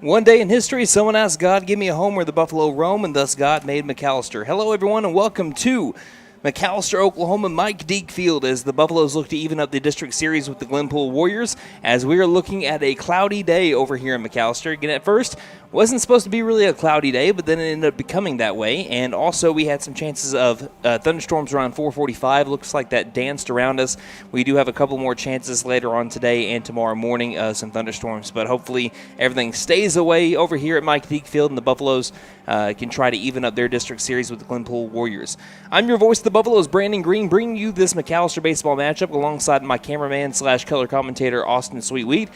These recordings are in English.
One day in history, someone asked God, give me a home where the buffalo roam, and thus God made McAlester. Hello, everyone, and welcome to McAlester, Oklahoma, Mike Deak Field, as the Buffaloes look to even up the district series with the Glenpool Warriors, as we are looking at a cloudy day over here in McAlester. Again, at first, wasn't supposed to be really a cloudy day, but then it ended up becoming that way, and also we had some chances of thunderstorms around 4:45. Looks like that danced around us. We do have a couple more chances later on today and tomorrow morning, some thunderstorms, but hopefully everything stays away over here at Mike Deak Field, and the Buffaloes can try to even up their district series with the Glenpool Warriors. I'm your voice of the Buffaloes, Brandon Green, bringing you this McAlester baseball matchup alongside my cameraman / color commentator, Austin Sweetwheat.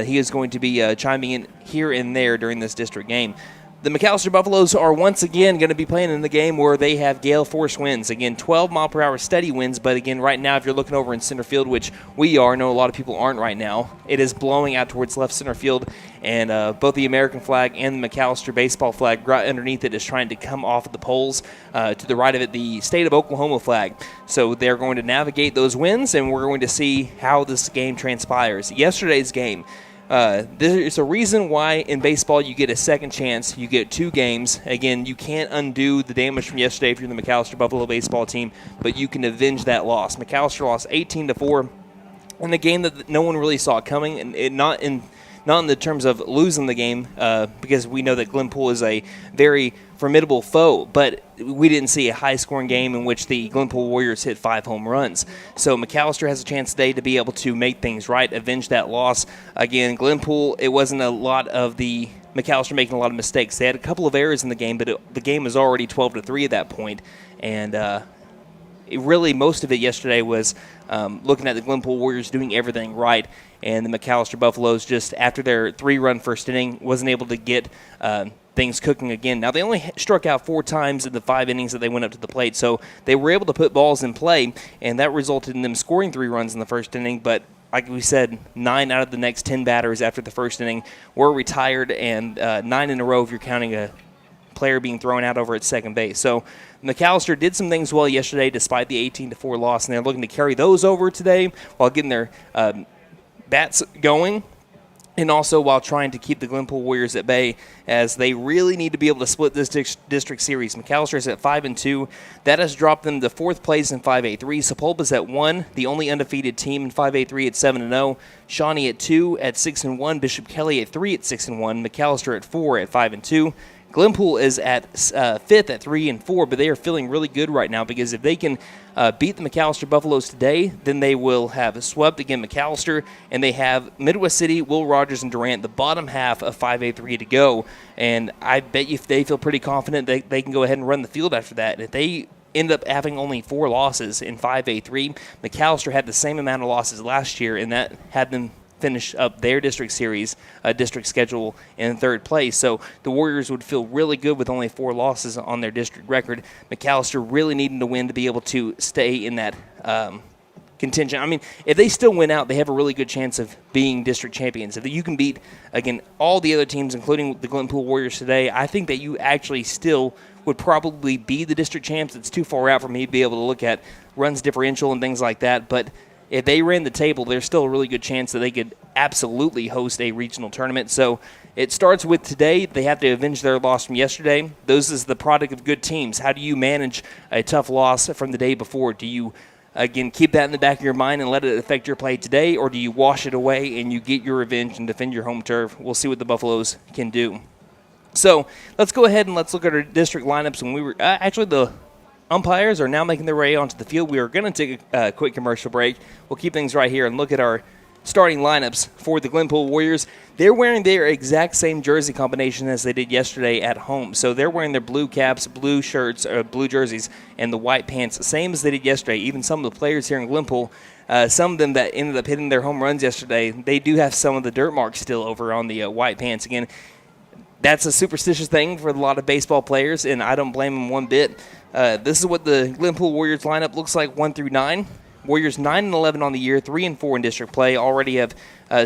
He is going to be chiming in here and there during this district game. The McAlester Buffaloes are once again going to be playing in the game where they have gale force winds. Again, 12-mile-per-hour steady winds, but again, right now, if you're looking over in center field, which we are, I know a lot of people aren't right now, it is blowing out towards left center field, and both the American flag and the McAlester baseball flag right underneath it is trying to come off of the poles. To the right of it, the state of Oklahoma flag. So they're going to navigate those winds, and we're going to see how this game transpires. Yesterday's game, there's a reason why in baseball you get a second chance. You get 2 games. Again, you can't undo the damage from yesterday if you're the McAlester Buffalo baseball team, but you can avenge that loss. McAlester lost 18-4 in a game that no one really saw coming, and not in the terms of losing the game, because we know that Glenpool is a very formidable foe, but we didn't see a high-scoring game in which the Glenpool Warriors hit 5 home runs. So McAlester has a chance today to be able to make things right, avenge that loss. Again, Glenpool, it wasn't a lot of the McAlester making a lot of mistakes. They had a couple of errors in the game, but the game was already 12-3 at that point, and really most of it yesterday was looking at the Glenpool Warriors doing everything right, and the McAlester Buffaloes, just after their 3-run first inning, wasn't able to get things cooking again. Now, they only struck out 4 times in the 5 innings that they went up to the plate, so they were able to put balls in play, and that resulted in them scoring 3 runs in the first inning, but like we said, 9 out of the next 10 batters after the first inning were retired, and 9 in a row if you're counting a player being thrown out over at second base. So McAlester did some things well yesterday despite the 18-4 loss, and they're looking to carry those over today while getting their bats going, and also while trying to keep the Glenpool Warriors at bay, as they really need to be able to split this district series. McAlester is at 5-2. That has dropped them to 4th place in 5A3. Sepulpa's at 1, the only undefeated team in 5A3 at 7-0. Shawnee at 2 at 6-1. Bishop Kelly at 3 at 6-1. McAlester at 4 at 5-2. Glenpool is at 5th at 3-4, but they are feeling really good right now, because if they can beat the McAlester Buffaloes today, then they will have swept again McAlester, and they have Midwest City, Will Rogers, and Durant, the bottom half of 5A3 to go. And I bet you if they feel pretty confident, they can go ahead and run the field after that. And if they end up having only 4 losses in 5A3, McAlester had the same amount of losses last year, and that had them finish up their district series, district schedule in 3rd place. So the Warriors would feel really good with only 4 losses on their district record. McAlester really needing to win to be able to stay in that contention. I mean, if they still win out, they have a really good chance of being district champions. If you can beat, again, all the other teams, including the Glenpool Warriors today, I think that you actually still would probably be the district champs. It's too far out for me to be able to look at runs differential and things like that, but if they ran the table, there's still a really good chance that they could absolutely host a regional tournament. So it starts with today. They have to avenge their loss from yesterday. Those is the product of good teams. How do you manage a tough loss from the day before? Do you, again, keep that in the back of your mind and let it affect your play today, or do you wash it away and you get your revenge and defend your home turf? We'll see what the Buffaloes can do. So let's go ahead and let's look at our district lineups. When we were actually the umpires are now making their way onto the field. We are going to take a quick commercial break. We'll keep things right here and look at our starting lineups for the Glenpool Warriors. They're wearing their exact same jersey combination as they did yesterday at home. So they're wearing their blue caps, blue shirts, blue jerseys, and the white pants, same as they did yesterday. Even some of the players here in Glenpool, some of them that ended up hitting their home runs yesterday, they do have some of the dirt marks still over on the white pants. Again, that's a superstitious thing for a lot of baseball players, and I don't blame them one bit. This is what the Glenpool Warriors lineup looks like 1 through 9. Warriors 9-11 on the year, 3-4 in district play. Already have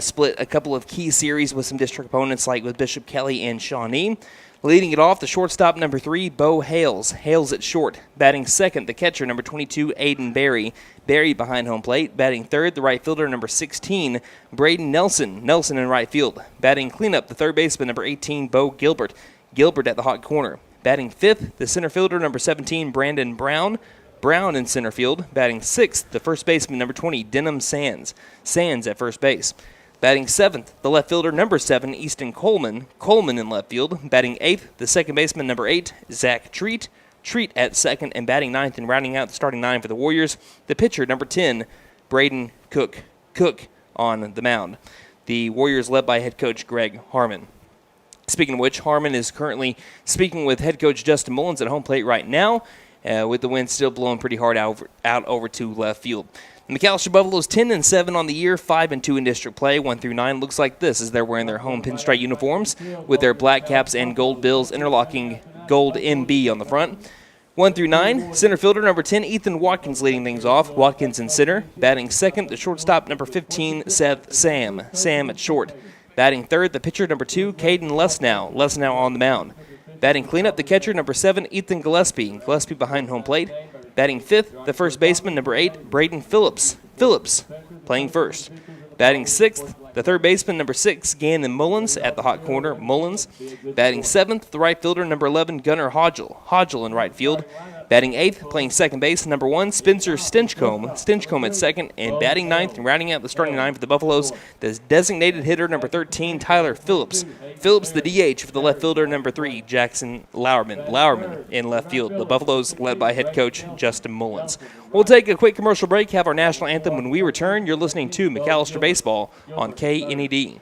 split a couple of key series with some district opponents like with Bishop Kelly and Shawnee. Leading it off, the shortstop, number 3, Bo Hales. Hales at short. Batting second, the catcher, number 22, Aiden Berry. Berry behind home plate. Batting third, the right fielder, number 16, Braden Nelson. Nelson in right field. Batting cleanup, the third baseman, number 18, Bo Gilbert. Gilbert at the hot corner. Batting fifth, the center fielder, number 17, Brandon Brown. Brown in center field. Batting sixth, the first baseman, number 20, Denham Sands. Sands at first base. Batting seventh, the left fielder, number 7, Easton Coleman. Coleman in left field. Batting eighth, the second baseman, number 8, Zach Treat. Treat at second, and batting ninth and rounding out the starting 9 for the Warriors, the pitcher, number 10, Braden Cook. Cook on the mound. The Warriors led by head coach Greg Harmon. Speaking of which, Harmon is currently speaking with head coach Justin Mullins at home plate right now, with the wind still blowing pretty hard out over to left field. The McAlester Buffaloes 10-7 on the year, 5-2 in district play. 1 through 9 looks like this as they're wearing their home pinstripe uniforms with their black caps and gold bills interlocking gold MB on the front. 1 through 9, center fielder number 10, Ethan Watkins leading things off. Watkins in center. Batting second, the shortstop number 15, Seth Sam. Sam at short. Batting third, the pitcher number 2, Caden Lesnow. Lesnow on the mound. Batting cleanup, the catcher number 7, Ethan Gillespie. Gillespie behind home plate. Batting fifth, the first baseman, number 8, Braden Phillips. Phillips playing first. Batting sixth, the third baseman, number 6, Gannon Mullins at the hot corner. Mullins. Batting seventh, the right fielder, number 11, Gunnar Hodgel. Hodgel in right field. Batting eighth, playing second base, number 1, Spencer Stinchcomb. Stinchcomb at second. And batting ninth and rounding out the starting 9 for the Buffaloes, the designated hitter, number 13, Tyler Phillips. Phillips, the DH for the left fielder, number 3, Jackson Lowerman. Lowerman in left field. The Buffaloes led by head coach Justin Mullins. We'll take a quick commercial break, have our national anthem. When we return, you're listening to McAlester Baseball on KNED.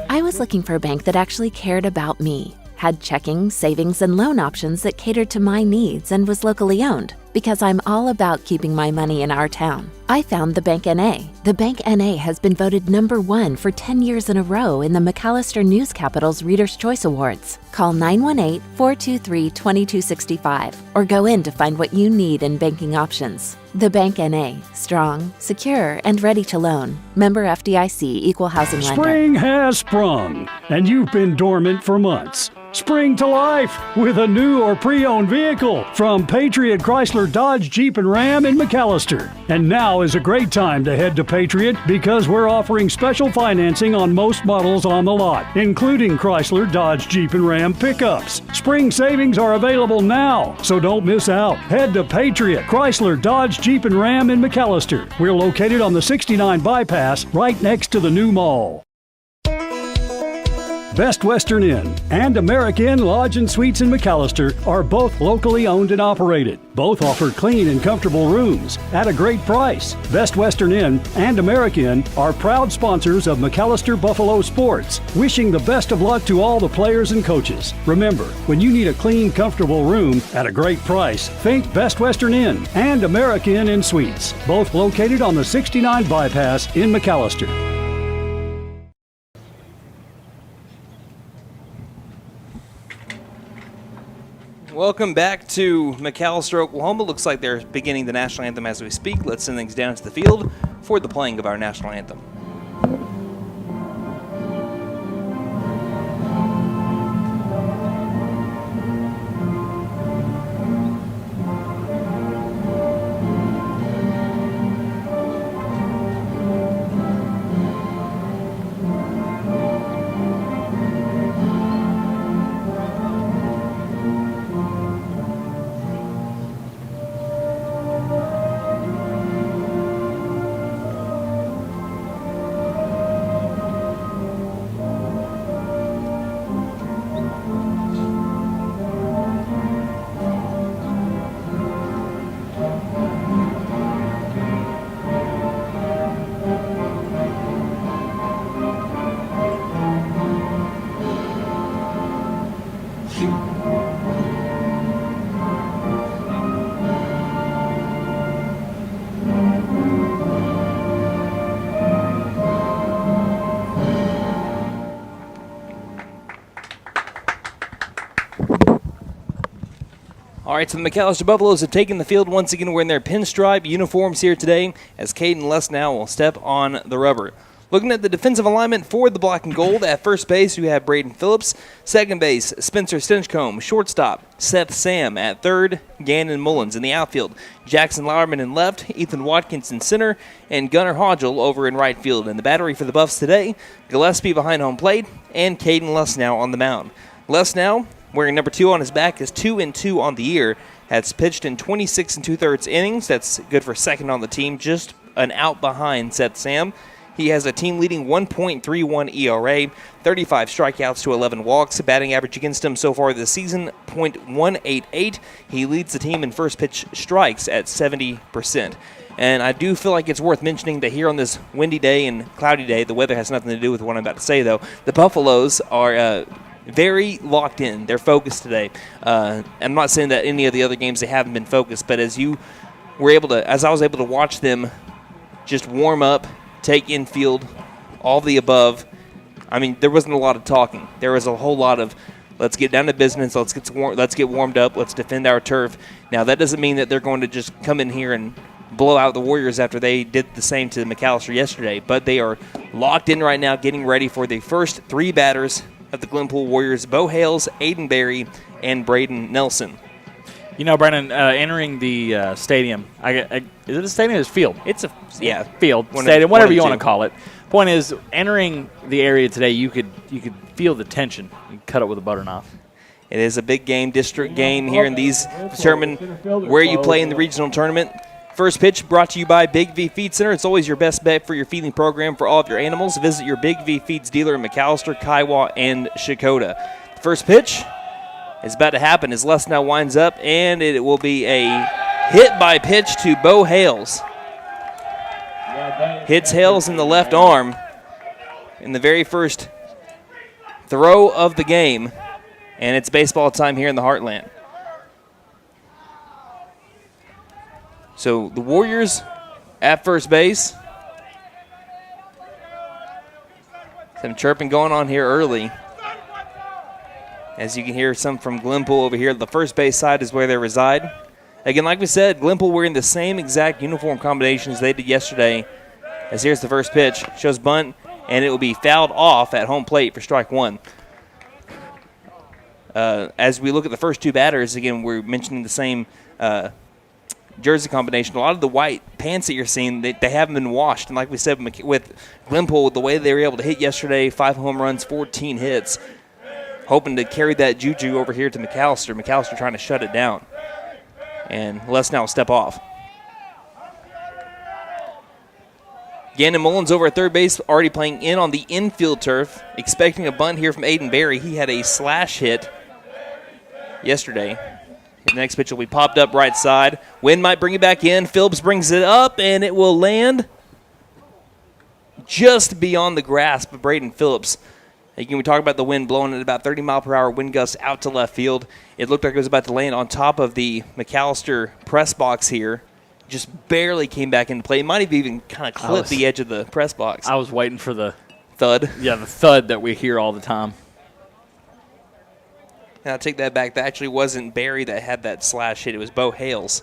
I was looking for a bank that actually cared about me, had checking, savings, and loan options that catered to my needs, and was locally owned, because I'm all about keeping my money in our town. I found the Bank NA. The Bank NA has been voted number 1 for 10 years in a row in the McAlester News Capital's Reader's Choice Awards. Call 918-423-2265 or go in to find what you need in banking options. The Bank NA. Strong, secure, and ready to loan. Member FDIC, Equal Housing Lender. Spring has sprung, and you've been dormant for months. Spring to life with a new or pre-owned vehicle from Patriot Chrysler Dodge Jeep and Ram in McAlester. And now is a great time to head to Patriot because we're offering special financing on most models on the lot, including Chrysler Dodge Jeep and Ram pickups. Spring savings are available now, so don't miss out. Head to Patriot Chrysler Dodge Jeep and Ram in McAlester. We're located on the 69 bypass right next to the new mall. Best Western Inn and American Lodge and Suites in McAlester are both locally owned and operated. Both offer clean and comfortable rooms at a great price. Best Western Inn and American are proud sponsors of McAlester Buffalo Sports, wishing the best of luck to all the players and coaches. Remember, when you need a clean, comfortable room at a great price, think Best Western Inn and American Inn Suites, both located on the 69 bypass in McAlester. Welcome back to McAlester, Oklahoma. Looks like they're beginning the national anthem as we speak. Let's send things down to the field for the playing of our national anthem. All right, so the McAlester Buffaloes have taken the field once again wearing their pinstripe uniforms here today as Caden Lesnow will step on the rubber. Looking at the defensive alignment for the black and gold, at first base we have Braden Phillips, second base Spencer Stinchcomb, shortstop Seth Sam, at third Gannon Mullins. In the outfield, Jackson Lauerman in left, Ethan Watkins in center, and Gunnar Hodgel over in right field. And the battery for the Buffs today, Gillespie behind home plate, and Caden Lesnow on the mound. Lesnow, wearing number 2 on his back, is 2-2 on the year, has pitched in 26 2/3 innings. That's good for second on the team, just an out behind Seth Sam. He has a team-leading 1.31 ERA, 35 strikeouts to 11 walks. Batting average against him so far this season, .188. He leads the team in first-pitch strikes at 70%. And I do feel like it's worth mentioning that here on this windy day and cloudy day, the weather has nothing to do with what I'm about to say, though. The Buffaloes are very locked in. They're focused today. I'm not saying that any of the other games they haven't been focused, but as I was able to watch them just warm up, take infield, all the above. I mean, there wasn't a lot of talking. There was a whole lot of, let's get down to business, let's get warmed up, let's defend our turf. Now, that doesn't mean that they're going to just come in here and blow out the Warriors after they did the same to McAlester yesterday, but they are locked in right now, getting ready for the first 3 batters of the Glenpool Warriors: Bo Hales, Aiden Berry, and Braden Nelson. You know, Brandon, entering the stadium, is it a stadium or is it a field? It's a field, stadium, whatever you want to call it. Point is, entering the area today, you could feel the tension. You can cut it with a butter knife. It is a big game, district game here, and these determine where you play in the regional tournament. First pitch brought to you by Big V Feed Center. It's always your best bet for your feeding program for all of your animals. Visit your Big V Feeds dealer in McAlester, Kiowa, and Shakota. First pitch is about to happen as Lesnow winds up, and it will be a hit by pitch to Bo Hales. Hits Hales in the left arm in the very first throw of the game, and it's baseball time here in the Heartland. So the Warriors at first base. Some chirping going on here early. As you can hear some from Glenpool over here. The first base side is where they reside. Again, like we said, Glenpool wearing the same exact uniform combinations they did yesterday. As here's the first pitch. Shows bunt, and it will be fouled off at home plate for strike 1. As we look at the first 2 batters, again, we're mentioning the same jersey combination. A lot of the white pants that you're seeing, they haven't been washed. And like we said with Glenpool, the way they were able to hit yesterday, 5 home runs, 14 hits, hoping to carry that juju over here to McAlester. McAlester trying to shut it down. And Lesnow will step off. Gannon Mullins over at third base, already playing in on the infield turf, expecting a bunt here from Aiden Berry. He had a slash hit yesterday. The next pitch will be popped up right side. Wind might bring it back in. Phillips brings it up, and it will land just beyond the grasp of Braden Phillips. Again, we talk about the wind blowing at about 30-mile-per-hour wind gusts out to left field. It looked like it was about to land on top of the McAlester press box here. Just barely came back into play. It might have even kind of clipped the edge of the press box. I was waiting for the thud. Yeah, the thud that we hear all the time. And I'll take that back. That actually wasn't Barry that had that slash hit. It was Bo Hales.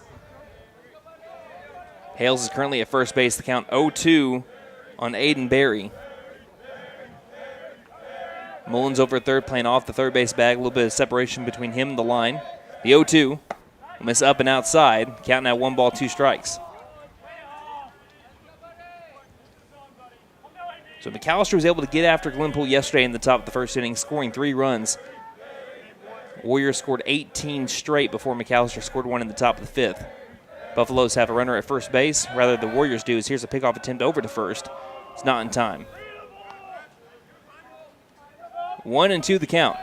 Hales is currently at first base. The count 0-2 on Aiden Berry. Mullins over at third, playing off the third base bag. A little bit of separation between him and the line. The 0-2. Miss up and outside. Counting at 1 ball, 2 strikes. So McAlester was able to get after Glenpool yesterday in the top of the first inning, scoring 3 runs. Warriors scored 18 straight before McAlester scored 1 in the top of the 5th. Buffaloes have a runner at first base. Rather, the Warriors do. Here's a pickoff attempt over to first. It's not in time. 1-2 the count.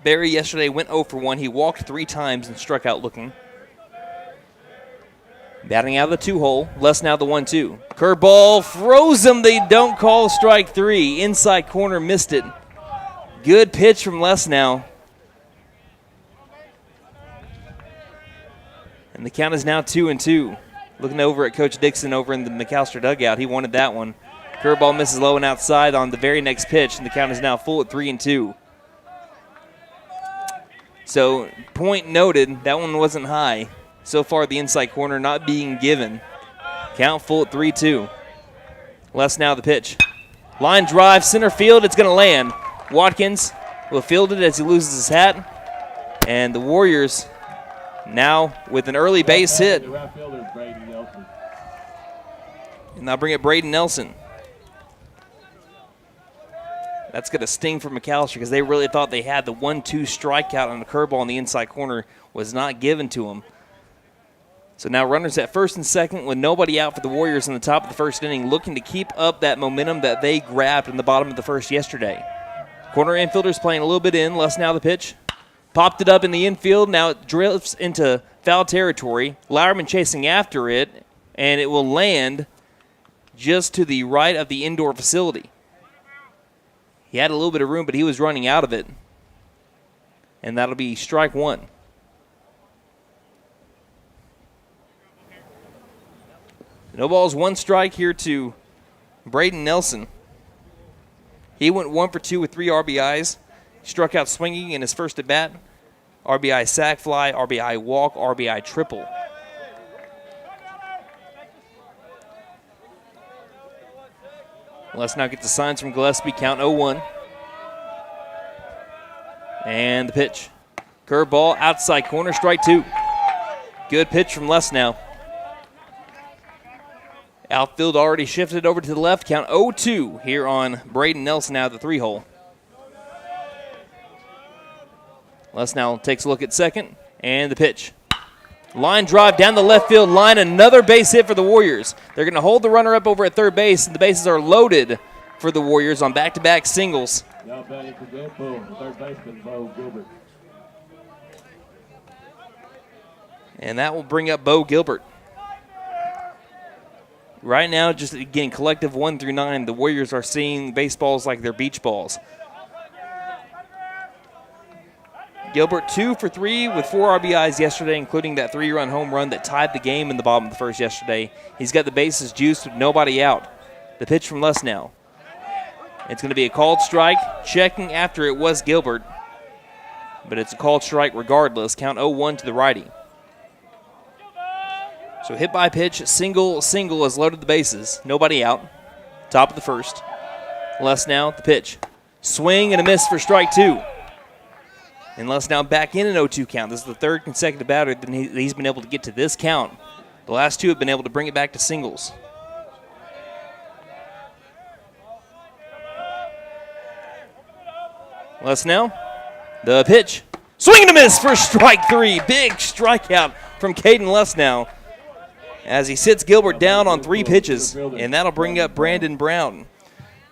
Barry yesterday went 0 for 1. He walked 3 times and struck out looking. Batting out of the 2-hole. Lesnow the 1-2. Curveball froze him. They don't call strike 3. Inside corner missed it. Good pitch from Lesnow. And the count is now 2-2. Looking over at Coach Dixon over in the McAlester dugout. He wanted that one. Curveball misses low and outside on the very next pitch, and the count is now full at 3-2. So, point noted, that one wasn't high. So far, the inside corner not being given. Count full at 3-2. Les now the pitch. Line drive, center field, it's going to land. Watkins will field it as he loses his hat. And the Warriors now with an early base hit. And they'll bring it Braden Nelson. That's going to sting for McAlester because they really thought they had the 1-2 strikeout on the curveball in the inside corner was not given to them. So now runners at first and second with nobody out for the Warriors in the top of the first inning, looking to keep up that momentum that they grabbed in the bottom of the first yesterday. Corner infielders playing a little bit in. Les now the pitch. Popped it up in the infield. Now it drifts into foul territory. Lauerman chasing after it, and it will land just to the right of the indoor facility. He had a little bit of room, but he was running out of it. And that'll be strike one. No balls, one strike here to Braden Nelson. He went 1 for 2 with 3 RBIs. Struck out swinging in his first at bat. RBI sac fly, RBI walk, RBI triple. Let's now get the signs from Gillespie. Count 0-1. And the pitch. Curveball, outside corner, strike 2. Good pitch from Les now. Outfield already shifted over to the left. Count 0-2 here on Braden Nelson out of the 3-hole. Les now takes a look at second. And the pitch. Line drive down the left field line. Another base hit for the Warriors. They're going to hold the runner up over at third base, and the bases are loaded for the Warriors on back-to-back singles. Now batting for Glenpool, the third baseman, Bo Gilbert. And that will bring up Bo Gilbert. Right now, just again, collective 1 through 9, the Warriors are seeing baseballs like they're beach balls. Gilbert 2 for 3 with 4 RBIs yesterday, including that 3-run home run that tied the game in the bottom of the first yesterday. He's got the bases juiced with nobody out. The pitch from Les now. It's going to be a called strike. Checking after it was Gilbert. But it's a called strike regardless. Count 0-1 to the righty. So hit by pitch, single has loaded the bases. Nobody out. Top of the first. Les now the pitch. Swing and a miss for strike 2. And Les now back in an 0-2 count. This is the third consecutive batter that he's been able to get to this count. The last 2 have been able to bring it back to singles. Les now, the pitch. Swing and a miss for strike 3. Big strikeout from Caden Les now as he sits Gilbert down on 3 pitches, and that'll bring up Brandon Brown.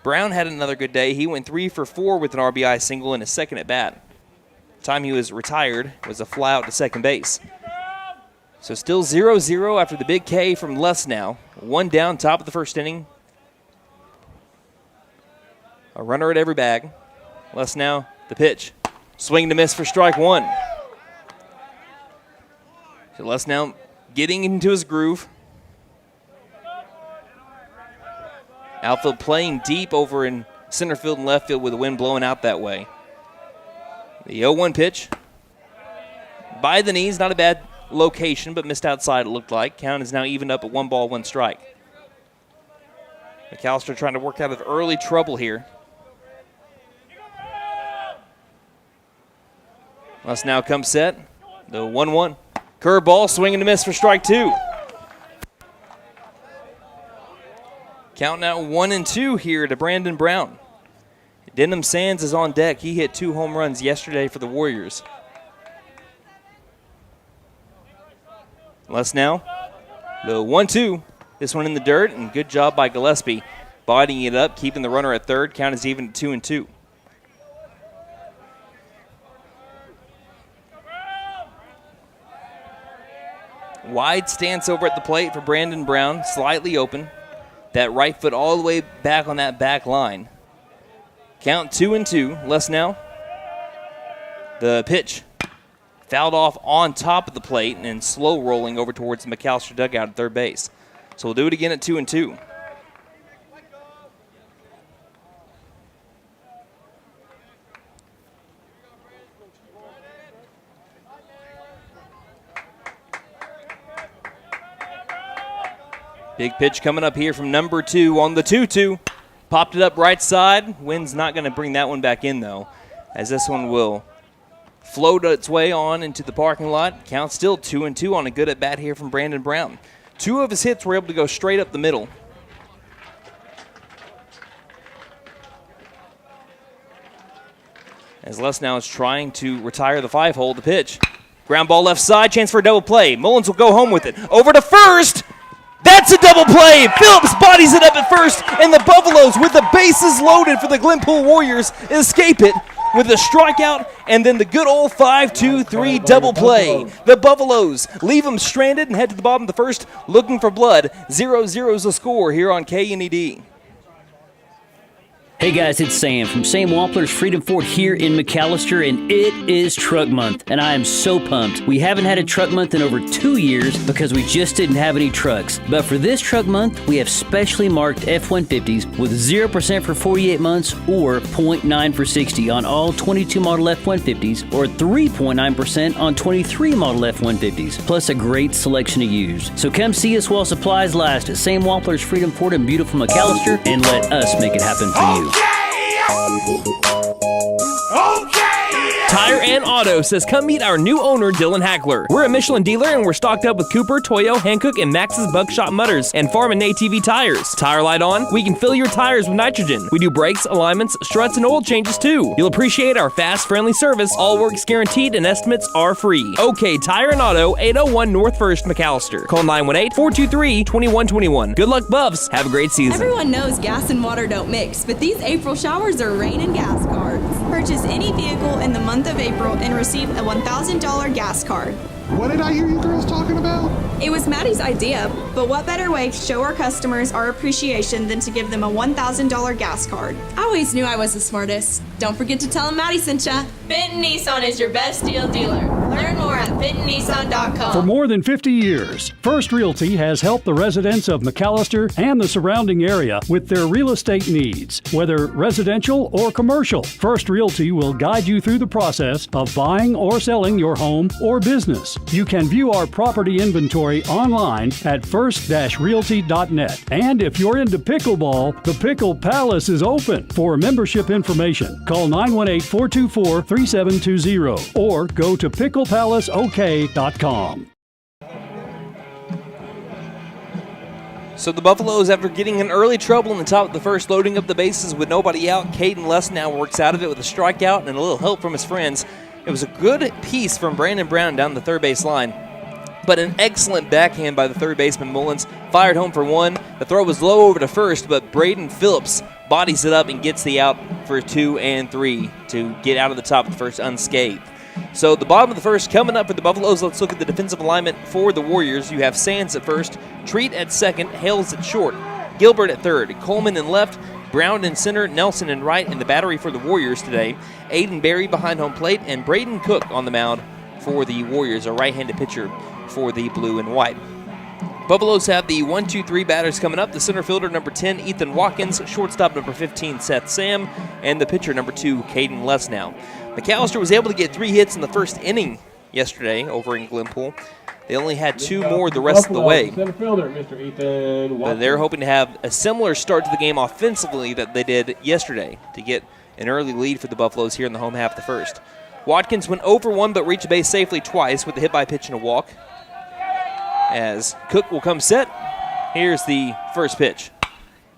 Brown had another good day. He went 3 for 4 with an RBI single in his second at bat. Time he was retired was a fly out to second base. So still 0-0 after the big K from Les now. 1 down, top of the first inning. A runner at every bag. Les now, the pitch. Swing to miss for strike 1. So Les now getting into his groove. Outfield playing deep over in center field and left field with the wind blowing out that way. The 0-1 pitch. By the knees, not a bad location, but missed outside it looked like. Count is now evened up at 1 ball, 1 strike. McAlester trying to work out of early trouble here. Let's now come set. The 1-1. Curveball, swing and a miss for strike 2. Count now 1-2 here to Brandon Brown. Denham Sands is on deck. He hit 2 home runs yesterday for the Warriors. Les now, the 1-2. This one in the dirt, and good job by Gillespie. Bodying it up, keeping the runner at third. Count is even at 2-2. Wide stance over at the plate for Brandon Brown, slightly open. That right foot all the way back on that back line. Count 2-2. Les now. The pitch. Fouled off on top of the plate and slow rolling over towards the McAlester dugout at third base. So we'll do it again at 2-2. Big pitch coming up here from number 2 on the 2-2. Popped it up right side. Wind's not going to bring that one back in, though, as this one will float its way on into the parking lot. Count still 2-2 on a good at-bat here from Brandon Brown. 2 of his hits were able to go straight up the middle. As Les now is trying to retire the 5-hole, the pitch. Ground ball left side, chance for a double play. Mullins will go home with it. Over to first. That's a double play. Phillips bodies it up at first, and the Buffaloes, with the bases loaded for the Glenpool Warriors, escape it with a strikeout and then the good old 5-2-3 double play. The Buffaloes leave them stranded and head to the bottom of the first looking for blood. 0-0 is the score here on KNED. Hey guys, it's Sam from Sam Wampler's Freedom Ford here in McAlester, and it is Truck Month, and I am so pumped. We haven't had a Truck Month in over 2 years because we just didn't have any trucks. But for this Truck Month, we have specially marked F-150s with 0% for 48 months or 0.9 for 60 on all 22 model F-150s or 3.9% on 23 model F-150s, plus a great selection of used. So come see us while supplies last at Sam Wampler's Freedom Ford in beautiful McAlester, and let us make it happen for you. Tire and Auto says come meet our new owner, Dylan Hackler. We're a Michelin dealer and we're stocked up with Cooper, Toyo, Hankook, and Max's Buckshot Mutters and Farm and ATV tires. Tire light on? We can fill your tires with nitrogen. We do brakes, alignments, struts, and oil changes too. You'll appreciate our fast, friendly service. All work's guaranteed and estimates are free. OK Tire and Auto, 801 North 1st, McAlester. Call 918-423-2121. Good luck, Buffs. Have a great season. Everyone knows gas and water don't mix, but these April showers are rain and gas cards. Purchase any vehicle in the month of April and receive a $1,000 gas card. What did I hear you girls talking about? It was Maddie's idea, but what better way to show our customers our appreciation than to give them a $1,000 gas card? I always knew I was the smartest. Don't forget to tell them Maddie sent ya. Benton Nissan is your best deal dealer. Learn more at bentonnissan.com. For more than 50 years, First Realty has helped the residents of McAlester and the surrounding area with their real estate needs. Whether residential or commercial, First Realty will guide you through the process of buying or selling your home or business. You can view our property inventory online at first-realty.net. And if you're into pickleball, the Pickle Palace is open. For membership information, call 918-424-3720 or go to picklepalaceok.com. So the Buffaloes, after getting in early trouble in the top of the first, loading up the bases with nobody out, Caden Less now works out of it with a strikeout and a little help from his friends. It was a good piece from Brandon Brown down the third base line, but an excellent backhand by the third baseman Mullins. Fired home for one. The throw was low over to first, but Braden Phillips bodies it up and gets the out for 2 and 3 to get out of the top of the first unscathed. So the bottom of the first coming up for the Buffaloes. Let's look at the defensive alignment for the Warriors. You have Sands at first, Treat at second, Hales at short, Gilbert at third, Coleman in left, Brown in center, Nelson in right, and the battery for the Warriors today. Aiden Berry behind home plate, and Braden Cook on the mound for the Warriors, a right-handed pitcher for the blue and white. Buffaloes have the 1-2-3 batters coming up. The center fielder, number 10, Ethan Watkins, shortstop, number 15, Seth Sam, and the pitcher, number 2, Caden Lesnow. McAlester was able to get 3 hits in the first inning yesterday over in Glenpool. They only had 2 more the rest of the way. Center fielder, Mr. Ethan Watkins. But they're hoping to have a similar start to the game offensively that they did yesterday to get an early lead for the Buffaloes here in the home half of the first. Watkins went over 1 but reached base safely twice with a hit by pitch and a walk. As Cook will come set, here's the first pitch.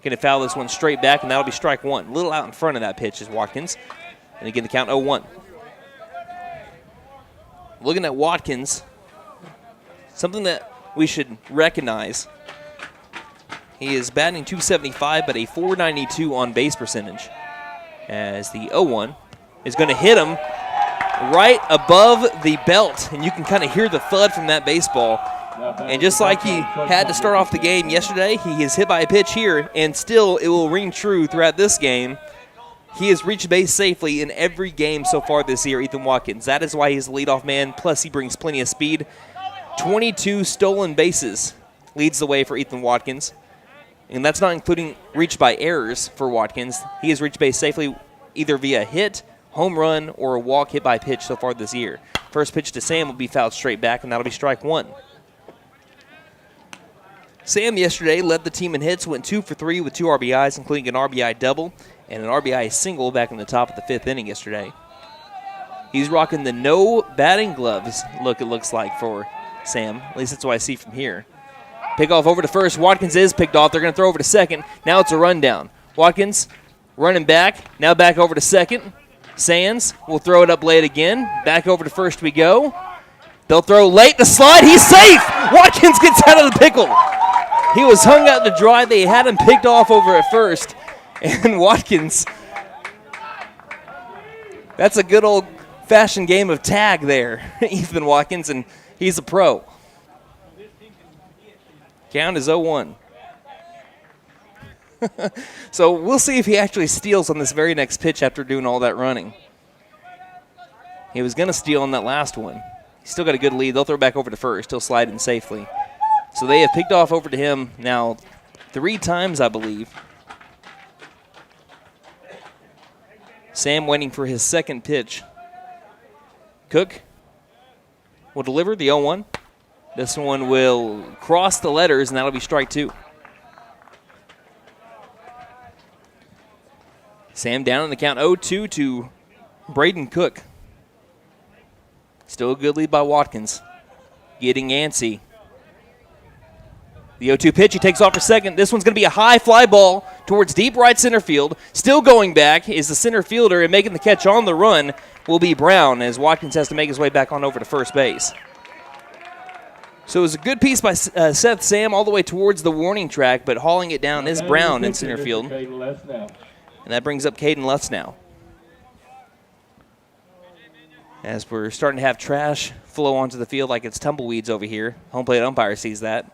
Going to foul this one straight back, and that'll be strike 1. A little out in front of that pitch is Watkins. And again, the count 0-1. Looking at Watkins, something that we should recognize. He is batting .275, but a .492 on base percentage. As the 0-1 is going to hit him right above the belt, and you can kind of hear the thud from that baseball. And just like he had to start off the game yesterday, he is hit by a pitch here, and still it will ring true throughout this game. He has reached base safely in every game so far this year, Ethan Watkins. That is why he's the leadoff man, plus he brings plenty of speed. 22 stolen bases leads the way for Ethan Watkins. And that's not including reach by errors for Watkins. He has reached base safely either via hit, home run, or a walk hit by pitch so far this year. First pitch to Sam will be fouled straight back, and that'll be strike 1. Sam yesterday led the team in hits, went 2 for 3 with 2 RBIs, including an RBI double and an RBI single back in the top of the 5th inning yesterday. He's rocking the no batting gloves look, it looks like, for Sam. At least that's what I see from here. Pickoff over to first. Watkins is picked off. They're going to throw over to second. Now it's a rundown. Watkins running back. Now back over to second. Sands will throw it up late again. Back over to first we go. They'll throw late. The slide. He's safe. Watkins gets out of the pickle. He was hung out to dry. They had him picked off over at first. And Watkins, that's a good old-fashioned game of tag there. Ethan Watkins, and he's a pro. Count is 0-1. So we'll see if he actually steals on this very next pitch after doing all that running. He was going to steal on that last one. He's still got a good lead. They'll throw back over to first. He'll slide in safely. So they have picked off over to him now 3 times, I believe. Sam waiting for his second pitch. Cook will deliver the 0-1. This one will cross the letters, and that'll be strike 2. Sam down in the count 0-2 to Braden Cook. Still a good lead by Watkins. Getting antsy. The 0-2 pitch, he takes off for second. This one's going to be a high fly ball towards deep right center field. Still going back is the center fielder, and making the catch on the run will be Brown as Watkins has to make his way back on over to first base. So it was a good piece by Seth Sam all the way towards the warning track, but hauling it down is Brown in center field. And that brings up Caden Lutz now. As we're starting to have trash flow onto the field like it's tumbleweeds over here. Home plate umpire sees that.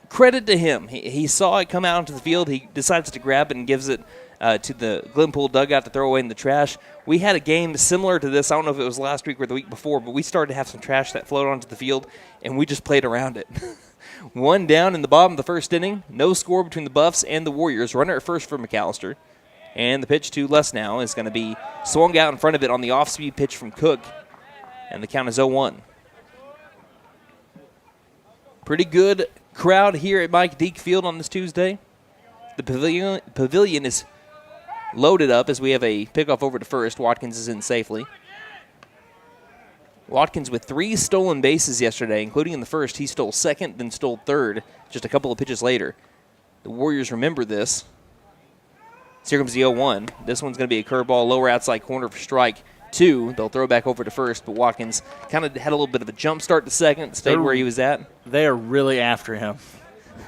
Credit to him. He saw it come out onto the field. He decides to grab it and gives it to the Glenpool dugout to throw away in the trash. We had a game similar to this. I don't know if it was last week or the week before, but we started to have some trash that floated onto the field, and we just played around it. 1 down in the bottom of the first inning. No score between the Buffs and the Warriors. Runner at first for McAlester. And the pitch to Les now is going to be swung out in front of it on the off-speed pitch from Cook. And the count is 0-1. Pretty good crowd here at Mike Deak Field on this Tuesday. The pavilion is loaded up as we have a pickoff over to first. Watkins is in safely. Watkins with 3 stolen bases yesterday, including in the first. He stole second, then stole third just a couple of pitches later. The Warriors remember this. So here comes the 0-1. This one's going to be a curveball, lower outside corner for strike 2. They'll throw back over to first, but Watkins kind of had a little bit of a jump start to second, stayed where he was at. They are really after him.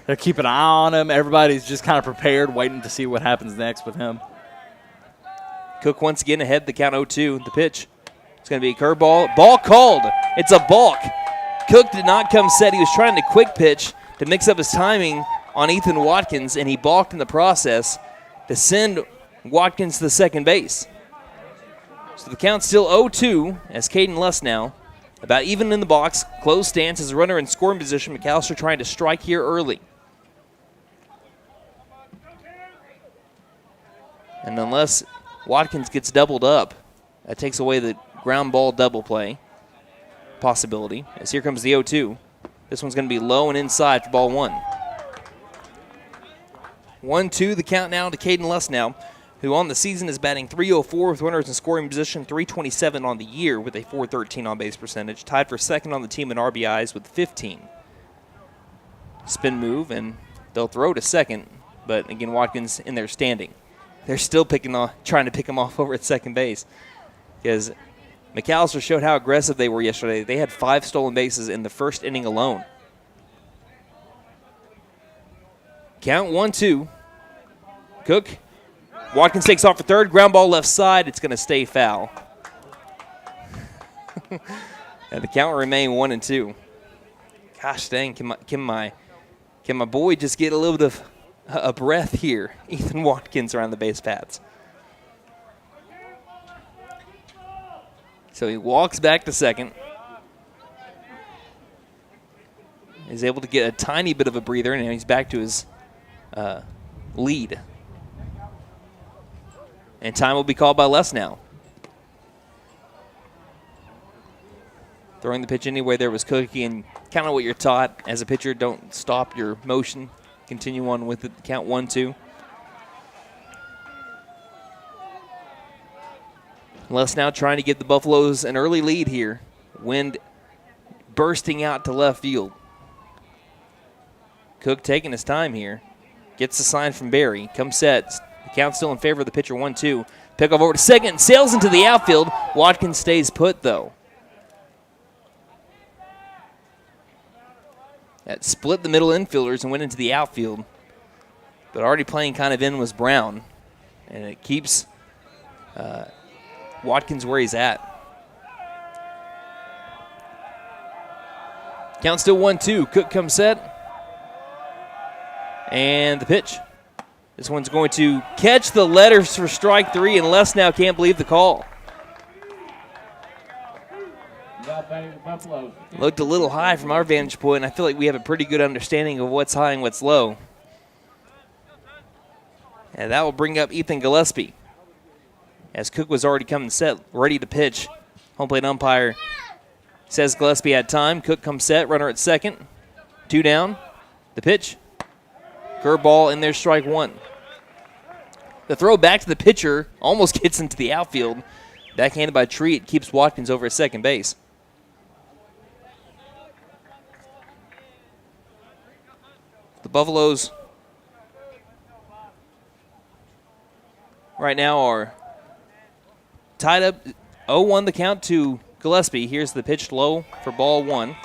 They're keeping an eye on him. Everybody's just kind of prepared, waiting to see what happens next with him. Cook once again ahead, the count 0-2. The pitch. It's going to be a curveball. Ball called. It's a balk. Cook did not come set. He was trying to quick pitch to mix up his timing on Ethan Watkins, and he balked in the process to send Watkins to the second base. So the count's still 0-2 as Caden Luss now about even in the box. Close stance as a runner in scoring position. McAlester trying to strike here early. And unless Watkins gets doubled up, that takes away the ground ball double play possibility. As here comes the 0-2. This one's going to be low and inside for ball 1. 1-2, the count now to Caden Luss now, who on the season is batting .304 with runners in scoring position, .327 on the year with a .413 on-base percentage, tied for second on the team in RBIs with 15. Spin move, and they'll throw to second, but again, Watkins in there standing. They're still trying to pick him off over at second base because McAlester showed how aggressive they were yesterday. They had 5 stolen bases in the first inning alone. Count 1-2. Cook. Watkins takes off for third. Ground ball left side. It's going to stay foul. And the count will remain 1-2. Gosh dang, can my boy just get a little bit of a breath here? Ethan Watkins around the base paths. So he walks back to second. He's able to get a tiny bit of a breather, and he's back to his lead. And time will be called by Les now. Throwing the pitch anyway there was Cookie, and kind of what you're taught as a pitcher. Don't stop your motion. Continue on with it. Count 1-2. Les now trying to give the Buffaloes an early lead here. Wind bursting out to left field. Cook taking his time here. Gets the sign from Barry. Comes set. The count still in favor of the pitcher, 1-2. Pickoff over to second. Sails into the outfield. Watkins stays put, though. That split the middle infielders and went into the outfield. But already playing kind of in was Brown. And it keeps Watkins where he's at. Count still 1-2. Cook comes set. And the pitch. This one's going to catch the letters for strike 3, and Les now can't believe the call. Looked a little high from our vantage point, and I feel like we have a pretty good understanding of what's high and what's low. And that will bring up Ethan Gillespie. As Cook was already coming set, ready to pitch. Home plate umpire says Gillespie had time. Cook comes set, runner at second. 2 down. The pitch. Curveball in there, strike 1. The throw back to the pitcher almost gets into the outfield. Backhanded by Treat, keeps Watkins over at second base. The Buffaloes right now are tied up 0-1 the count to Gillespie. Here's the pitch low for ball 1.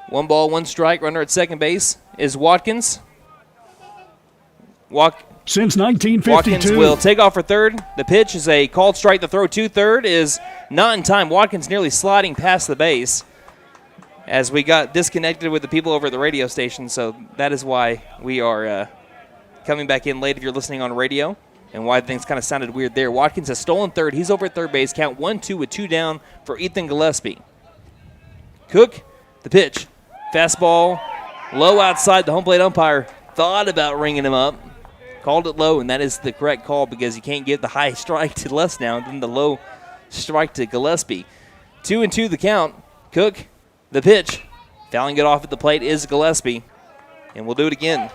One ball, 1 strike. Runner at second base is Watkins. Since 1952. Watkins will take off for third. The pitch is a called strike. The throw to third is not in time. Watkins nearly sliding past the base as we got disconnected with the people over at the radio station. So that is why we are coming back in late if you're listening on radio and why things kind of sounded weird there. Watkins has stolen third. He's over at third base. Count 1-2 with 2 down for Ethan Gillespie. Cook, the pitch. Fastball low outside. The home plate umpire thought about ringing him up. Called it low, and that is the correct call because you can't give the high strike to Les now, and then the low strike to Gillespie. 2-2 the count. Cook, the pitch. Fouling it off at the plate is Gillespie, and we'll do it again.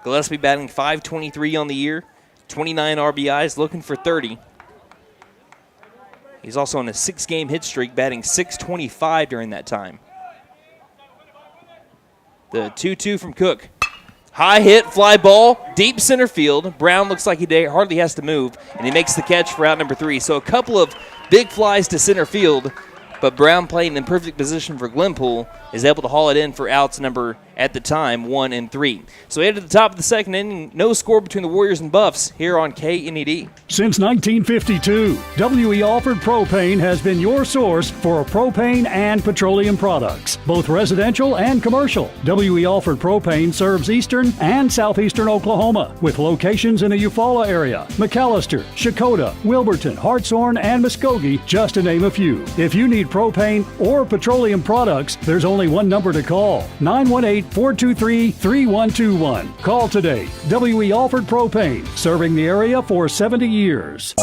Gillespie batting .523 on the year, 29 RBIs, looking for 30. He's also on a 6-game hit streak, batting .625 during that time. The 2-2 from Cook. High hit, fly ball, deep center field. Brown looks like he hardly has to move, and he makes the catch for out number 3. So a couple of big flies to center field, but Brown playing in perfect position for Glenpool is able to haul it in for outs number, at the time, 1 and 3. So we head to the top of the second inning. No score between the Warriors and Buffs here on KNED. Since 1952, W.E. Alford Propane has been your source for propane and petroleum products, both residential and commercial. W.E. Alford Propane serves eastern and southeastern Oklahoma with locations in the Eufaula area, McAlester, Shakota, Wilburton, Hartshorn, and Muskogee, just to name a few. If you need propane or petroleum products, there's only one number to call, 918-423-3121. Call today. W.E. Alford Propane, serving the area for 70 years.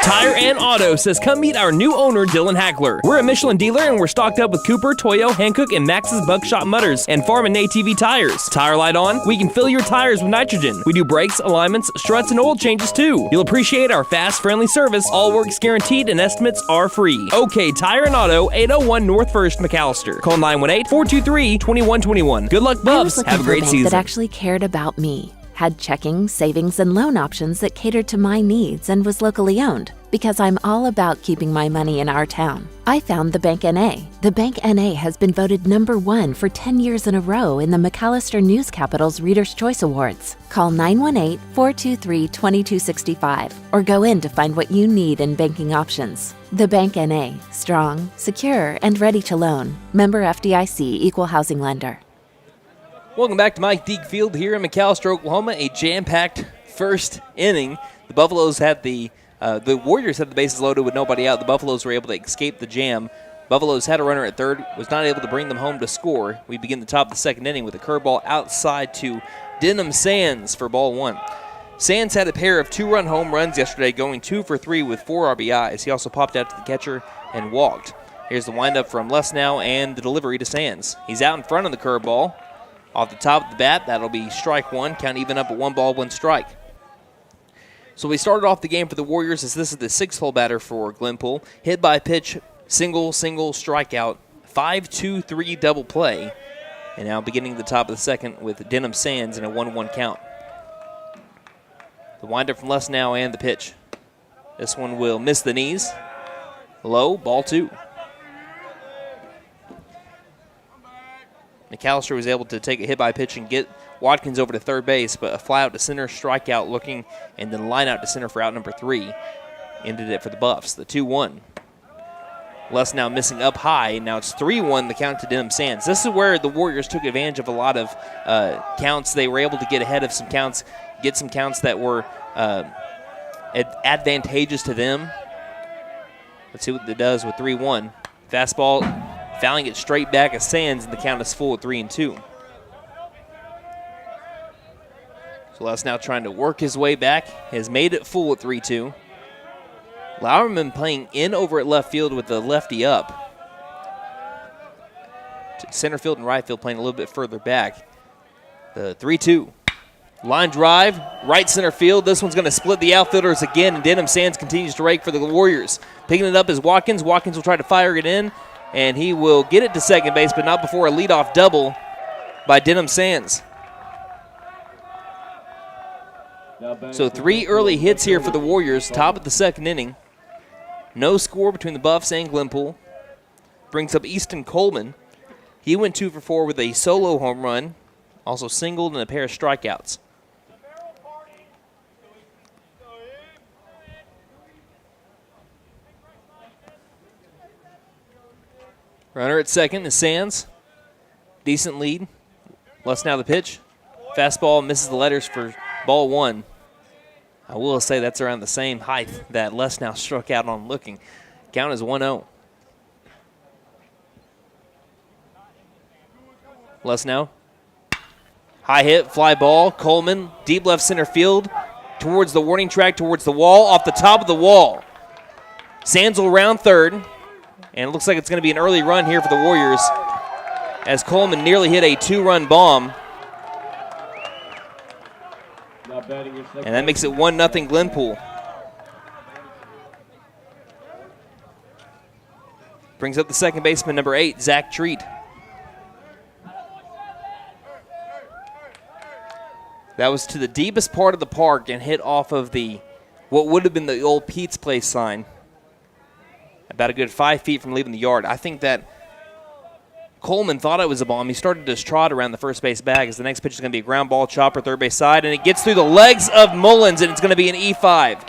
Tire and Auto says come meet our new owner, Dylan Hackler. We're a Michelin dealer and we're stocked up with Cooper, Toyo, Hankook, and Max's Buckshot Mutters and Farm and ATV tires. Tire light on, we can fill your tires with nitrogen. We do brakes, alignments, struts, and oil changes too. You'll appreciate our fast, friendly service. All work's guaranteed and estimates are free. Okay, Tire and Auto, 801 North 1st, McAlester. Call 918-423-2121. Good luck, Buffs. Have a great season. That actually cared about me. Had checking, savings, and loan options that catered to my needs and was locally owned. Because I'm all about keeping my money in our town. I found the Bank NA. The Bank NA has been voted #1 for 10 years in a row in the McAlester News Capital's Reader's Choice Awards. Call 918-423-2265 or go in to find what you need in banking options. The Bank NA. Strong, secure, and ready to loan. Member FDIC, Equal Housing Lender. Welcome back to Mike Deak Field here in McAlester, Oklahoma. A jam-packed first inning. The Buffaloes had the Warriors had the bases loaded with nobody out. The Buffaloes were able to escape the jam. Buffaloes had a runner at third, was not able to bring them home to score. We begin the top of the second inning with a curveball outside to Denham Sands for ball 1. Sands had a pair of 2-run home runs yesterday, going 2 for 3 with 4 RBIs. He also popped out to the catcher and walked. Here's the windup from Lesnow and the delivery to Sands. He's out in front of the curveball. Off the top of the bat, that'll be strike 1. Count even up at 1 ball, 1 strike. So we started off the game for the Warriors as this is the 6th-hole batter for Glenpool. Hit by pitch, single, strikeout, 5-2-3 double play. And now beginning the top of the second with Denham Sands in a 1-1 count. The windup from Lesnow and the pitch. This one will miss the knees. Low, ball 2. McAlester was able to take a hit by pitch and get Watkins over to third base, but a fly out to center, strikeout looking, and then line out to center for out number 3. Ended it for the Buffs, the 2-1. Lesnow missing up high. Now it's 3-1, the count to Denham Sands. This is where the Warriors took advantage of a lot of counts. They were able to get ahead of some counts, get some counts that were advantageous to them. Let's see what it does with 3-1. Fastball, fouling it straight back at Sands, and the count is full at 3-2. So Lesnow trying to work his way back, has made it full at 3-2. Lauerman playing in over at left field with the lefty up. Center field and right field playing a little bit further back. The 3-2. Line drive, right center field. This one's going to split the outfielders again, and Denham Sands continues to rake for the Warriors. Picking it up is Watkins. Watkins will try to fire it in, and he will get it to second base, but not before a leadoff double by Denham Sands. So 3 early hits here for the Warriors, top of the second inning. No score between the Buffs and Glenpool. Brings up Easton Coleman. He went 2 for 4 with a solo home run, also singled and a pair of strikeouts. Runner at second is Sands. Decent lead. Lesnow the pitch. Fastball misses the letters for ball 1. I will say that's around the same height that Lesnow struck out on looking. Count is 1-0. Lesnow. High hit, fly ball. Coleman, deep left center field. Towards the warning track, towards the wall, off the top of the wall. Sands will round third. And it looks like it's going to be an early run here for the Warriors as Coleman nearly hit a 2-run bomb. And that makes it 1-0 Glenpool. Brings up the second baseman, number 8, Zach Treat. That was to the deepest part of the park and hit off of what would have been the old Pete's Place sign. About a good 5 feet from leaving the yard. I think that Coleman thought it was a bomb. He started to trot around the first base bag as the next pitch is going to be a ground ball chopper, third base side, and it gets through the legs of Mullins, and it's going to be an E5.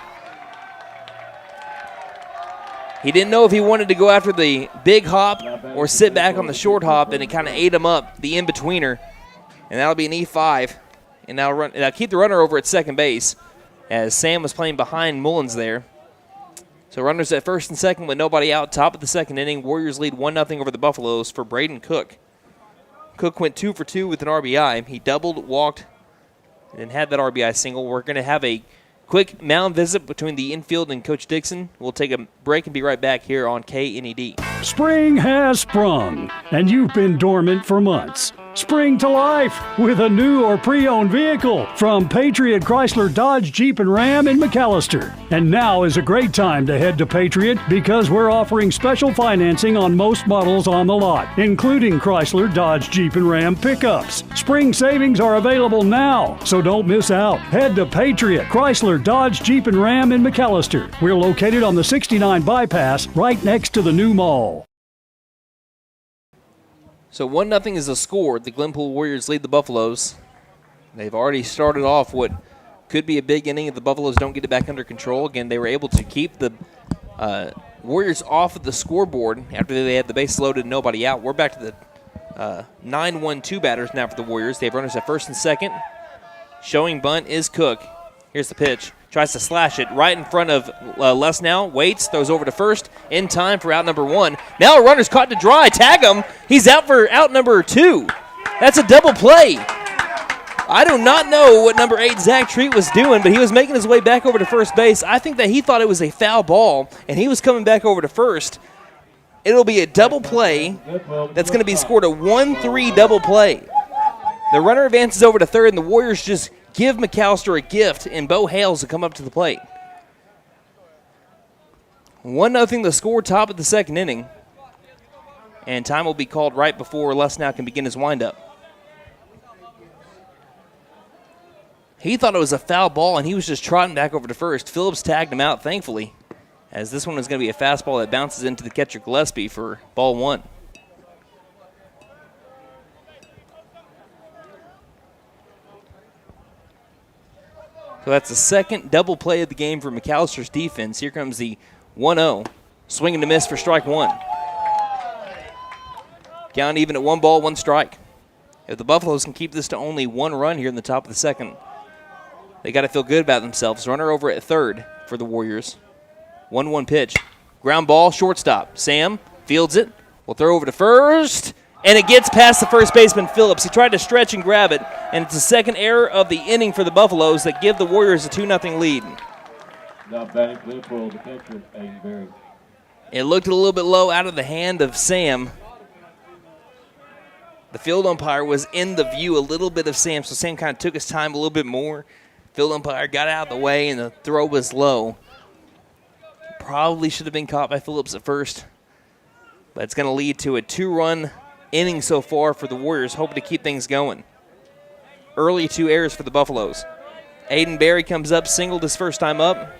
He didn't know if he wanted to go after the big hop or sit back on the short hop, and it kind of ate him up, the in-betweener, and that'll be an E5. And now keep the runner over at second base as Sam was playing behind Mullins there. So runners at first and second with nobody out. Top of the second inning. Warriors lead 1-0 over the Buffaloes for Braden Cook. Cook went 2 for 2 with an RBI. He doubled, walked, and had that RBI single. We're going to have a quick mound visit between the infield and Coach Dixon. We'll take a break and be right back here on KNED. Spring has sprung, and you've been dormant for months. Spring to life with a new or pre-owned vehicle from Patriot Chrysler Dodge Jeep and Ram in McAlester. And now is a great time to head to Patriot because we're offering special financing on most models on the lot, including Chrysler Dodge Jeep and Ram pickups. Spring savings are available now, so don't miss out. Head to Patriot Chrysler Dodge Jeep and Ram in McAlester. We're located on the 69 bypass right next to the new mall. So 1-0 is the score. The Glenpool Warriors lead the Buffaloes. They've already started off what could be a big inning if the Buffaloes don't get it back under control. Again, they were able to keep the Warriors off of the scoreboard after they had the bases loaded and nobody out. We're back to the 9-1-2 batters now for the Warriors. They have runners at first and second. Showing bunt is Cook. Here's the pitch. Tries to slash it right in front of Lesnow. Waits, throws over to first. In time for out number 1. Now a runner's caught to dry. Tag him. He's out for out number 2. That's a double play. I do not know what number 8 Zach Treat was doing, but he was making his way back over to first base. I think that he thought it was a foul ball, and he was coming back over to first. It'll be a double play that's going to be scored, a 1-3 double play. The runner advances over to third, and the Warriors just give McAlester a gift in Bo Hales to come up to the plate. 1-0 the score, top of the second inning. And time will be called right before Les now can begin his windup. He thought it was a foul ball, and he was just trotting back over to first. Phillips tagged him out, thankfully, as this one is going to be a fastball that bounces into the catcher Gillespie for ball 1. So that's the second double play of the game for McAllister's defense. Here comes the 1-0. Swing and a miss for strike 1. Count even at 1 ball, 1 strike. If the Buffaloes can keep this to only 1 run here in the top of the second, they got to feel good about themselves. Runner over at third for the Warriors. 1-1 pitch. Ground ball, shortstop. Sam fields it. Will throw over to first. And it gets past the first baseman, Phillips. He tried to stretch and grab it. And it's the second error of the inning for the Buffaloes that give the Warriors a 2-0 lead. Now batting Glenpool, the catcher, Aiden Berry. It looked a little bit low out of the hand of Sam. The field umpire was in the view a little bit of Sam, so Sam kind of took his time a little bit more. Field umpire got out of the way, and the throw was low. Probably should have been caught by Phillips at first, but it's going to lead to a 2-run inning so far for the Warriors, hoping to keep things going. Early 2 errors for the Buffaloes. Aiden Berry comes up, singled his first time up.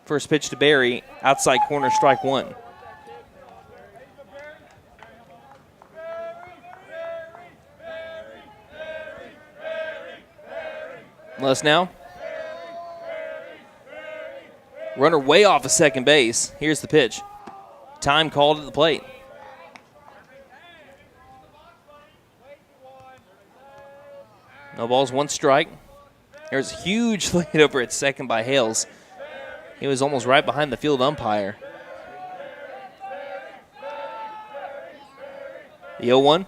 First pitch to Berry, outside corner, strike 1. Les now. Runner way off of second base. Here's the pitch. Time called at the plate. No balls, 1 strike. There's a huge lead over at second by Hales. He was almost right behind the field umpire. The 0-1.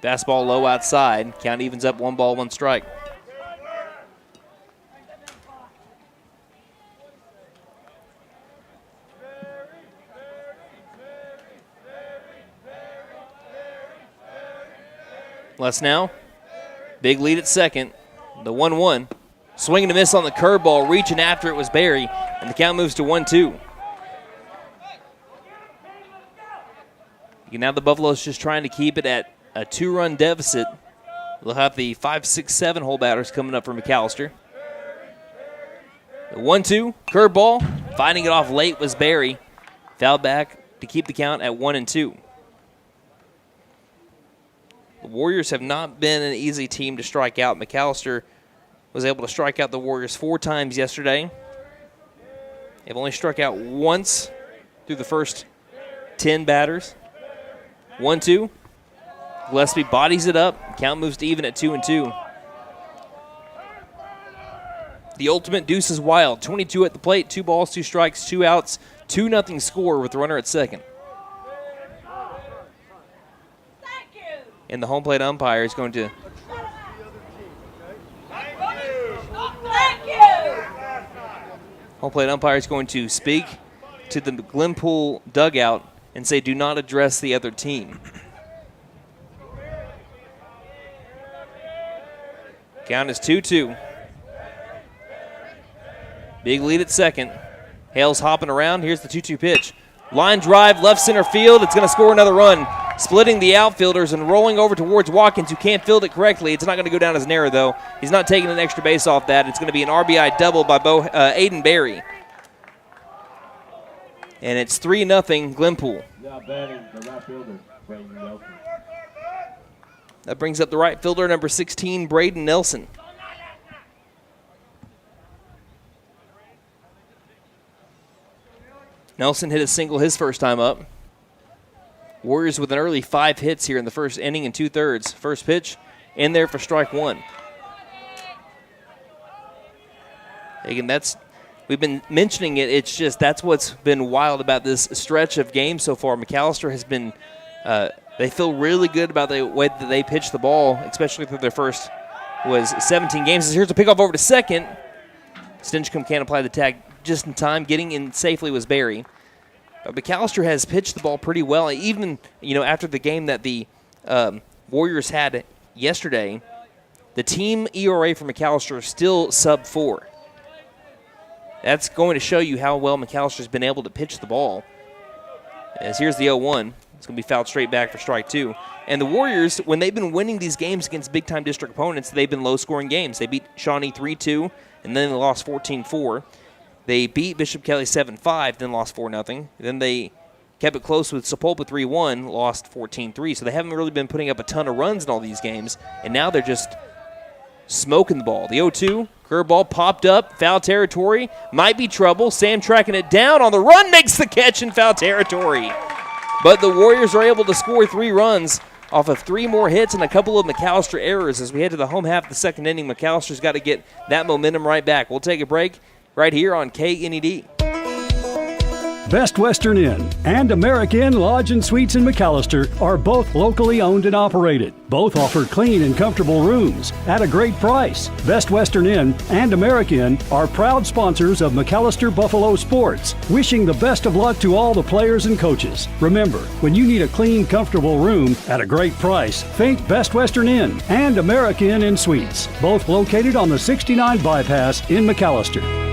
Fastball low outside. Count evens up, 1 ball, 1 strike. Les now. Big lead at second. The 1-1. Swing and a miss on the curveball. Reaching after it was Berry. And the count moves to 1-2. Now the Buffaloes just trying to keep it at a 2-run deficit. They'll have the 5, 6, 7 hole batters coming up for McAlester. The 1-2. Curveball. Finding it off late was Berry. Fouled back to keep the count at 1-2. The Warriors have not been an easy team to strike out. McAlester was able to strike out the Warriors 4 times yesterday. They've only struck out once through the first 10 batters. 1-2. Gillespie bodies it up. Count moves to even at 2-2. The ultimate deuce is wild. 22 at the plate, 2 balls, 2 strikes, 2 outs, 2-0 score with the runner at second. And the home plate umpire is going to speak to the Glenpool dugout and say, do not address the other team. Count is 2-2. Big lead at second. Hale's hopping around. Here's the 2-2 pitch. Line drive, left center field. It's going to score another run. Splitting the outfielders and rolling over towards Watkins, who can't field it correctly. It's not going to go down as an error, though. He's not taking an extra base off that. It's going to be an RBI double by Aiden Berry. And it's 3-0 Glenpool. Now batting the right fielder, Braden Nelson. That brings up the right fielder, number 16, Braden Nelson. Nelson hit a single his first time up. Warriors with an early 5 hits here in the first inning and 2/3. First pitch in there for strike 1. Again, we've been mentioning it. It's just that's what's been wild about this stretch of games so far. McAlester has been they feel really good about the way that they pitch the ball, especially through their first was 17 games. Here's a pickoff over to second. Stinchcomb can't apply the tag just in time. Getting in safely was Barry. But McAlester has pitched the ball pretty well. Even, after the game that the Warriors had yesterday, the team ERA for McAlester is still sub-4. That's going to show you how well McAllister's been able to pitch the ball. As here's the 0-1. It's going to be fouled straight back for strike 2. And the Warriors, when they've been winning these games against big-time district opponents, they've been low-scoring games. They beat Shawnee 3-2, and then they lost 14-4. They beat Bishop Kelly 7-5, then lost 4-0. Then they kept it close with Sepulpa 3-1, lost 14-3. So they haven't really been putting up a ton of runs in all these games, and now they're just smoking the ball. The 0-2, curveball popped up, foul territory, might be trouble. Sam tracking it down on the run, makes the catch in foul territory. But the Warriors are able to score 3 runs off of 3 more hits and a couple of McAlester errors. As we head to the home half of the second inning, McAllister's got to get that momentum right back. We'll take a break right here on KNED. Best Western Inn and American Inn Lodge and Suites in McAlester are both locally owned and operated. Both offer clean and comfortable rooms at a great price. Best Western Inn and American Inn are proud sponsors of McAlester Buffalo Sports, wishing the best of luck to all the players and coaches. Remember, when you need a clean, comfortable room at a great price, think Best Western Inn and American Inn Suites, both located on the 69 bypass in McAlester.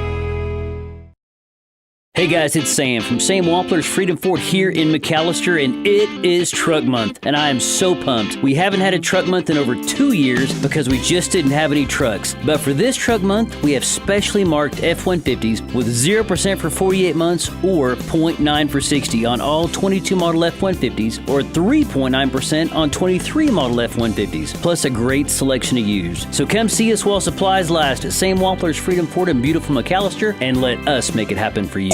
Hey guys, it's Sam from Sam Wampler's Freedom Ford here in McAlester, and it is Truck Month, and I am so pumped. We haven't had a Truck Month in over 2 years because we just didn't have any trucks. But for this Truck Month, we have specially marked F-150s with 0% for 48 months or 0.9 for 60 on all 22 model F-150s or 3.9% on 23 model F-150s, plus a great selection of used. So come see us while supplies last at Sam Wampler's Freedom Ford in beautiful McAlester, and let us make it happen for you.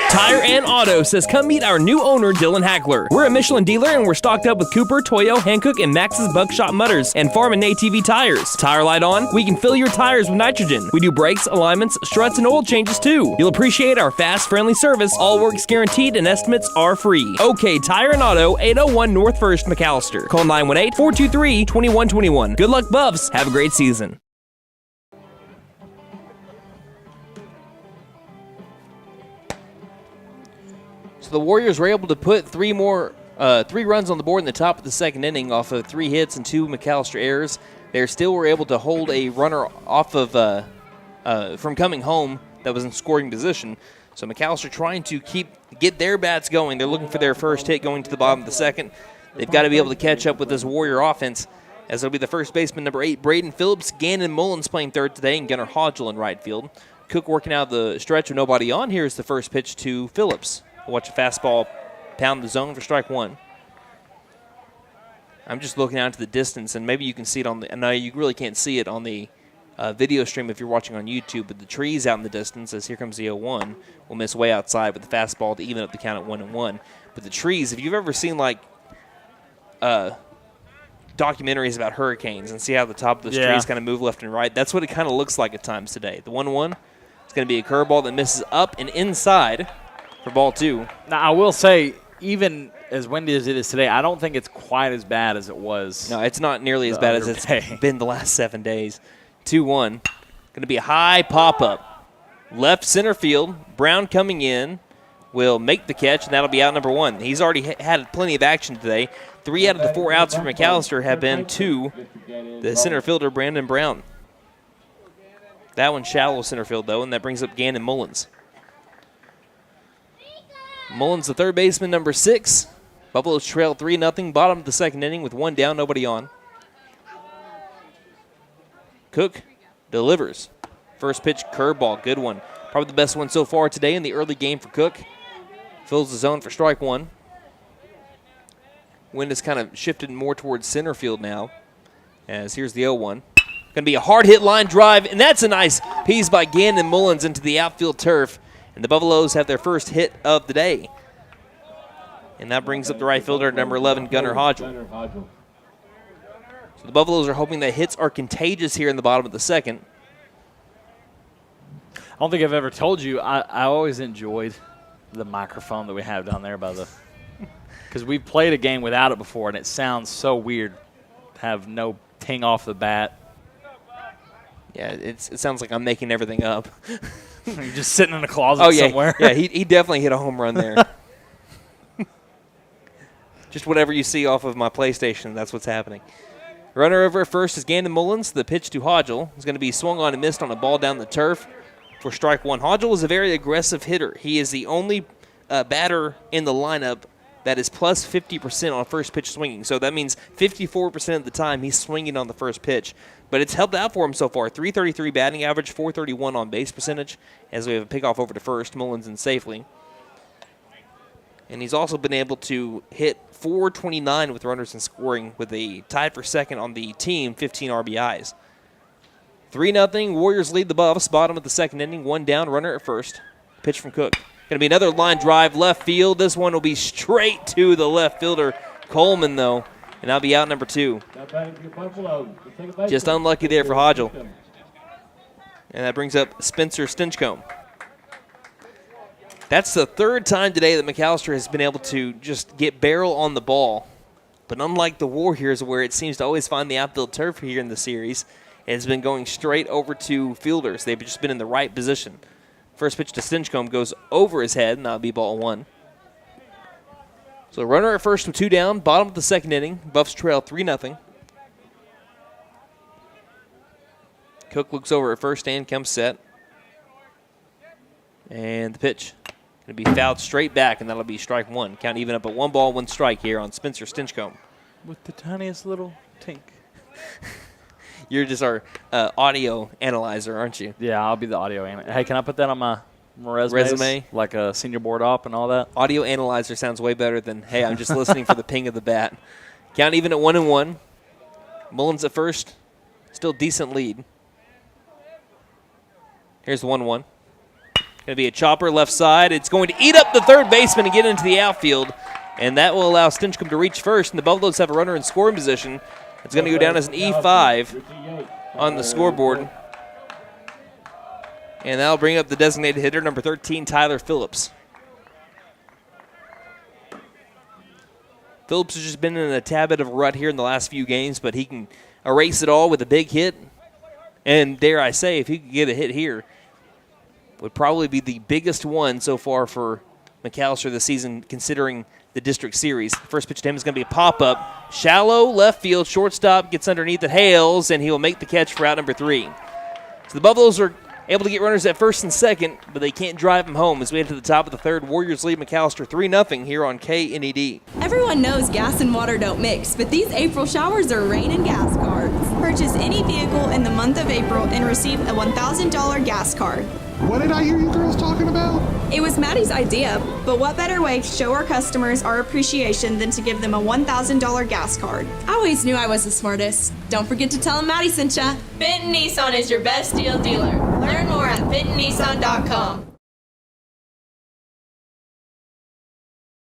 Tire and Auto says come meet our new owner, Dylan Hackler. We're a Michelin dealer and we're stocked up with Cooper, Toyo, Hankook, and Max's Buckshot Mutters and Farm and ATV tires. Tire light on, we can fill your tires with nitrogen. We do brakes, alignments, struts, and oil changes too. You'll appreciate our fast, friendly service. All work's guaranteed and estimates are free. OK Tire and Auto, 801 North 1st, McAlester. Call 918-423-2121. Good luck, Buffs. Have a great season. So the Warriors were able to put 3 runs on the board in the top of the second inning off of 3 hits and 2 McAlester errors. They still were able to hold a runner off of from coming home that was in scoring position. So McAlester trying to get their bats going. They're looking for their first hit going to the bottom of the second. They've got to be able to catch up with this Warrior offense, as it'll be the first baseman, number 8, Braden Phillips. Gannon Mullins playing third today, and Gunnar Hodgel in right field. Cook working out the stretch with nobody on. Here's the first pitch to Phillips. Watch a fastball pound the zone for strike 1. I'm just looking out to the distance, and maybe you can see it on the – no, you really can't see it on the video stream if you're watching on YouTube, but the trees out in the distance, as here comes the 0-1, will miss way outside with the fastball to even up the count at 1-1. But the trees, if you've ever seen, like, documentaries about hurricanes and see how the top of those trees kind of move left and right, that's what it kind of looks like at times today. The 1-1 is going to be a curveball that misses up and inside for ball 2. Now, I will say, even as windy as it is today, I don't think it's quite as bad as it was. No, it's not nearly as bad as it's been the last 7 days. 2-1. Going to be a high pop-up. Left center field. Brown coming in will make the catch, and that'll be out number 1. He's already had plenty of action today. 3 out of the 4 outs for McAlester have been to the center fielder, Brandon Brown. That one's shallow center field, though, and that brings up Gannon Mullins. Mullins, the third baseman, number 6. Buffaloes trail 3-0, bottom of the second inning with 1 down, nobody on. Cook delivers. First pitch, curveball, good one. Probably the best one so far today in the early game for Cook. Fills the zone for strike 1. Wind has kind of shifted more towards center field now, as here's the 0-1. Going to be a hard hit line drive, and that's a nice piece by Gannon Mullins into the outfield turf. And the Buffaloes have their first hit of the day. And that brings up the right fielder, number 11, Gunnar Hodgel. So the Buffaloes are hoping that hits are contagious here in the bottom of the second. I don't think I've ever told you, I always enjoyed the microphone that we have down there by the Because we've played a game without it before, and it sounds so weird to have no ting off the bat. Yeah, it sounds like I'm making everything up. You're just sitting in a closet somewhere. Yeah, he definitely hit a home run there. Just whatever you see off of my PlayStation, that's what's happening. Runner over at first is Gandon Mullins. The pitch to Hodgel is going to be swung on and missed on a ball down the turf for strike one. Hodgel is a very aggressive hitter. He is the only batter in the lineup that is plus 50% on first pitch swinging. So that means 54% of the time he's swinging on the first pitch. But it's helped out for him so far. 333 batting average, 431 on base percentage, as we have a pickoff over to first. Mullins in safely. And he's also been able to hit 429 with runners in scoring, with a tied for second on the team, 15 RBIs. 3-0, Warriors lead the Buffs. Bottom of the second inning, one down, runner at first. Pitch from Cook. Going to be another line drive left field. This one will be straight to the left fielder, Coleman, though, and that'll be out number 2. Just unlucky there for Hodgel. And that brings up Spencer Stinchcomb. That's the third time today that McAlester has been able to just get barrel on the ball. But unlike the Warriors, where it seems to always find the outfield turf here in the series, it has been going straight over to fielders. They've just been in the right position. First pitch to Stinchcomb goes over his head, and that'll be ball 1. So runner at first with 2 down, bottom of the second inning. Buffs trail 3-0. Cook looks over at first and comes set. And the pitch going to be fouled straight back, and that'll be strike 1. Count even up at 1 ball, 1 strike here on Spencer Stinchcomb. With the tiniest little tink. You're just our audio analyzer, aren't you? Yeah, I'll be the audio analyzer. Hey, can I put that on my resume? Like a senior board op and all that? Audio analyzer sounds way better than, hey, I'm just listening for the ping of the bat. Count even at 1-1. Mullins at first. Still decent lead. Here's the 1-1. Going to be a chopper left side. It's going to eat up the third baseman and get into the outfield. And that will allow Stinchcomb to reach first. And the Buffaloes have a runner in scoring position. It's going to go down as an E5 on the scoreboard. And that'll bring up the designated hitter, number 13, Tyler Phillips. Phillips has just been in a tad bit of a rut here in the last few games, but he can erase it all with a big hit. And dare I say, if he could get a hit here, would probably be the biggest one so far for McAlester this season, considering the district series. The first pitch to him is going to be a pop-up. Shallow left field, shortstop gets underneath it, hails, and he will make the catch for out number 3. So the Buffaloes are able to get runners at first and second, but they can't drive them home as we head to the top of the third. Warriors lead McAlester 3-0 here on KNED. Everyone knows gas and water don't mix, but these April showers are rain and gas cards. Purchase any vehicle in the month of April and receive a $1,000 gas card. What did I hear you girls talking about? It was Maddie's idea, but what better way to show our customers our appreciation than to give them a $1,000 gas card? I always knew I was the smartest. Don't forget to tell them Maddie sent ya. Benton Nissan is your best deal dealer. Learn more at bentonnissan.com.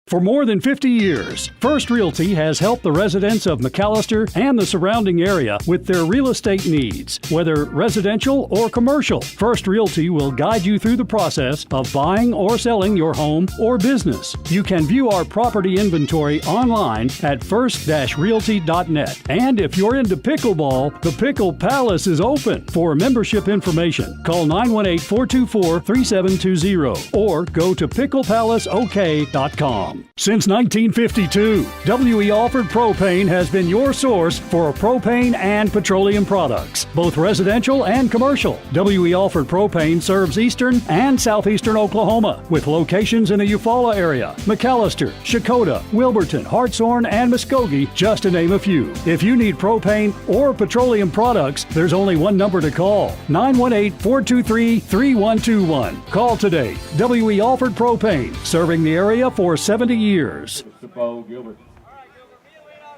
For more than 50 years, First Realty has helped the residents of McAlester and the surrounding area with their real estate needs. Whether residential or commercial, First Realty will guide you through the process of buying or selling your home or business. You can view our property inventory online at first-realty.net. And if you're into pickleball, the Pickle Palace is open. For membership information, call 918-424-3720 or go to picklepalaceok.com. Since 1952, W.E. Alford Propane has been your source for propane and petroleum products, both residential and commercial. W.E. Alford Propane serves eastern and southeastern Oklahoma, with locations in the Eufaula area, McAlester, Shakota, Wilburton, Hartshorn, and Muskogee, just to name a few. If you need propane or petroleum products, there's only one number to call, 918-423-3121. Call today. W.E. Alford Propane, serving the area for 70 years.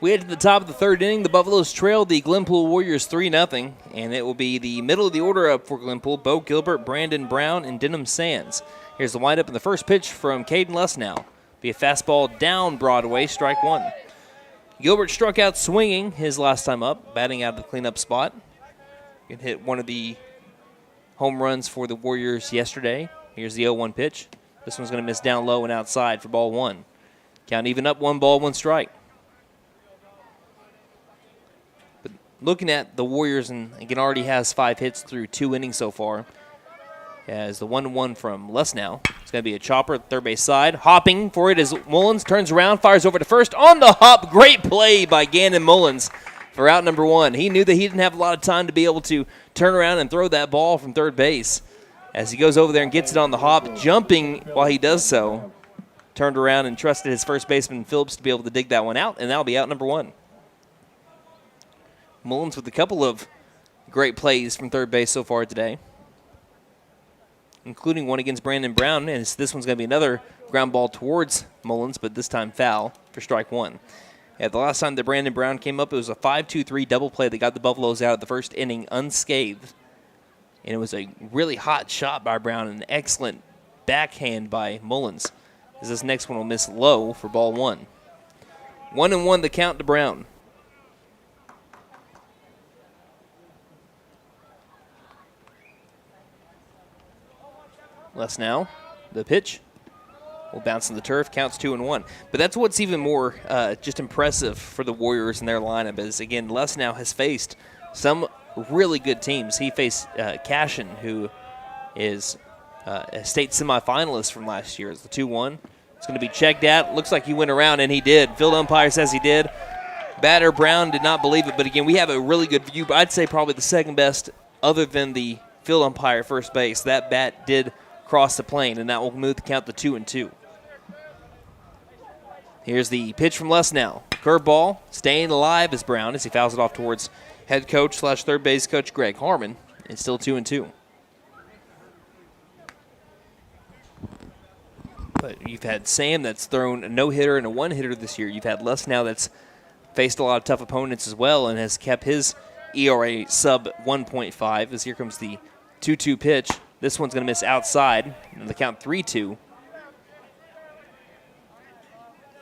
We head to the top of the third inning. The Buffaloes trail the Glenpool Warriors 3-0, and it will be the middle of the order up for Glenpool: Bo Gilbert, Brandon Brown, and Denham Sands. Here's the windup in the first pitch from Caden Lesnow. Be a fastball down Broadway, strike 1. Gilbert struck out swinging his last time up, batting out of the cleanup spot. He hit one of the home runs for the Warriors yesterday. Here's the 0-1 pitch. This one's going to miss down low and outside for ball 1. Count even up, 1 ball, 1 strike. But looking at the Warriors, and again, already has 5 hits through 2 innings so far. As the 1-1 from Lesnow. It's going to be a chopper at the third base side. Hopping for it as Mullins turns around, fires over to first. On the hop, great play by Gannon Mullins for out number 1. He knew that he didn't have a lot of time to be able to turn around and throw that ball from third base. As he goes over there and gets it on the hop, jumping while he does so. Turned around and trusted his first baseman Phillips to be able to dig that one out, and that'll be out number 1. Mullins with a couple of great plays from third base so far today, including one against Brandon Brown, and this one's going to be another ground ball towards Mullins, but this time foul for strike 1. The last time that Brandon Brown came up, it was a 5-2-3 double play that got the Buffaloes out of the first inning unscathed, and it was a really hot shot by Brown and an excellent backhand by Mullins, as this next one will miss low for ball 1. 1-1 the count to Brown. Lesnow, the pitch, will bounce on the turf, counts 2-1. But that's what's even more just impressive for the Warriors in their lineup is, again, Lesnow has faced some really good teams. He faced Cashin, who is a state semifinalist from last year. It's the 2-1. It's going to be checked out. Looks like he went around, and he did. Field umpire says he did. Batter Brown did not believe it, but again, we have a really good view. I'd say probably the second best other than the field umpire first base. That bat did cross the plane, and that will move the count to 2-2. Here's the pitch from Lesnow. Curveball, staying alive as Brown as he fouls it off towards head coach / third base coach Greg Harmon. It's still 2-2. But you've had Sam that's thrown a no-hitter and a one-hitter this year. You've had Lesnow that's faced a lot of tough opponents as well and has kept his ERA sub 1.5 as here comes the 2-2 pitch. This one's going to miss outside, and the count 3-2.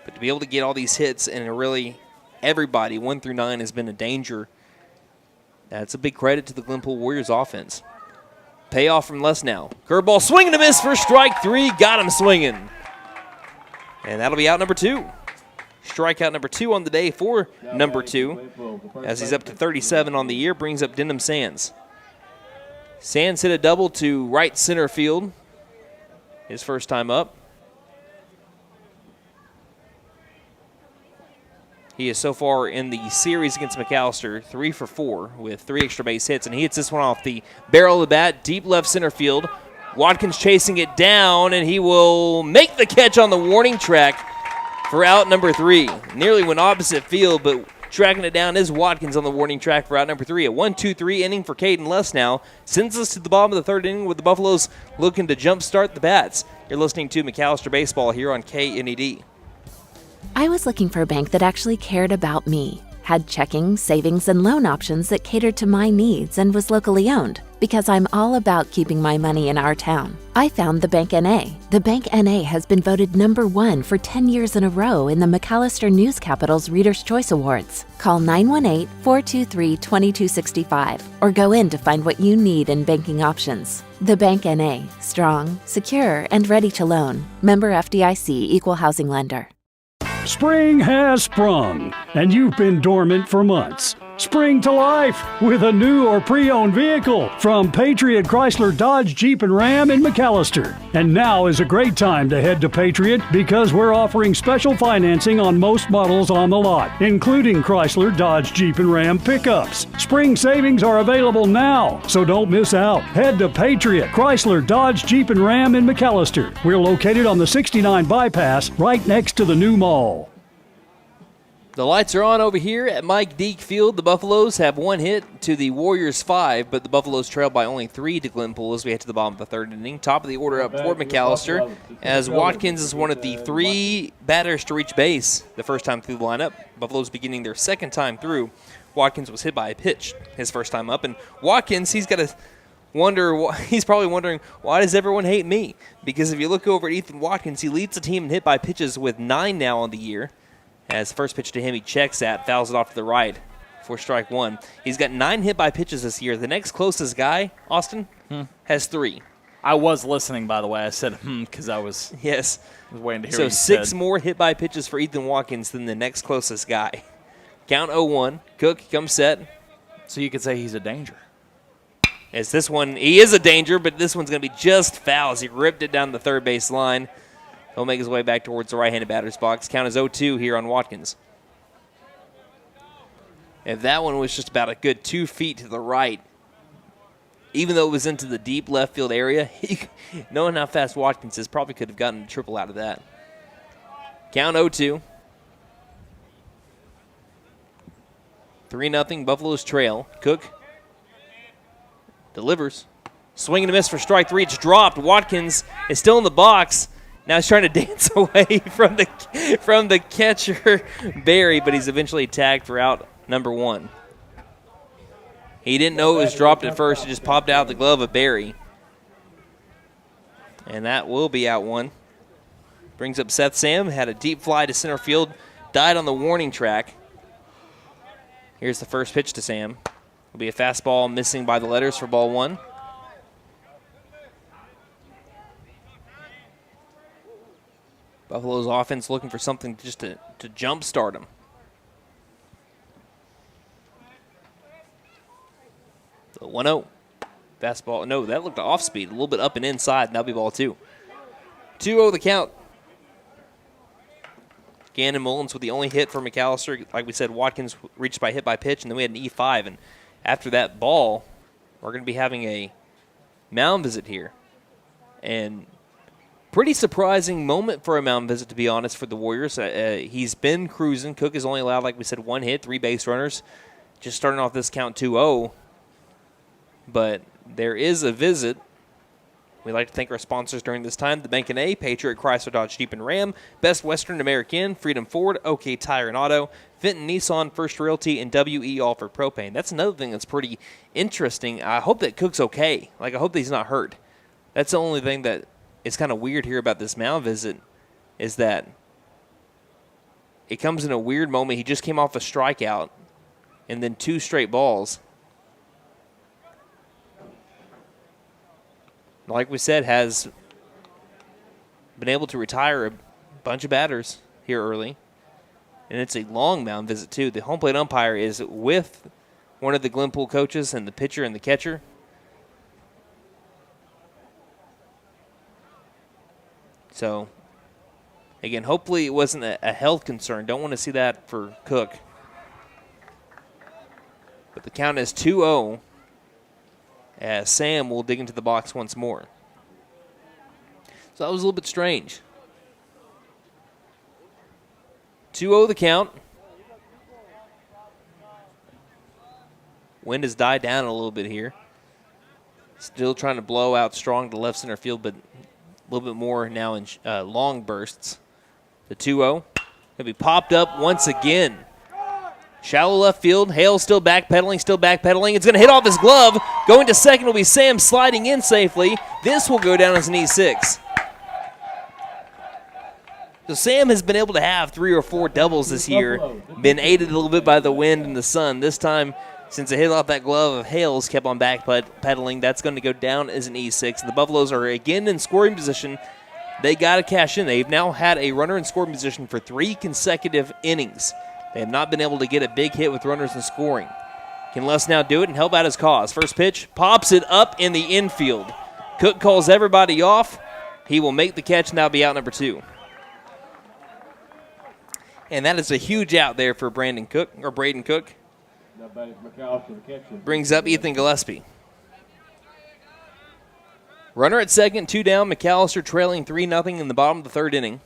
But to be able to get all these hits and really everybody, 1 through 9, has been a danger. That's a big credit to the Glenpool Warriors offense. Payoff from Lesnow. Curveball, swing and a miss for strike 3. Got him swinging. And that'll be out number 2. Strikeout number 2 on the day for number 2. As he's up to 37 on the year, brings up Denham Sands. Sands hit a double to right center field. His first time up. He is so far in the series against McAlester 3 for 4 with 3 extra base hits, and he hits this one off the barrel of the bat, deep left center field. Watkins chasing it down, and he will make the catch on the warning track for out number 3. Nearly went opposite field, but tracking it down is Watkins on the warning track for out number 3. A 1-2-3 inning for Caden Lesnow sends us to the bottom of the third inning with the Buffaloes looking to jumpstart the bats. You're listening to McAlester Baseball here on KNED. I was looking for a bank that actually cared about me, had checking, savings, and loan options that catered to my needs, and was locally owned. Because I'm all about keeping my money in our town, I found the Bank NA. The Bank NA has been voted #1 for 10 years in a row in the McAlester News Capital's Reader's Choice Awards. Call 918-423-2265 or go in to find what you need in banking options. The Bank NA, strong, secure, and ready to loan. Member FDIC, Equal Housing Lender. Spring has sprung, and you've been dormant for months. Spring to life with a new or pre-owned vehicle from Patriot Chrysler Dodge Jeep and Ram in McAlester. And now is a great time to head to Patriot because we're offering special financing on most models on the lot, including Chrysler Dodge Jeep and Ram pickups. Spring savings are available now, so don't miss out. Head to Patriot Chrysler Dodge Jeep and Ram in McAlester. We're located on the 69 bypass right next to the new mall. The lights are on over here at Mike Deak Field. The Buffaloes have 1 hit to the Warriors 5, but the Buffaloes trail by only 3 to Glenpool as we head to the bottom of the third inning. Top of the order up for McAlester, as Watkins is one of the 3 batters to reach base the first time through the lineup. Buffaloes beginning their second time through. Watkins was hit by a pitch his first time up, and Watkins, he's probably wondering, why does everyone hate me? Because if you look over at Ethan Watkins, he leads the team in hit by pitches with 9 now on the year. As the first pitch to him, he checks at, fouls it off to the right for strike 1. He's got 9 hit by pitches this year. The next closest guy, Austin, has 3. I was listening, by the way. I said, because I was Yes. waiting to hear So what you 6 said. more hit by pitches for Ethan Watkins than the next closest guy. Count 0-1. Cook comes set. So you could say he's a danger. As this one, he is a danger, but this one's going to be just foul as he ripped it down the third base line. He'll make his way back towards the right-handed batter's box. Count is 0-2 here on Watkins. If that one was just about a good 2 feet to the right, even though it was into the deep left field area, knowing how fast Watkins is, probably could have gotten a triple out of that. Count 0-2. 3-0, Buffaloes trail. Cook delivers. Swing and a miss for strike 3. It's dropped. Watkins is still in the box. Now he's trying to dance away from the catcher, Barry, but he's eventually tagged for out number 1. He didn't know it was dropped at first. It just popped out the glove of Barry. And that will be out 1. Brings up Seth Sam. Had a deep fly to center field. Died on the warning track. Here's the first pitch to Sam. Will be a fastball missing by the letters for ball 1. Buffalo's offense looking for something just to jumpstart them. The 1-0. Fastball. No, that looked off speed. A little bit up and inside, and that'll be ball 2. 2-0 the count. Gannon Mullins with the only hit for McAlester. Like we said, Watkins reached by hit by pitch, and then we had an E5. And after that ball, we're going to be having a mound visit here. And pretty surprising moment for a mound visit, to be honest, for the Warriors. He's been cruising. Cook has only allowed, like we said, 1 hit, 3 base runners. Just starting off this count 2-0. But there is a visit. We'd like to thank our sponsors during this time: the Bank & A, Patriot Chrysler Dodge Jeep and Ram, Best Western American, Freedom Ford, OK Tire and Auto, Fenton Nissan, First Realty, and WE All for Propane. That's another thing that's pretty interesting. I hope that Cook's okay. I hope that he's not hurt. That's the only thing that is kind of weird here about this mound visit, is that it comes in a weird moment. He just came off a strikeout and then 2 straight balls. Like we said, has been able to retire a bunch of batters here early. And it's a long mound visit, too. The home plate umpire is with one of the Glenpool coaches and the pitcher and the catcher. So, again, hopefully it wasn't a health concern. Don't want to see that for Cook. But the count is 2-0. As Sam will dig into the box once more. So that was a little bit strange. 2-0 the count. Wind has died down a little bit here. Still trying to blow out strong to left center field, but a little bit more now in long bursts. The 2-0 going to be popped up once again. Shallow left field. Hale still backpedaling. It's going to hit off his glove. Going to second will be Sam sliding in safely. This will go down as an E6. So Sam has been able to have 3 or 4 doubles this year. Been aided a little bit by the wind and the sun. This time, since it hit off that glove of Hale's, kept on backpedaling. That's going to go down as an E6. The Buffaloes are again in scoring position. They got to cash in. They've now had a runner in scoring position for 3 consecutive innings. They have not been able to get a big hit with runners in scoring. Can Les now do it and help out his cause? First pitch, pops it up in the infield. Cook calls everybody off. He will make the catch and that'll be out number 2. And that is a huge out there for Braden Cook. Now batting McAlester, the catcher. Brings up Ethan Gillespie. Runner at second, 2 down. McAlester trailing 3-0 in the bottom of the 3rd inning.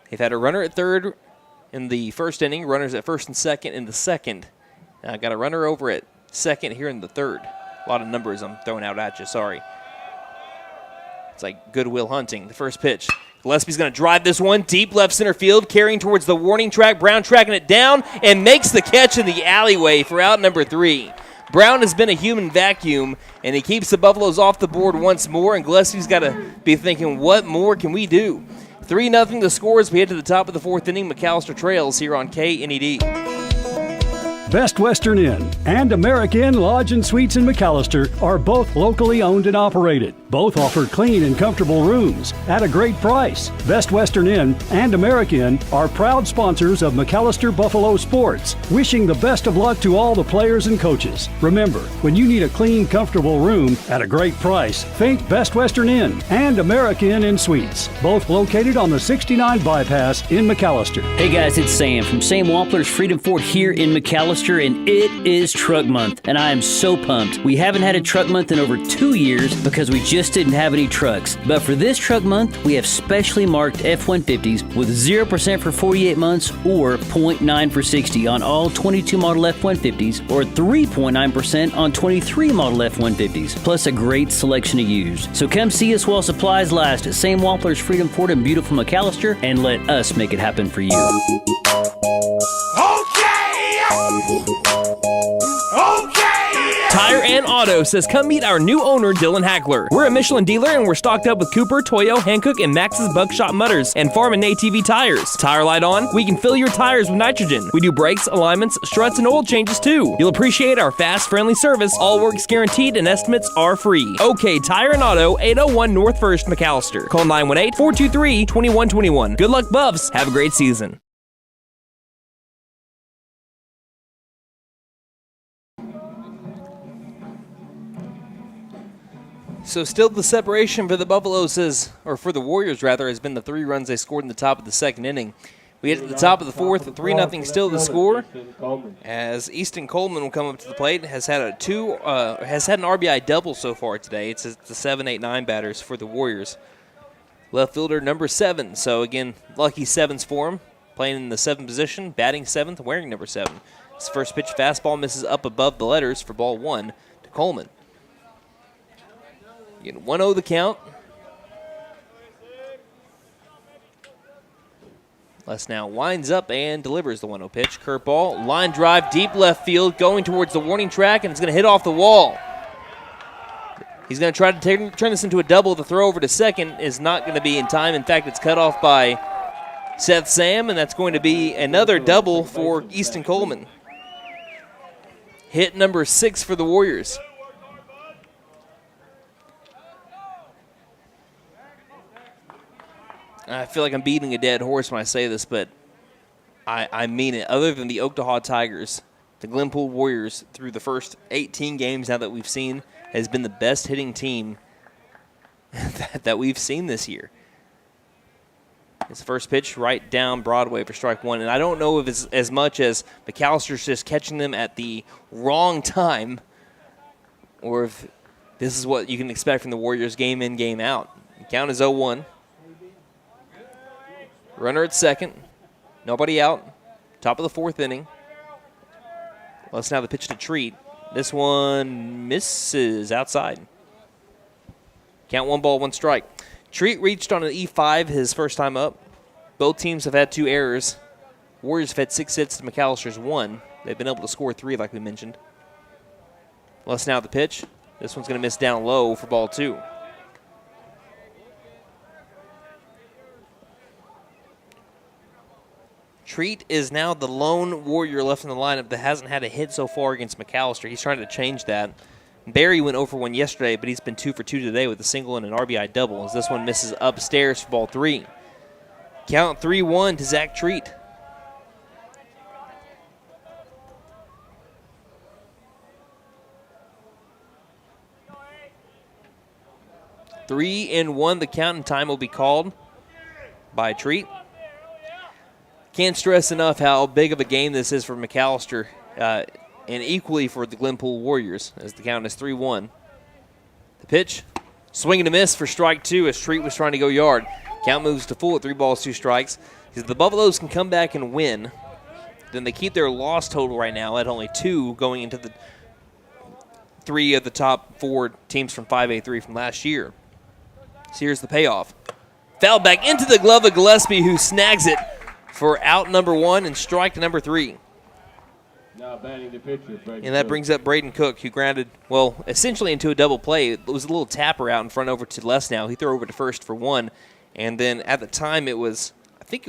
They've had a runner at third in the 1st inning, runners at 1st and 2nd in the 2nd. Now got a runner over at 2nd here in the 3rd. A lot of numbers I'm throwing out at you, sorry. It's like Goodwill Hunting. The first pitch. Gillespie's going to drive this one deep left center field, carrying towards the warning track. Brown tracking it down and makes the catch in the alleyway for out number 3. Brown has been a human vacuum, and he keeps the Buffaloes off the board once more, and Gillespie's got to be thinking, what more can we do? 3-0 the score as we head to the top of the 4th inning. McAlester trails here on KNED. Best Western Inn and American Lodge and Suites in McAlester are both locally owned and operated. Both offer clean and comfortable rooms at a great price. Best Western Inn and American are proud sponsors of McAlester Buffalo Sports, wishing the best of luck to all the players and coaches. Remember, when you need a clean, comfortable room at a great price, think Best Western Inn and American Inn Suites, both located on the 69 bypass in McAlester. Hey guys, it's Sam from Sam Wampler's Freedom Fort here in McAlester, and it is Truck Month, and I am so pumped. We haven't had a Truck Month in over 2 years because we just didn't have any trucks. But for this Truck Month, we have specially marked F-150s with 0% for 48 months or 0.9 for 60 on all 22 model F-150s or 3.9% on 23 model F-150s, plus a great selection of used. So come see us while supplies last at Sam Wampler's Freedom Fort in beautiful McAlester, and let us make it happen for you. Tire and Auto says come meet our new owner, Dylan Hackler. We're a Michelin dealer and we're stocked up with Cooper, Toyo, Hankook, and Max's Buckshot Mutters and Farm and ATV tires. Tire light on, we can fill your tires with nitrogen. We do brakes, alignments, struts, and oil changes too. You'll appreciate our fast, friendly service. All work's guaranteed and estimates are free. OK Tire and Auto, 801 North 1st, McAlester. Call 918-423-2121. Good luck, Buffs. Have a great season. So still the separation for the Buffaloes for the Warriors rather, has been the 3 runs they scored in the top of the second inning. We get to the top of the fourth, 3-0 still the score, as Easton Coleman will come up to the plate. Has had an RBI double so far today. It's the 7-8-9 batters for the Warriors. Left fielder number 7. So again, lucky 7s for him, playing in the 7th position, batting 7th, wearing number 7. His first pitch fastball misses up above the letters for ball 1 to Coleman. Again, 1-0 the count. Les now winds up and delivers the 1-0 pitch. Curveball, line drive, deep left field, going towards the warning track, and it's going to hit off the wall. He's going to try to turn this into a double. The throw over to second is not going to be in time. In fact, it's cut off by Seth Sam, and that's going to be another double for Easton Coleman. Hit number 6 for the Warriors. I feel like I'm beating a dead horse when I say this, but I mean it. Other than the Oklahoma Tigers, the Glenpool Warriors, through the first 18 games now that we've seen, has been the best hitting team that we've seen this year. His first pitch right down Broadway for strike 1, and I don't know if it's as much as McAllister's just catching them at the wrong time, or if this is what you can expect from the Warriors game in, game out. The count is 0-1. Runner at second. Nobody out. Top of the 4th inning. Let's now the pitch to Treat. This one misses outside. Count 1 ball, 1 strike. Treat reached on an E5 his first time up. Both teams have had 2 errors. Warriors have had 6 hits to McAllister's 1. They've been able to score 3 like we mentioned. Let's now the pitch. This one's going to miss down low for ball 2. Treat is now the lone Warrior left in the lineup that hasn't had a hit so far against McAllister. He's trying to change that. Barry went 0 for 1 yesterday, but he's been 2 for 2 today with a single and an RBI double, as this one misses upstairs for ball 3. Count 3-1 to Zach Treat. Three and 1 the count, and time will be called by Treat. Can't stress enough how big of a game this is for McAllister, and equally for the Glenpool Warriors, as the count is 3-1. The pitch, swing and a miss for strike 2 as Treat was trying to go yard. Count moves to full at 3 balls, 2 strikes. If the Buffaloes can come back and win, then they keep their loss total right now at only 2 going into the 3 of the top 4 teams from 5A3 from last year. So here's the payoff. Foul back into the glove of Gillespie, who snags it for out number 1 and strike number 3. Now batting the pitcher, and that brings up Braden Cook, who grounded, well, essentially into a double play. It was a little tapper out in front over to Les now. He threw over to first for 1. And then at the time I think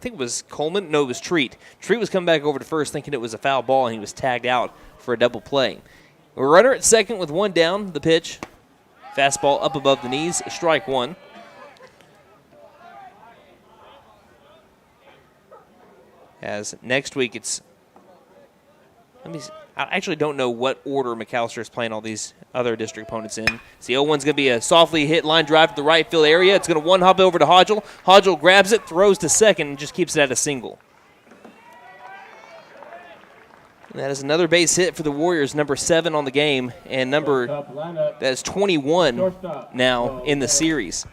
think it was Coleman. No, it was Treat. Treat was coming back over to first thinking it was a foul ball, and he was tagged out for a double play. A runner at second with one down. The pitch. Fastball up above the knees. Strike one. As next week it's – I actually don't know what order McAlester is playing all these other district opponents in. So the 0-1's going to be a softly hit line drive to the right field area. It's going to one-hop over to Hodgel. Hodgel grabs it, throws to second, and just keeps it at a single. And that is another base hit for the Warriors, number 7 on the game, and that's 21 now in the series.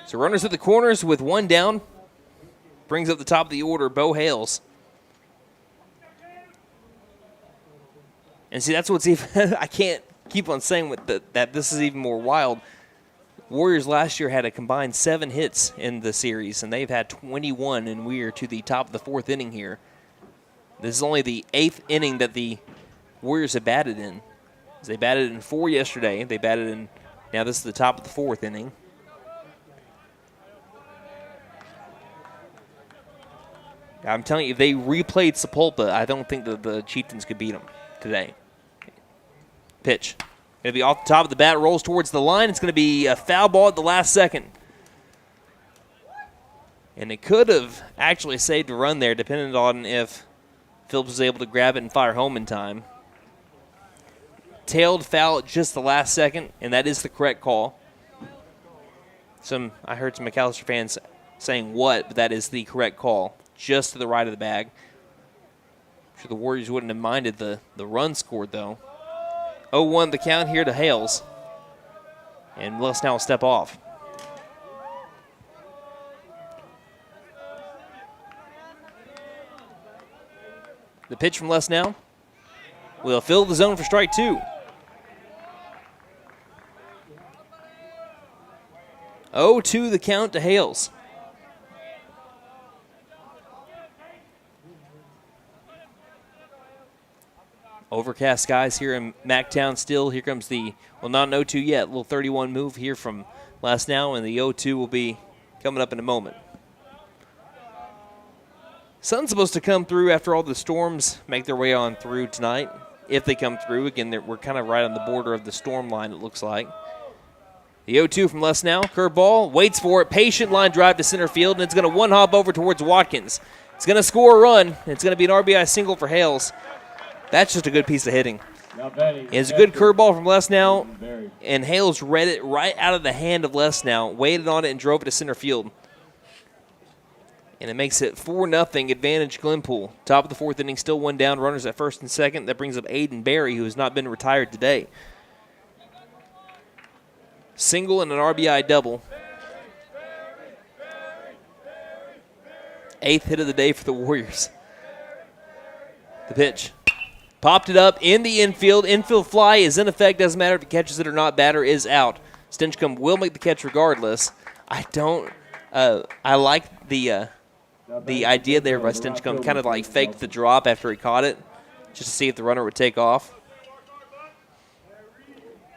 So runners at the corners with one down. Brings up the top of the order, Bo Hales. And see, that's what's even, I can't keep on saying that this is even more wild. Warriors last year had a combined 7 hits in the series, and they've had 21, and we are to the top of the 4th inning here. This is only the 8th inning that the Warriors have batted in. They batted in 4 yesterday. They batted in, now this is the top of the 4th inning. I'm telling you, if they replayed Sepulpa, I don't think that the Chieftains could beat them today. Pitch. Going to be off the top of the bat, rolls towards the line. It's going to be a foul ball at the last second. And it could have actually saved a run there, depending on if Phillips was able to grab it and fire home in time. Tailed foul at just the last second, and that is the correct call. I heard some McAlester fans saying what, but that is the correct call. Just to the right of the bag. I'm sure the Warriors wouldn't have minded the run scored, though. 0-1 the count here to Hales. And Les Now will step off. The pitch from Les Now will fill the zone for strike 2. 0-2 the count to Hales. Overcast skies here in Mactown still. Here comes the, well, not an 0-2 yet, little 31 move here from Les Now, and the 0-2 will be coming up in a moment. Sun's supposed to come through after all the storms make their way on through tonight. If they come through, again, we're kind of right on the border of the storm line, it looks like. The 0-2 from Les Now, curveball, waits for it, patient line drive to center field, and it's going to one-hop over towards Watkins. It's going to score a run. It's going to be an RBI single for Hales. That's just a good piece of hitting. It's a good curveball from Les Now, and Hales read it right out of the hand of Les Now, waited on it, and drove it to center field. And it makes it 4-0 advantage Glenpool. Top of the 4th inning, still one down, runners at first and second. That brings up Aiden Berry, who has not been retired today. Single and an RBI double. 8th hit of the day for the Warriors. The pitch. Popped it up in the infield. Infield fly is in effect. Doesn't matter if he catches it or not. Batter is out. Stinchcomb will make the catch regardless. I like the idea there by Stinchcomb. Kind of like faked the drop after he caught it, just to see if the runner would take off.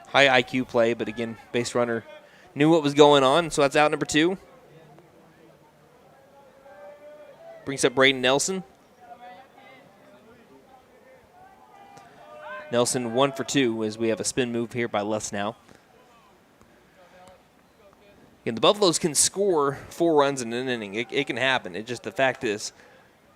High IQ play, but again, base runner knew what was going on, so that's out number 2. Brings up Braden Nelson. Nelson 1 for 2 as we have a spin move here by Les Now. Again, the Buffaloes can score 4 runs in an inning. It can happen. It just, the fact is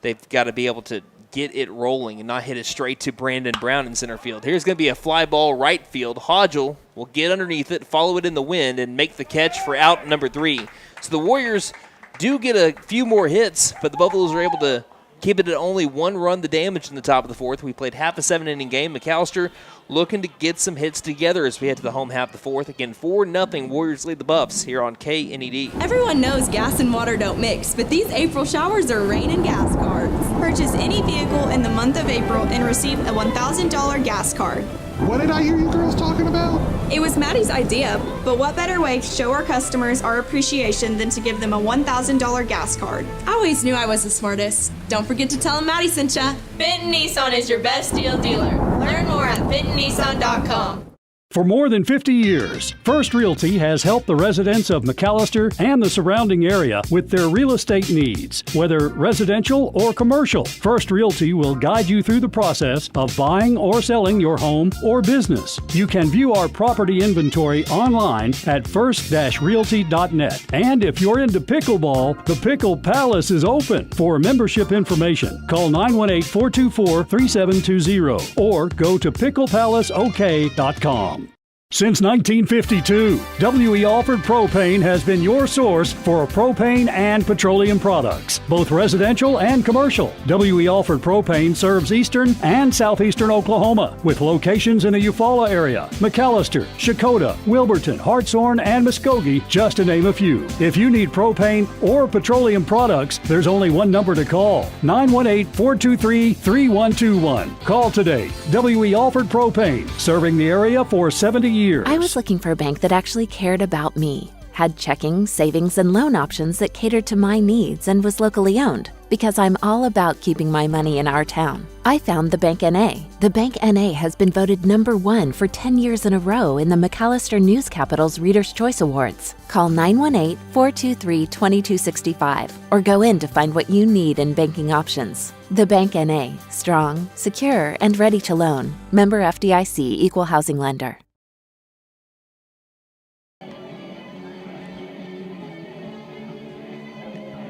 they've got to be able to get it rolling and not hit it straight to Brandon Brown in center field. Here's going to be a fly ball right field. Hodgel will get underneath it, follow it in the wind, and make the catch for out number 3. So the Warriors do get a few more hits, but the Buffaloes are able to keep it at only 1 run the damage in the top of the 4th. We played half a 7-inning game. McAlester looking to get some hits together as we head to the home half of the 4th. Again, 4-0 Warriors lead the Buffs here on KNED. Everyone knows gas and water don't mix, but these April showers are rain and gas cards. Purchase any vehicle in the month of April and receive a $1,000 gas card. What did I hear you girls talking about? It was Maddie's idea, but what better way to show our customers our appreciation than to give them a $1,000 gas card? I always knew I was the smartest. Don't forget to tell them Maddie sent ya. Benton Nissan is your best deal dealer. Learn more at bentonnissan.com. For more than 50 years, First Realty has helped the residents of McAlester and the surrounding area with their real estate needs, whether residential or commercial. First Realty will guide you through the process of buying or selling your home or business. You can view our property inventory online at first-realty.net. And if you're into pickleball, the Pickle Palace is open. For membership information, call 918-424-3720 or go to picklepalaceok.com. Since 1952, W.E. Alford Propane has been your source for propane and petroleum products, both residential and commercial. W.E. Alford Propane serves eastern and southeastern Oklahoma, with locations in the Eufaula area, McAlester, Shakota, Wilburton, Hartshorn, and Muskogee, just to name a few. If you need propane or petroleum products, there's only one number to call, 918-423-3121. Call today. W.E. Alford Propane, serving the area for 70 years. I was looking for a bank that actually cared about me, had checking, savings, and loan options that catered to my needs, and was locally owned, because I'm all about keeping my money in our town. I found the Bank NA. The Bank NA has been voted #1 for 10 years in a row in the McAlester News Capital's Reader's Choice Awards. Call 918-423-2265 or go in to find what you need in banking options. The Bank NA, strong, secure, and ready to loan. Member FDIC, Equal Housing Lender.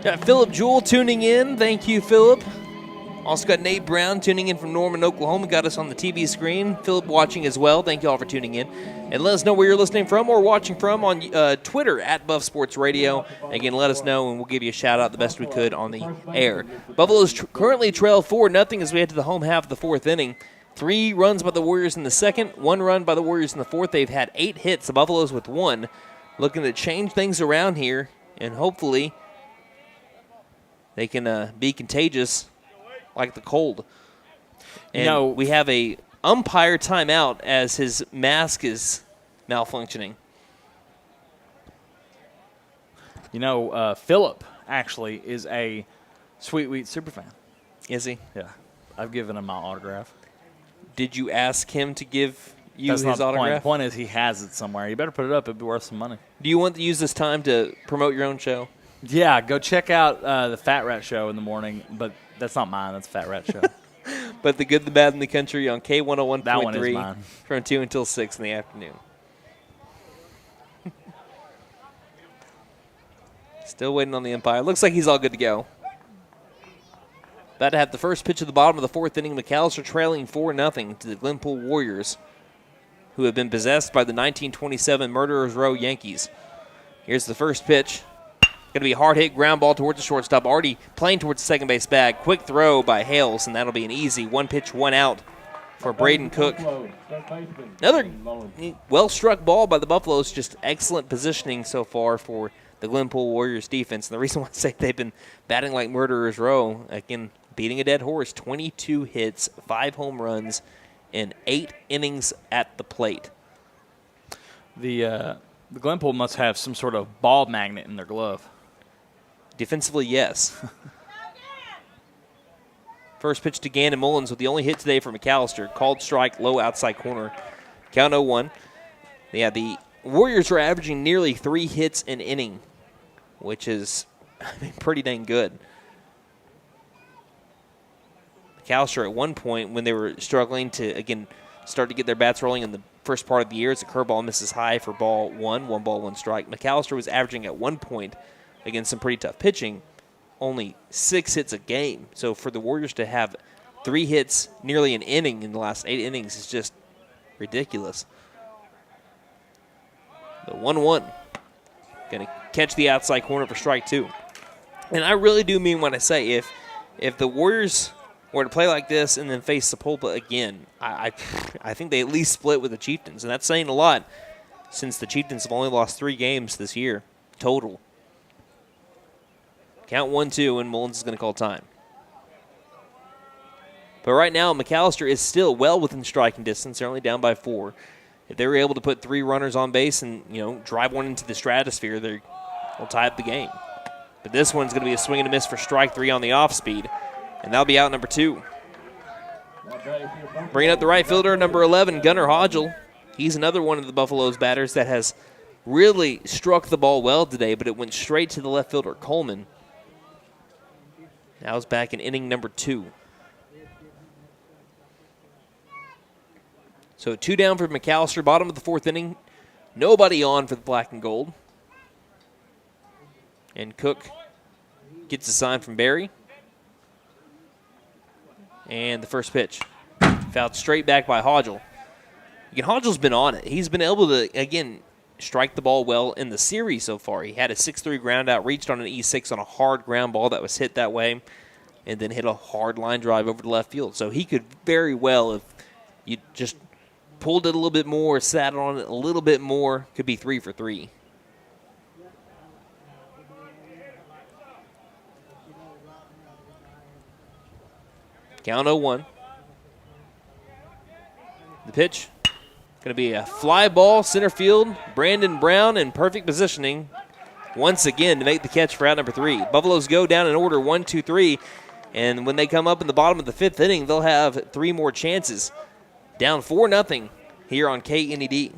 Got Philip Jewell tuning in. Thank you, Philip. Also got Nate Brown tuning in from Norman, Oklahoma. Got us on the TV screen. Philip watching as well. Thank you all for tuning in. And let us know where you're listening from or watching from on Twitter at Buff Sports Radio. Again, let us know, and we'll give you a shout-out the best we could on the air. Buffaloes currently trail 4-0 as we head to the home half of the fourth inning. 3 runs by the Warriors in the second, 1 run by the Warriors in the fourth. They've had 8 hits. The Buffaloes with 1. Looking to change things around here, and hopefully they can be contagious like the cold. And we have a umpire timeout as his mask is malfunctioning. Philip actually is a Sweet Wheat superfan. Is he? Yeah. I've given him my autograph. Did you ask him to give you That's his not autograph? The point is he has it somewhere. You better put it up. It'd be worth some money. Do you want to use this time to promote your own show? Yeah, go check out the Fat Rat Show in the morning, but that's not mine. That's Fat Rat Show. But the good, the bad, and the country on K101.3 that one is mine. From 2 until 6 in the afternoon. Still waiting on the umpire. Looks like he's all good to go. About to have the first pitch of the bottom of the fourth inning. McAlester trailing 4-0 to the Glenpool Warriors, who have been possessed by the 1927 Murderers Row Yankees. Here's the first pitch. Going to be a hard-hit ground ball towards the shortstop. Already playing towards the second base bag. Quick throw by Hales, and that'll be an easy 1-pitch, 1-out for Braden Cook. Another well-struck ball by the Buffaloes. Just excellent positioning so far for the Glenpool Warriors defense. And the reason why I say they've been batting like Murderers Row, again, beating a dead horse, 22 hits, 5 home runs, and 8 innings at the plate. The Glenpool must have some sort of ball magnet in their glove. Defensively, yes. First pitch to Gannon Mullins with the only hit today for McAlester. Called strike, low outside corner. Count 0-1. Yeah, the Warriors are averaging nearly 3 hits an inning, which is pretty dang good. McAlester at one point, when they were struggling to, again, start to get their bats rolling in the first part of the year, it's a curveball misses high for ball 1 ball, 1 strike. McAlester was averaging at one point, against some pretty tough pitching, only 6 hits a game. So for the Warriors to have 3 hits, nearly an inning in the last 8 innings is just ridiculous. The 1-1. Going to catch the outside corner for strike 2. And I really do mean when I say if the Warriors were to play like this and then face Sepulpa again, I think they at least split with the Chieftains. And that's saying a lot since the Chieftains have only lost 3 games this year total. Count 1-2, and Mullins is going to call time. But right now, McAlester is still well within striking distance. They're only down by 4. If they were able to put 3 runners on base and, drive one into the stratosphere, they'll tie up the game. But this one's going to be a swing and a miss for strike 3 on the off speed, and that'll be out number 2. Bringing up the right fielder, number 11, Gunnar Hodgel. He's another one of the Buffaloes batters that has really struck the ball well today, but it went straight to the left fielder, Coleman. Now it's back in inning number 2. So 2 down for McAlester, bottom of the 4th inning. Nobody on for the black and gold. And Cook gets a sign from Barry. And the first pitch. Fouled straight back by Hodgel. Again, Hodgel's been on it. He's been able to, again, strike the ball well in the series so far. He had a 6-3 ground out, reached on an E6 on a hard ground ball that was hit that way, and then hit a hard line drive over to left field. So he could very well, if you just pulled it a little bit more, sat on it a little bit more, could be 3 for 3. Count 0-1. The pitch. Going to be a fly ball, center field. Brandon Brown in perfect positioning once again to make the catch for out number 3. Buffaloes go down in order 1, 2, 3. And when they come up in the bottom of the 5th inning, they'll have 3 more chances. Down 4-0 here on KNED.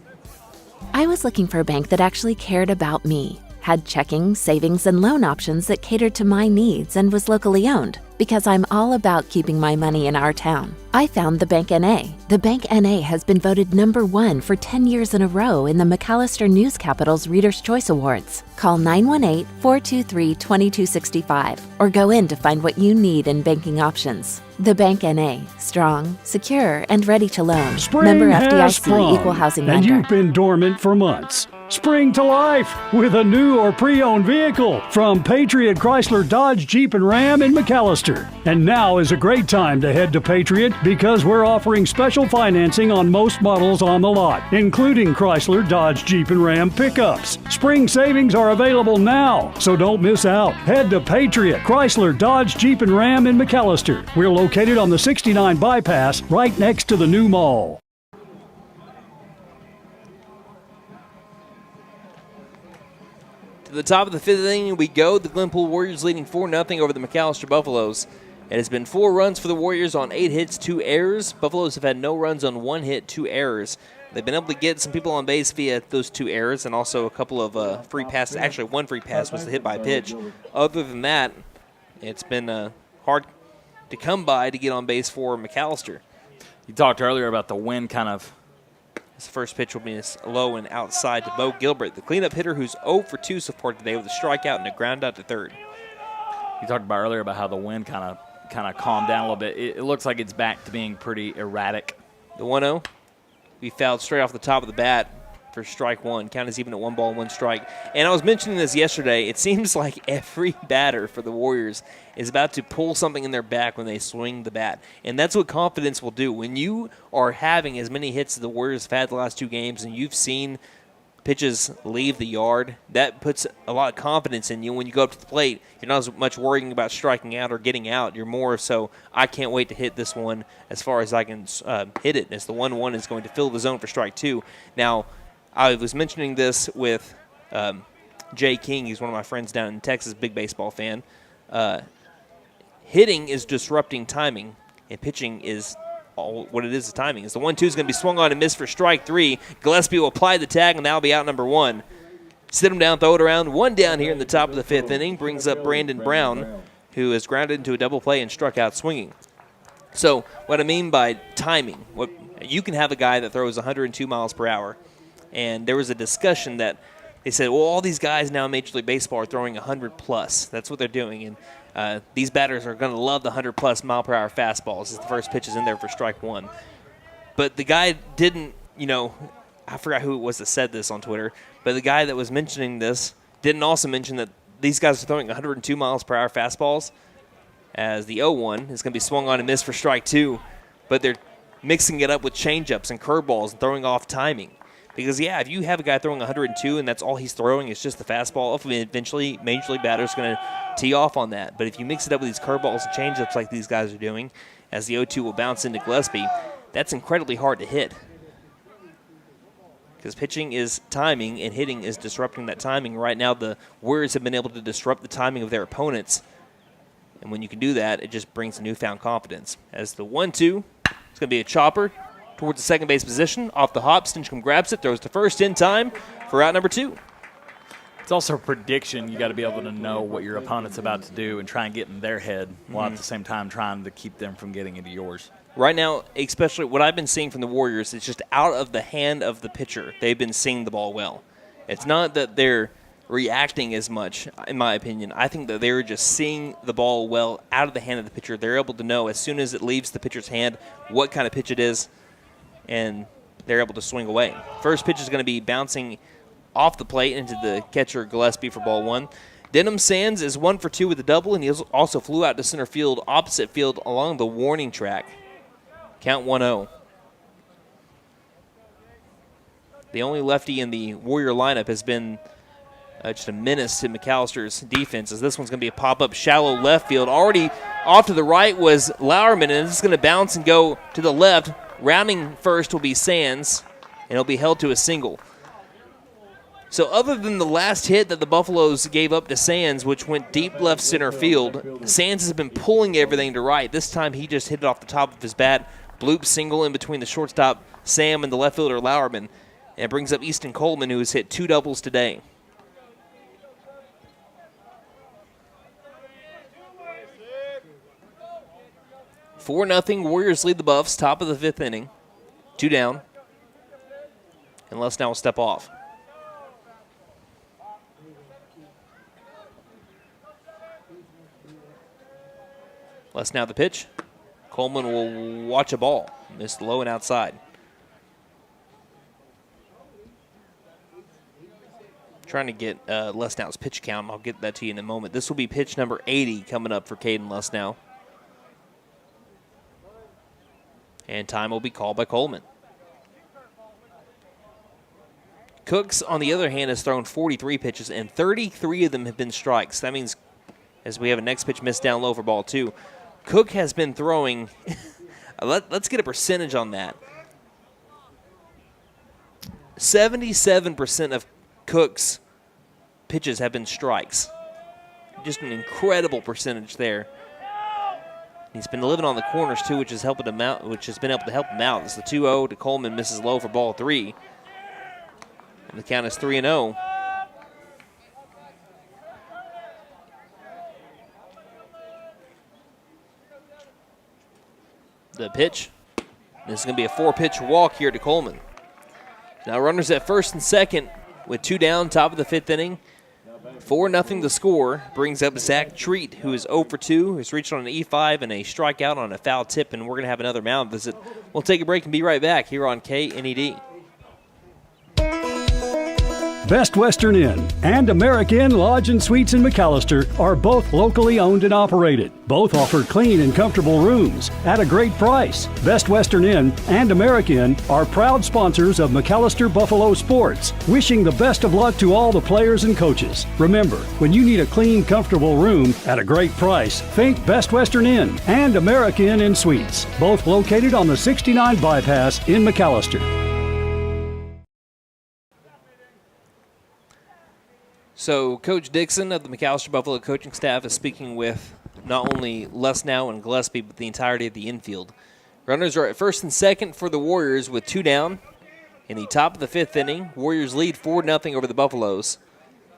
I was looking for a bank that actually cared about me, had checking, savings, and loan options that catered to my needs, and was locally owned. Because I'm all about keeping my money in our town, I found the Bank NA. The Bank NA has been voted number 1 for 10 years in a row in the McAlester News Capital's Reader's Choice Awards. Call 918-423-2265 or go in to find what you need in banking options. The Bank NA, strong, secure, and ready to loan. Spring Member has FDIC, sprung, Equal Housing and Lender. you've been dormant for months. Spring to life with a new or pre-owned vehicle from Patriot Chrysler Dodge Jeep and Ram in McAlester. And now is a great time to head to Patriot because we're offering special financing on most models on the lot, including Chrysler, Dodge, Jeep, and Ram pickups. Spring savings are available now, so don't miss out. Head to Patriot Chrysler Dodge Jeep and Ram in McAlester. We're located on the 69 bypass right next to the new mall. To the top of the 5th inning we go. The Glenpool Warriors leading 4-0 over the McAlester Buffaloes. It has been 4 runs for the Warriors on 8 hits, 2 errors. Buffaloes have had no runs on 1 hit, 2 errors. They've been able to get some people on base via those 2 errors and also a couple of free passes. Actually, 1 free pass was the hit by pitch. Other than that, it's been hard to come by to get on base for McAlester. You talked earlier about the wind kind of. This first pitch will be low and outside to Bo Gilbert, the cleanup hitter who's 0 for 2 so far today with a strikeout and a ground out to third. You talked about earlier about how the wind kind of calmed down a little bit. It looks like it's back to being pretty erratic. The 1-0, we fouled straight off the top of the bat for strike 1. Count is even at 1 ball, 1 strike. And I was mentioning this yesterday. It seems like every batter for the Warriors is about to pull something in their back when they swing the bat. And that's what confidence will do. When you are having as many hits as the Warriors have had the last 2 games and you've seen pitches leave the yard, that puts a lot of confidence in you. When you go up to the plate, you're not as much worrying about striking out or getting out. You're more so, I can't wait to hit this one as far as I can hit it, as the 1-1 is going to fill the zone for strike 2. Now, I was mentioning this with Jay King. He's one of my friends down in Texas, big baseball fan. Hitting is disrupting timing, and pitching is all what it is timing. As the 1-2 is going to be swung on and missed for strike 3. Gillespie will apply the tag, and that'll be out number 1. Sit him down, throw it around. 1 down here in the top of the 5th inning. Brings up Brandon Brown, who is grounded into a double play and struck out swinging. So what I mean by timing, you can have a guy that throws 102 miles per hour. And there was a discussion that they said, well, all these guys now in Major League Baseball are throwing 100-plus. That's what they're doing. And these batters are going to love the 100-plus mile-per-hour fastballs as the first pitch is in there for strike 1. But the guy didn't, I forgot who it was that said this on Twitter, but the guy that was mentioning this didn't also mention that these guys are throwing 102 miles per hour fastballs, as the 0-1 is going to be swung on and missed for strike 2. But they're mixing it up with changeups and curveballs and throwing off timing. Because, if you have a guy throwing 102 and that's all he's throwing is just the fastball, eventually Major League batters are going to tee off on that. But if you mix it up with these curveballs and changeups like these guys are doing, as the 0-2 will bounce into Gillespie, that's incredibly hard to hit. Because pitching is timing and hitting is disrupting that timing. Right now, the Warriors have been able to disrupt the timing of their opponents. And when you can do that, it just brings a newfound confidence. As the 1-2, it's going to be a chopper towards the second base position. Off the hop, Stinchcomb grabs it, throws to first in time for out number 2. It's also a prediction. You got to be able to know what your opponent's about to do and try and get in their head while at the same time trying to keep them from getting into yours. Right now, especially what I've been seeing from the Warriors, it's just out of the hand of the pitcher. They've been seeing the ball well. It's not that they're reacting as much, in my opinion. I think that they're just seeing the ball well out of the hand of the pitcher. They're able to know as soon as it leaves the pitcher's hand what kind of pitch it is, and they're able to swing away. First pitch is going to be bouncing off the plate into the catcher Gillespie for ball 1. Denham Sands is 1 for 2 with a double, and he also flew out to center field, opposite field along the warning track. Count 1-0. The only lefty in the Warrior lineup has been just a menace to McAllister's defense, as this one's going to be a pop-up shallow left field. Already off to the right was Lauerman, and this is going to bounce and go to the left. Rounding first will be Sands, and it'll be held to a single. So other than the last hit that the Buffaloes gave up to Sands, which went deep left center field, Sands has been pulling everything to right. This time he just hit it off the top of his bat. Bloop single in between the shortstop, Sam, and the left fielder, Lauerman. And it brings up Easton Coleman, who has hit 2 doubles today. Four 0 Warriors lead the Buffs, top of the 5th inning. 2 down. And Les now will step off. Les now the pitch. Coleman will watch a ball. Missed low and outside. Trying to get Lesnow's pitch count. I'll get that to you in a moment. This will be pitch number 80 coming up for Caden Lesnow. And time will be called by Coleman. Cooks, on the other hand, has thrown 43 pitches, and 33 of them have been strikes. That means, as we have a next pitch missed down low for ball 2, Cook has been throwing, let's get a percentage on that. 77% of Cook's pitches have been strikes. Just an incredible percentage there. He's been living on the corners too, which has helped him out. Which has been able to help him out. It's the 2-0 to Coleman, misses low for ball 3, and the count is 3-0. The pitch. This is going to be a 4-pitch walk here to Coleman. Now runners at first and second with 2 down, top of the 5th inning. 4-0 the score. Brings up Zach Treat, who is 0 for 2, who's reached on an E5 and a strikeout on a foul tip, and we're going to have another mound visit. We'll take a break and be right back here on KNED. Best Western Inn and American Lodge and Suites in McAlester are both locally owned and operated. Both offer clean and comfortable rooms at a great price. Best Western Inn and American are proud sponsors of McAlester Buffalo Sports, wishing the best of luck to all the players and coaches. Remember, when you need a clean, comfortable room at a great price, think Best Western Inn and American Inn Suites, both located on the 69 bypass in McAlester. So Coach Dixon of the McAlester Buffalo coaching staff is speaking with not only Lesnow and Gillespie, but the entirety of the infield. Runners are at first and second for the Warriors with 2 down. In the top of the 5th inning, Warriors lead 4-0 over the Buffaloes.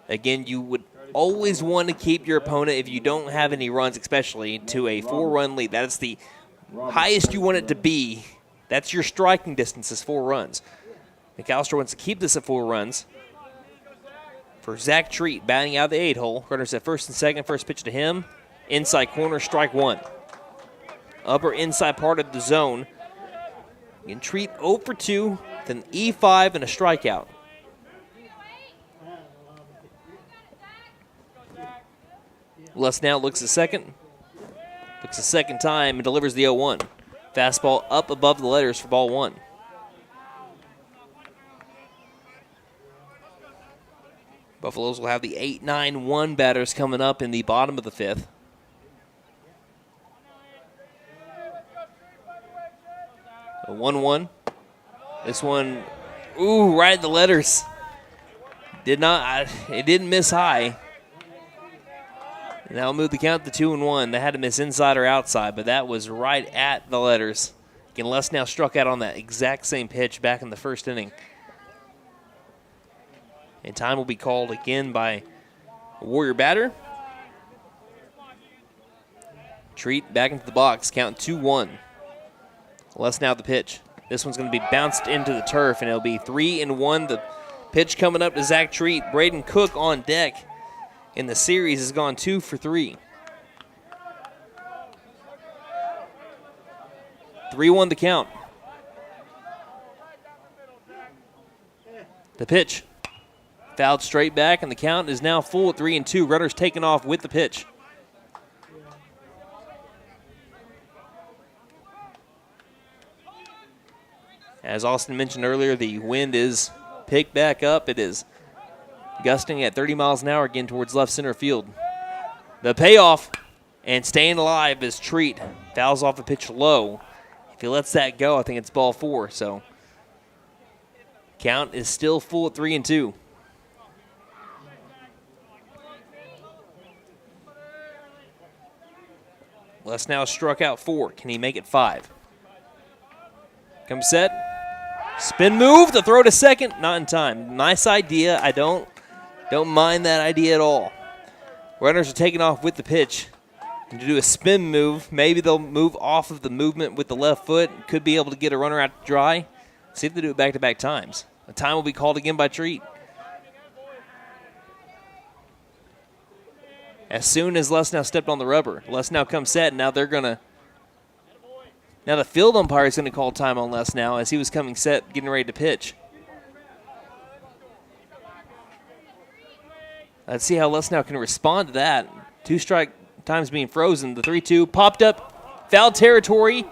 Again, you would always want to keep your opponent, if you don't have any runs especially, to a 4-run lead. That is the highest you want it to be. That's your striking distance, is 4 runs. McAlester wants to keep this at 4 runs. For Zach Treat, batting out of the 8-hole. Runners at first and second. First pitch to him. Inside corner, strike 1. Upper inside part of the zone. Again, Treat 0 for 2, with an E5 and a strikeout. Lesnow looks a second. Looks a second time and delivers the 0-1. Fastball up above the letters for ball 1. Buffaloes will have the 8-9-1 batters coming up in the bottom of the 5th. A 1-1. This one, right at the letters. It didn't miss high. And that'll move the count to 2-1. They had to miss inside or outside, but that was right at the letters. Again, Les now struck out on that exact same pitch back in the first inning. And time will be called again by a Warrior batter. Treat back into the box, count 2-1. Les now the pitch. This one's going to be bounced into the turf, and it'll be 3-1. The pitch coming up to Zach Treat. Braden Cook on deck in the series has gone 2 for 3. 3-1 the count. The pitch. Fouled straight back, and the count is now full at 3-2. Runners taken off with the pitch. As Austin mentioned earlier, the wind is picked back up. It is gusting at 30 miles an hour again towards left center field. The payoff and staying alive is Treat. Fouls off the pitch low. If he lets that go, I think it's ball 4. So count is still full at 3-2. Les now struck out 4. Can he make it 5? Comes set. Spin move, the throw to second, not in time. Nice idea. I don't mind that idea at all. Runners are taking off with the pitch. And to do a spin move, maybe they'll move off of the movement with the left foot. Could be able to get a runner out to dry. See if they do it back-to-back times. A time will be called again by Treat. As soon as Les now stepped on the rubber, Les now comes set, and now they're going to... Now the field umpire is going to call time on Les now as he was coming set, getting ready to pitch. Let's see how Les now can respond to that. 2 strike times being frozen. The 3-2 popped up, foul territory.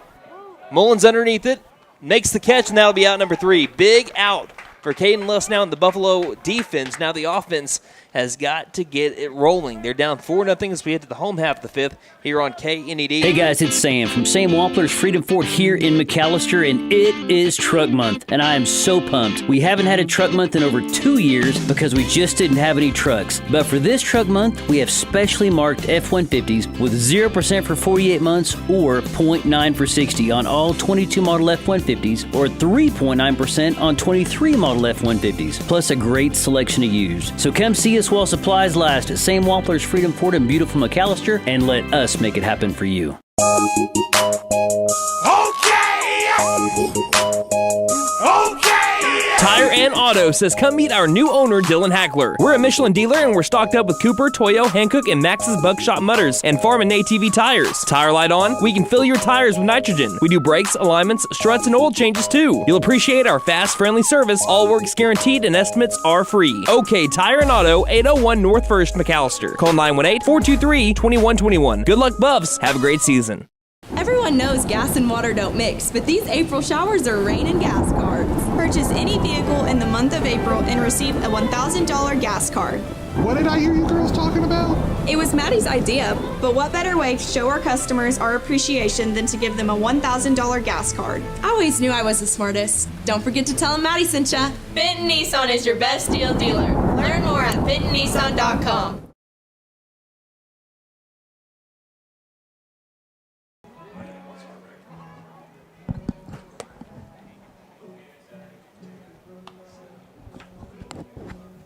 Mullins underneath it, makes the catch, and that'll be out number 3. Big out for Caden Les now in the Buffalo defense. Now the offense has got to get it rolling. They're down 4-0 as we head to the home half of the 5th here on KNED. Hey guys, it's Sam from Sam Wampler's Freedom Fort here in McAlester, and it is Truck Month, and I am so pumped. We haven't had a Truck Month in over 2 years because we just didn't have any trucks. But for this Truck Month, we have specially marked F-150s with 0% for 48 months or 0.9 for 60 on all 22 model F-150s or 3.9% on 23 model F-150s, plus a great selection of used. So come see us while supplies last at Sam Wampler's Freedom Fort in beautiful McAlester, and let us make it happen for you. Tire and Auto says come meet our new owner, Dylan Hackler. We're a Michelin dealer and we're stocked up with Cooper, Toyo, Hankook, and Max's Buckshot Mutters and Farm and ATV tires. Tire light on, we can fill your tires with nitrogen. We do brakes, alignments, struts, and oil changes too. You'll appreciate our fast, friendly service. All work's guaranteed and estimates are free. OK Tire and Auto, 801 North 1st, McAlester. Call 918-423-2121. Good luck, Buffs. Have a great season. Everyone knows gas and water don't mix, but these April showers are rain and gas cards. Purchase any vehicle in the month of April and receive a $1,000 gas card. What did I hear you girls talking about? It was Maddie's idea, but what better way to show our customers our appreciation than to give them a $1,000 gas card? I always knew I was the smartest. Don't forget to tell them Maddie sent ya. Benton Nissan is your best deal dealer. Learn more at bentonnissan.com.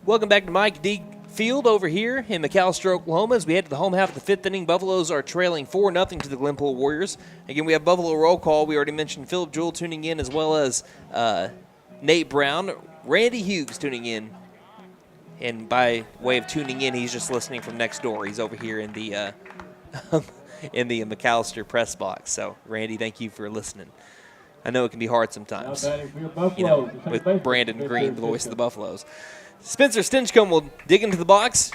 Welcome back to Mike Deak Field over here in McAlester, Oklahoma. As we head to the home half of the 5th inning, Buffaloes are trailing 4-0 to the Glenpool Warriors. Again, we have Buffalo roll call. We already mentioned Philip Jewell tuning in, as well as Nate Brown. Randy Hughes tuning in. And by way of tuning in, he's just listening from next door. He's over here in the in the McAlester press box. So, Randy, thank you for listening. I know it can be hard sometimes, with Brandon Green, the voice of the Buffaloes. Spencer Stinchcomb will dig into the box.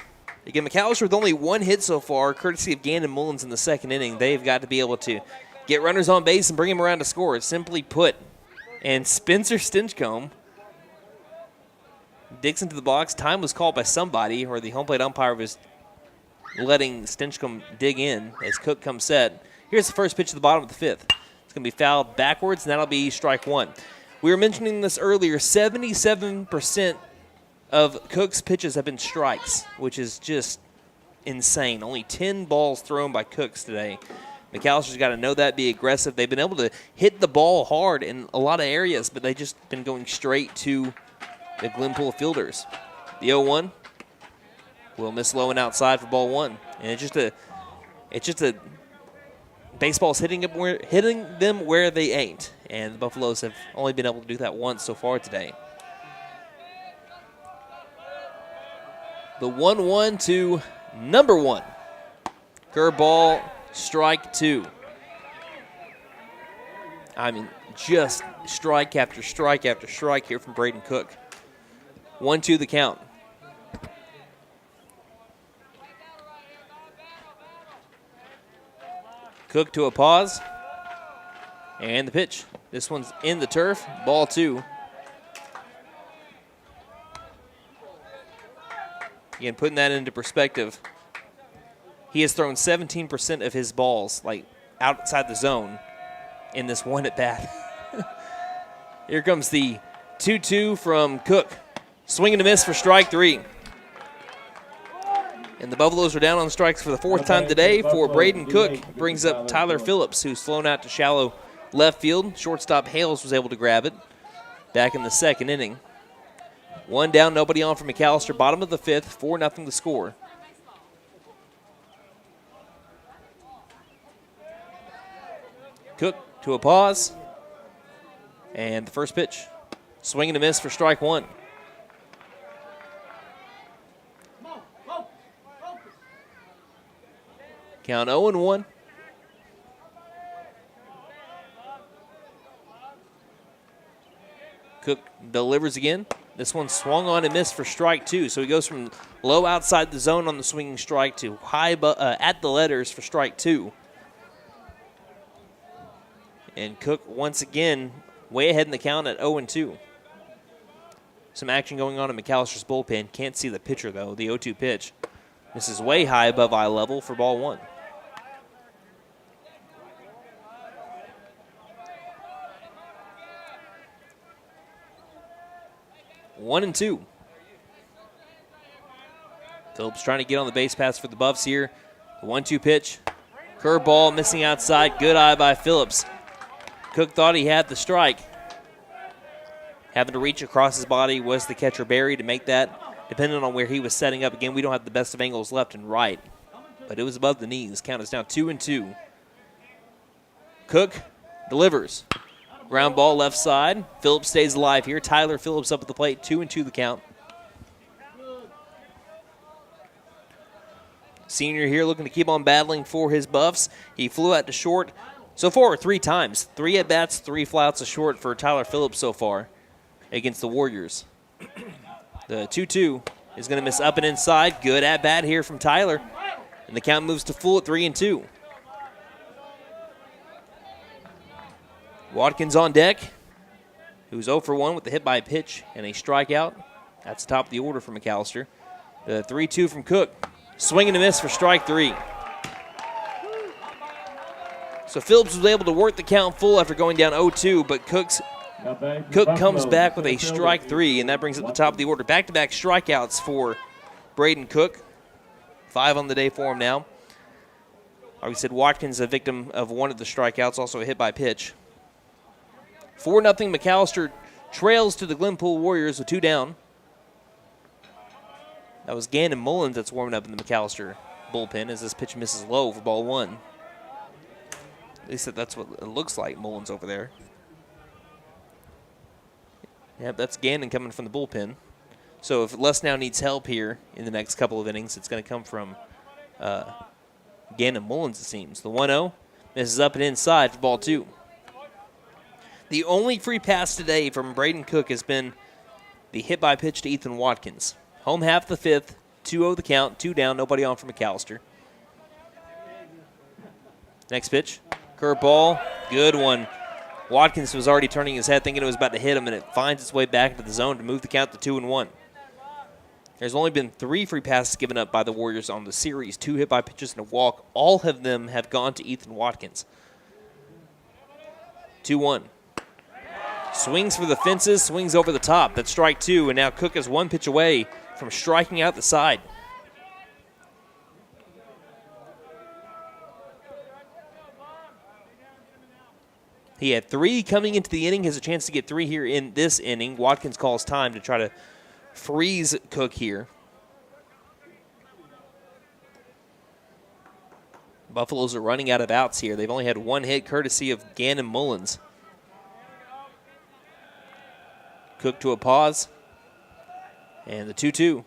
Again, McAlester with only 1 hit so far, courtesy of Gannon Mullins in the 2nd inning. They've got to be able to get runners on base and bring them around to score, simply put. And Spencer Stinchcomb digs into the box. Time was called by somebody, or the home plate umpire was letting Stinchcomb dig in as Cook comes set. Here's the first pitch at the bottom of the 5th. It's going to be fouled backwards, and that'll be strike 1. We were mentioning this earlier. 77% of Cook's pitches have been strikes, which is just insane. Only 10 balls thrown by Cooks today. McAllister's got to know that, be aggressive. They've been able to hit the ball hard in a lot of areas, but they just been going straight to the Glenpool fielders. The 0-1 will miss low and outside for ball 1. And it's just a baseball's hitting them where they ain't. And the Buffaloes have only been able to do that once so far today. The 1-1 to number 1. Curveball, strike 2. I mean, just strike after strike after strike here from Braden Cook. 1-2 the count. Cook to a pause. And the pitch. This one's in the turf. Ball 2. Again, putting that into perspective, he has thrown 17% of his balls, like, outside the zone in this one at bat. Here comes the 2-2 from Cook. Swing and a miss for strike 3. And the Buffaloes are down on strikes for the 4th time today for Braden Cook. Brings up Tyler Phillips, who's flown out to shallow left field. Shortstop Hales was able to grab it back in the 2nd inning. 1 down, nobody on for McAllister. Bottom of the 5th, 4-0 the score. Cook to a pause. And the first pitch. Swing and a miss for strike 1. Count 0-1. Cook delivers again. This one swung on and missed for strike 2. So he goes from low outside the zone on the swinging strike to high at the letters for strike 2. And Cook once again way ahead in the count at 0-2. Some action going on in McAllister's bullpen. Can't see the pitcher though, the 0-2 pitch. This is way high above eye level for ball 1. One and 2. Phillips trying to get on the base paths for the Buffs here. The 1-2 pitch. Curveball missing outside. Good eye by Phillips. Cook thought he had the strike. Having to reach across his body was the catcher Barry to make that. Depending on where he was setting up. Again, we don't have the best of angles left and right. But it was above the knees. Count is now 2-2. Cook delivers. Ground ball left side. Phillips stays alive here. Tyler Phillips up at the plate. 2-2 the count. Senior here looking to keep on battling for his Buffs. He flew out to short so far 3 times. 3 at-bats, 3 flyouts to short for Tyler Phillips so far against the Warriors. The 2-2 is going to miss up and inside. Good at-bat here from Tyler. And the count moves to full at 3-2. Watkins on deck, who's 0 for 1 with the hit by pitch and a strikeout. That's the top of the order for McAllister. The 3-2 from Cook. Swing and a miss for strike 3. So Phillips was able to work the count full after going down 0-2, but Cook comes back with a strike 3, and that brings up the top of the order. Back-to-back strikeouts for Braden Cook. 5 on the day for him now. Like we said, Watkins a victim of one of the strikeouts, also a hit by pitch. 4-0 McAllister trails to the Glenpool Warriors with 2 down. That was Gannon Mullins that's warming up in the McAllister bullpen as this pitch misses low for ball 1. At least that's what it looks like, Mullins over there. Yep, that's Gannon coming from the bullpen. So if Les now needs help here in the next couple of innings, it's going to come from Gannon Mullins, it seems. The 1-0 misses up and inside for ball 2. The only free pass today from Braden Cook has been the hit by pitch to Ethan Watkins. Home half the 5th, 2-0 the count, 2 down, nobody on for McAllister. Next pitch, curveball, good one. Watkins was already turning his head thinking it was about to hit him, and it finds its way back into the zone to move the count to 2-1. There's only been 3 free passes given up by the Warriors on the series, 2 hit by pitches and a walk. All of them have gone to Ethan Watkins. 2-1. Swings for the fences, swings over the top. That's strike 2, and now Cook is 1 pitch away from striking out the side. He had 3 coming into the inning. Has a chance to get 3 here in this inning. Watkins calls time to try to freeze Cook here. Buffaloes are running out of outs here. They've only had 1 hit courtesy of Gannon Mullins. Cook to a pause. And the 2-2.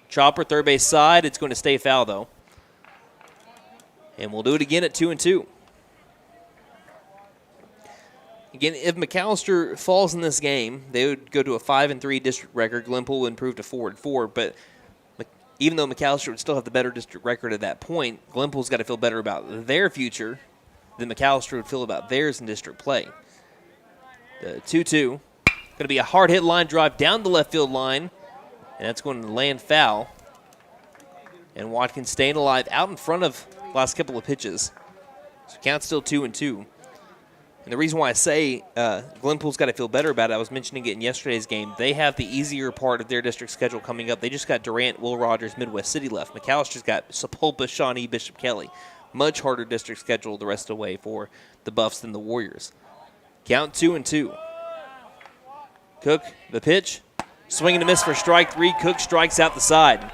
Chopper, third base side. It's going to stay foul, though. And we'll do it again at 2-2. Again, if McAlester falls in this game, they would go to a 5-3 district record. Glenpool would improve to 4-4, but even though McAlester would still have the better district record at that point, Glenpool's got to feel better about their future than McAlester would feel about theirs in district play. The 2-2. Going to be a hard hit line drive down the left field line, and that's going to land foul. And Watkins staying alive out in front of the last couple of pitches. So count still 2-2. And the reason why I say Glenpool's got to feel better about it, I was mentioning it in yesterday's game, they have the easier part of their district schedule coming up. They just got Durant, Will Rogers, Midwest City left. McAllister's got Sapulpa, Shawnee, Bishop Kelly. Much harder district schedule the rest of the way for the Buffs than the Warriors. Count 2-2. Cook, the pitch. Swing and a miss for strike 3. Cook strikes out the side.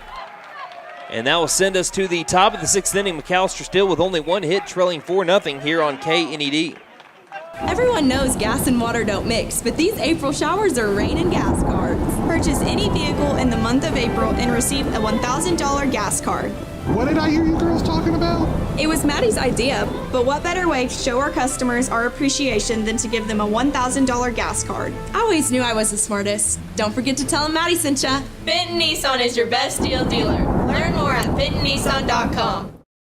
And that will send us to the top of the 6th inning. McAlester still with only 1 hit, trailing 4-0 here on KNED. Everyone knows gas and water don't mix, but these April showers are rain and gas cards. Purchase any vehicle in the month of April and receive a $1,000 gas card. What did I hear you girls talking about? It was Maddie's idea, but what better way to show our customers our appreciation than to give them a $1,000 gas card? I always knew I was the smartest. Don't forget to tell them Maddie sent ya. Benton Nissan is your best deal dealer. Learn more at bentonnissan.com.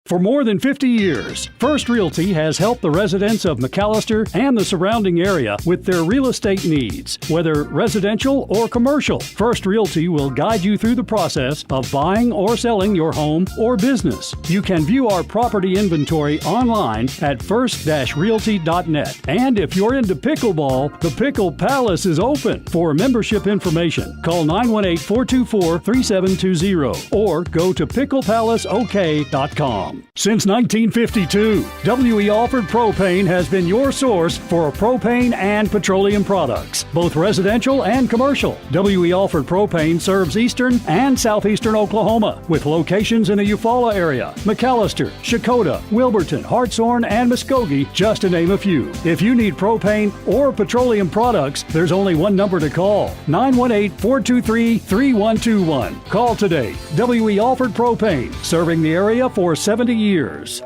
For more than 50 years, First Realty has helped the residents of McAlester and the surrounding area with their real estate needs. Whether residential or commercial, First Realty will guide you through the process of buying or selling your home or business. You can view our property inventory online at first-realty.net. And if you're into pickleball, the Pickle Palace is open. For membership information, call 918-424-3720 or go to picklepalaceok.com. Since 1952, W.E. Alford Propane has been your source for propane and petroleum products, both residential and commercial. W.E. Alford Propane serves eastern and southeastern Oklahoma, with locations in the Eufaula area, McAlester, Shakota, Wilburton, Hartshorn, and Muskogee, just to name a few. If you need propane or petroleum products, there's only one number to call, 918-423-3121. Call today. W.E. Alford Propane, serving the area for 70 years.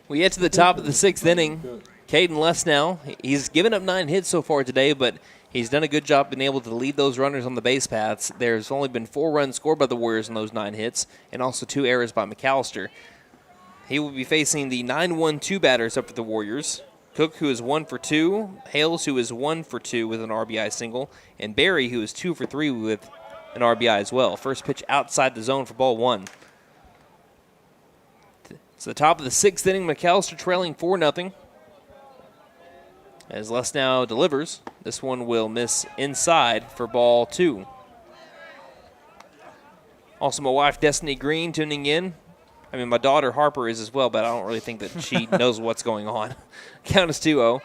We get to the top of the 6th inning. Caden Less now. He's given up 9 hits so far today, but he's done a good job being able to lead those runners on the base paths. There's only been 4 runs scored by the Warriors in those 9 hits, and also 2 errors by McAlester. He will be facing the 9-1-2 batters up for the Warriors. Cook, who is 1 for 2, Hales, who is 1 for 2 with an RBI single, and Barry, who is 2 for 3 with an RBI as well. First pitch outside the zone for ball 1. It's the top of the 6th inning. McAlester trailing 4-0. As Les now delivers, this one will miss inside for ball 2. Also, my wife, Destiny Green, tuning in. I mean, my daughter, Harper, is as well, but I don't really think that she knows what's going on. Count is 2-0.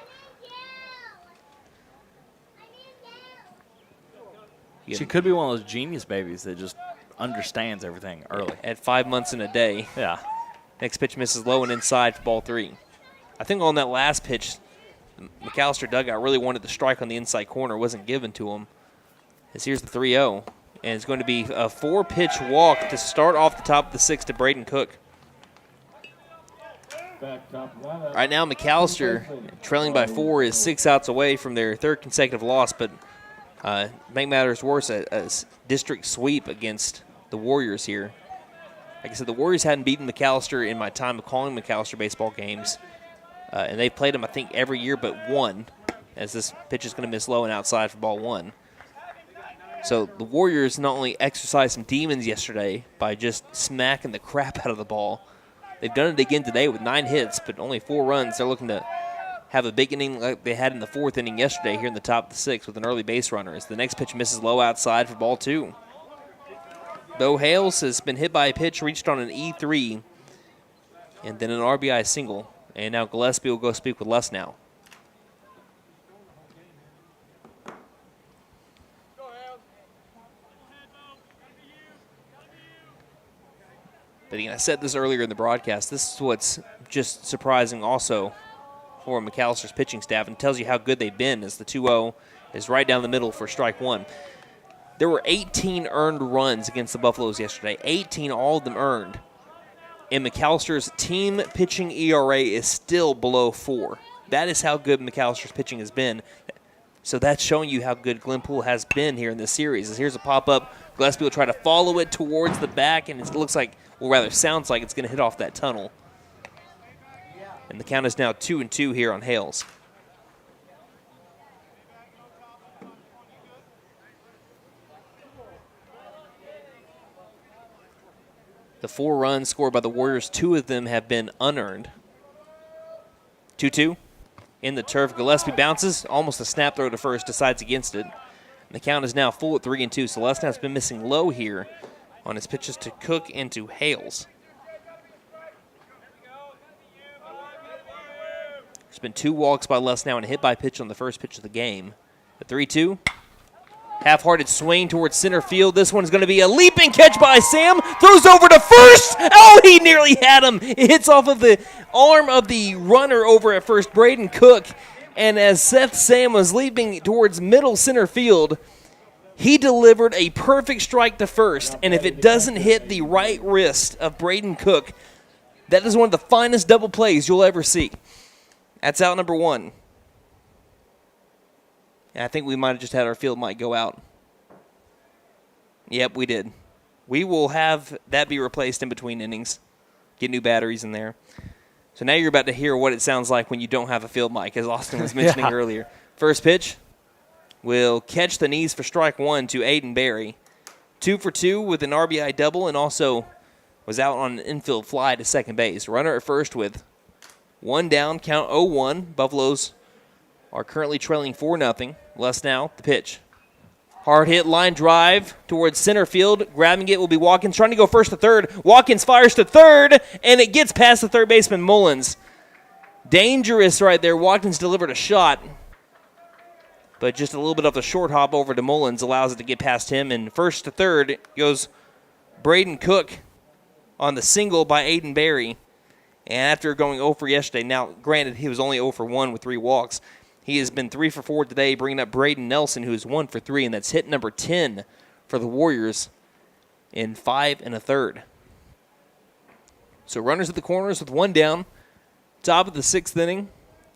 She could be one of those genius babies that just understands everything early. At 5 months and a day. Yeah. Next pitch misses low and inside for ball 3. I think on that last pitch, the McAlester dugout really wanted the strike on the inside corner. It wasn't given to him. As here's the 3-0. And it's going to be a 4-pitch walk to start off the top of the 6th to Braden Cook. Right now, McAlester, trailing by 4, is 6 outs away from their 3rd consecutive loss, but make matters worse, a district sweep against the Warriors here. Like I said, the Warriors hadn't beaten McAlester in my time of calling McAlester baseball games. And they've played them, I think, every year but one, as this pitch is going to miss low and outside for ball 1. So the Warriors not only exercised some demons yesterday by just smacking the crap out of the ball, they've done it again today with 9 hits, but only 4 runs. They're looking to have a big inning like they had in the 4th inning yesterday here in the top of the 6th with an early base runner. As the next pitch misses low outside for ball 2. Bo Hales has been hit by a pitch, reached on an E3, and then an RBI single. And now Gillespie will go speak with Les now. But again, I said this earlier in the broadcast. This is what's just surprising also for McAllister's pitching staff and tells you how good they've been as the 2-0 is right down the middle for strike one. There were 18 earned runs against the Buffaloes yesterday. 18, all of them earned. And McAllister's team pitching ERA is still below 4. That is how good McAllister's pitching has been. So that's showing you how good Glenpool has been here in this series. As here's a pop-up. Gillespie will try to follow it towards the back, and it looks like, well, rather sounds like it's going to hit off that tunnel. And the count is now 2-2 here on Hales. The 4 runs scored by the Warriors, 2 of them have been unearned. 2-2 in the turf. Gillespie bounces, almost a snap throw to first, decides against it. And the count is now full at 3-2. So Lesnow's been missing low here on his pitches to Cook and to Hales. There's been 2 walks by Lesnow and a hit by pitch on the first pitch of the game. The 3-2. Half-hearted swing towards center field. This one's going to be a leaping catch by Sam. Throws over to first. Oh, he nearly had him. It hits off of the arm of the runner over at first, Braden Cook. And as Seth Sam was leaping towards middle center field, he delivered a perfect strike to first. And if it doesn't hit the right wrist of Braden Cook, that is one of the finest double plays you'll ever see. That's out number 1. I think we might have just had our field mic go out. Yep, we did. We will have that be replaced in between innings. Get new batteries in there. So now you're about to hear what it sounds like when you don't have a field mic, as Austin was mentioning earlier. First pitch will catch the knees for strike 1 to Aiden Berry. 2 for 2 with an RBI double and also was out on an infield fly to second base. Runner at first with 1 down, count 0-1. Buffaloes are currently trailing 4-0. Lesnow, the pitch. Hard hit line drive towards center field. Grabbing it will be Watkins, trying to go first to third. Watkins fires to third, and it gets past the third baseman, Mullins. Dangerous right there. Watkins delivered a shot, but just a little bit of the short hop over to Mullins allows it to get past him, and first to third goes Braden Cook on the single by Aiden Berry. And after going 0 for yesterday, now granted he was only 0 for 1 with 3 walks, he has been 3 for 4 today, bringing up Braden Nelson, who is 1 for 3, and that's hit number 10 for the Warriors in 5 1/3. So runners at the corners with 1 down. Top of the 6th inning.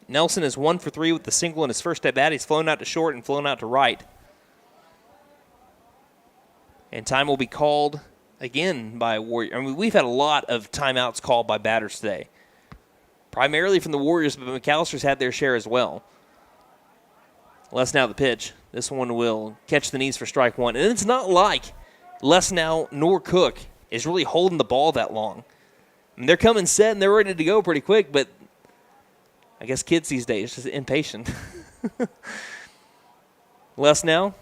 Nelson is 1 for 3 with the single in his first at bat. He's flown out to short and flown out to right. And time will be called again by Warriors. I mean, we've had a lot of timeouts called by batters today. Primarily from the Warriors, but McAllister's had their share as well. Lesnow the pitch. This one will catch the knees for strike 1. And it's not like Lesnow nor Cook is really holding the ball that long. I mean, they're coming set and they're ready to go pretty quick, but I guess kids these days just impatient. Lesnow,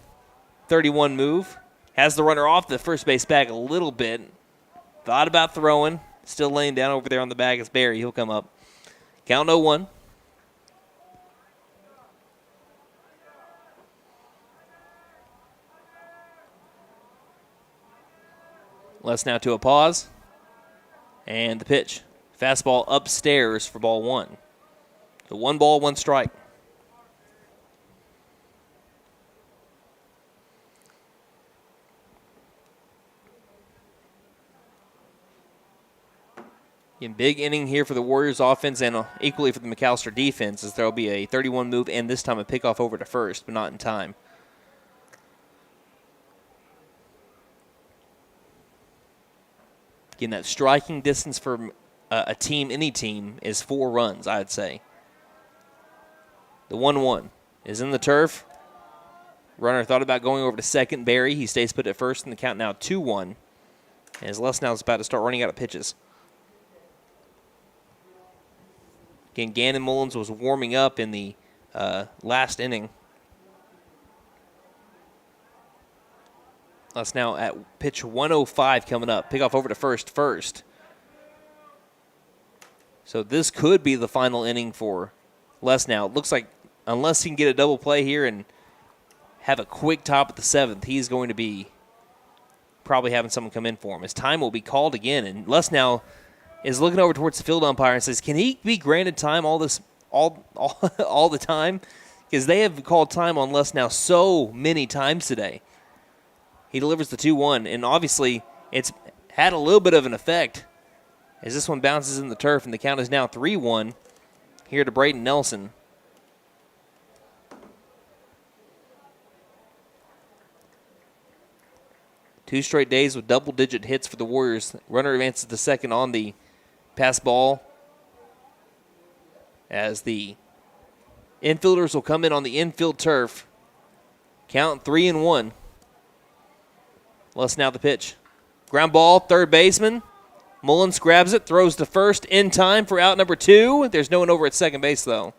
31 move. Has the runner off the first base bag a little bit. Thought about throwing. Still laying down over there on the bag is Barry. He'll come up. Count 0-1. Lesnow to a pause. And the pitch. Fastball upstairs for ball 1. So 1 ball, 1 strike. In big inning here for the Warriors offense and equally for the McAllister defense, as there will be a 31 move and this time a pickoff over to first, but not in time. Again, that striking distance for a team, any team, is 4 runs, I'd say. The 1-1 is in the turf. Runner thought about going over to second. Barry, he stays put at first, and the count now 2-1. As Lesnow's about to start running out of pitches. Again, Gannon Mullins was warming up in the last inning. That's now at pitch 105 coming up. Pick off over to first. So this could be the final inning for Lesnow. It looks like unless he can get a double play here and have a quick top of the 7th, he's going to be probably having someone come in for him. His time will be called again, and Les now is looking over towards the field umpire and says, can he be granted time all the time? Because they have called time on Les now so many times today. He delivers the 2-1, and obviously it's had a little bit of an effect as this one bounces in the turf, and the count is now 3-1 here to Braden Nelson. Two straight days with double-digit hits for the Warriors. Runner advances to second on the pass ball as the infielders will come in on the infield turf. Count 3-1. Les now the pitch. Ground ball, third baseman. Mullins grabs it, throws to first in time for out number 2. There's no one over at second base, though.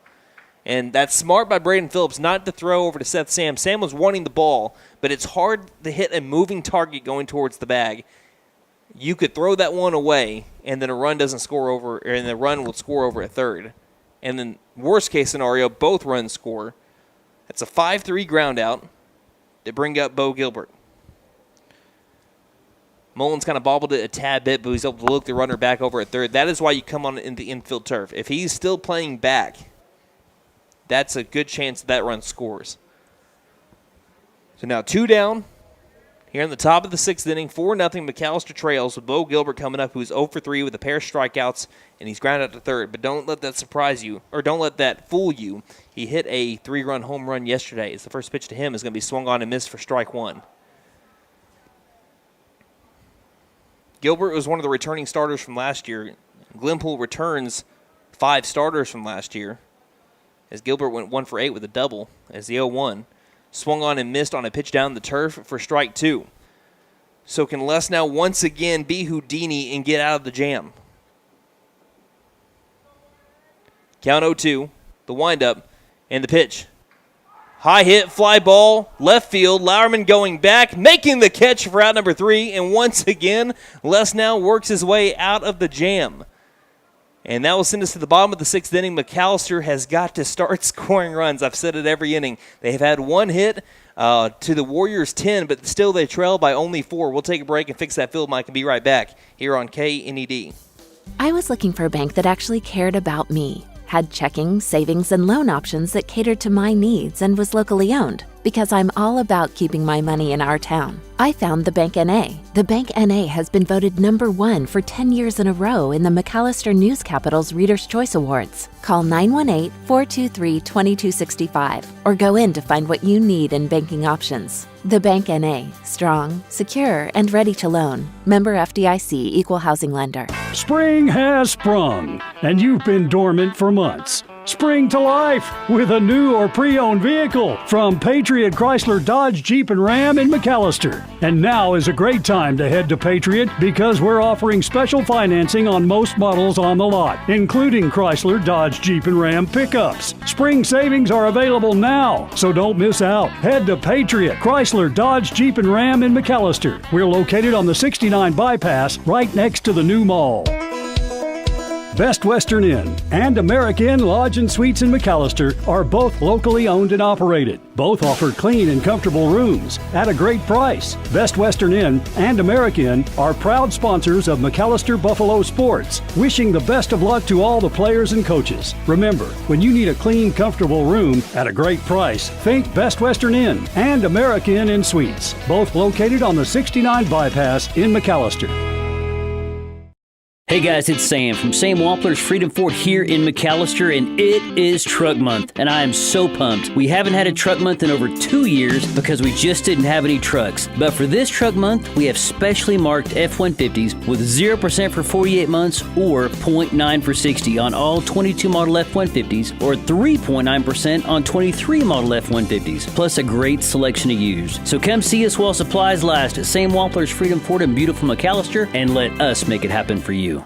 And that's smart by Braden Phillips not to throw over to Seth Sam. Sam was wanting the ball, but it's hard to hit a moving target going towards the bag. You could throw that one away, and then a run doesn't score over, and the run will score over at third. And then worst case scenario, both runs score. That's a 5-3 ground out to bring up Bo Gilbert. Mullins kind of bobbled it a tad bit, but he's able to look the runner back over at third. That is why you come on in the infield turf. If he's still playing back, that's a good chance that run scores. So now 2 down here in the top of the 6th inning. 4-0 McAlester trails with Bo Gilbert coming up, who's 0 for 3 with a pair of strikeouts, and he's grounded out to third. But don't let that surprise you, or don't let that fool you. He hit a 3-run home run yesterday. It's the first pitch to him is going to be swung on and missed for strike 1. Gilbert was one of the returning starters from last year. Glenpool returns 5 starters from last year, as Gilbert went 1 for 8 with a double as the 0-1. Swung on and missed on a pitch down the turf for strike 2. So can Les now once again be Houdini and get out of the jam? Count 0-2, the windup, and the pitch. High hit, fly ball, left field. Lauerman going back, making the catch for out number 3. And once again, Les now works his way out of the jam. And that will send us to the bottom of the 6th inning. McAlester has got to start scoring runs. I've said it every inning. They have had 1 hit to the Warriors' 10, but still they trail by only 4. We'll take a break and fix that field mic and be right back here on KNED. I was looking for a bank that actually cared about me, had checking, savings, and loan options that catered to my needs, and was locally owned. Because I'm all about keeping my money in our town, I found the Bank NA. The Bank NA has been voted #1 for 10 years in a row in the McAlester News Capital's Reader's Choice Awards. Call 918-423-2265 or go in to find what you need in banking options. The Bank NA, strong, secure, and ready to loan. Member FDIC, Equal Housing Lender. Spring has sprung, and you've been dormant for months. Spring to life with a new or pre-owned vehicle from Patriot Chrysler Dodge Jeep and Ram in McAlester. And now is a great time to head to Patriot because we're offering special financing on most models on the lot, including Chrysler Dodge Jeep and Ram pickups. Spring savings are available now, so don't miss out. Head to Patriot Chrysler Dodge Jeep and Ram in McAlester. We're located on the 69 bypass right next to the new mall. Best Western Inn and American Inn Lodge and Suites in McAlester are both locally owned and operated. Both offer clean and comfortable rooms at a great price. Best Western Inn and American Inn are proud sponsors of McAlester Buffalo Sports, wishing the best of luck to all the players and coaches. Remember, when you need a clean, comfortable room at a great price, think Best Western Inn and American Inn Suites, both located on the 69 bypass in McAlester. Hey guys, it's Sam from Sam Wampler's Freedom Fort here in McAlester, and it is Truck Month, and I am so pumped. We haven't had a Truck Month in over 2 years because we just didn't have any trucks. But for this Truck Month, we have specially marked F-150s with 0% for 48 months or 0.9 for 60 on all 22 model F-150s or 3.9% on 23 model F-150s, plus a great selection of used. So come see us while supplies last at Sam Wampler's Freedom Fort in beautiful McAlester, and let us make it happen for you.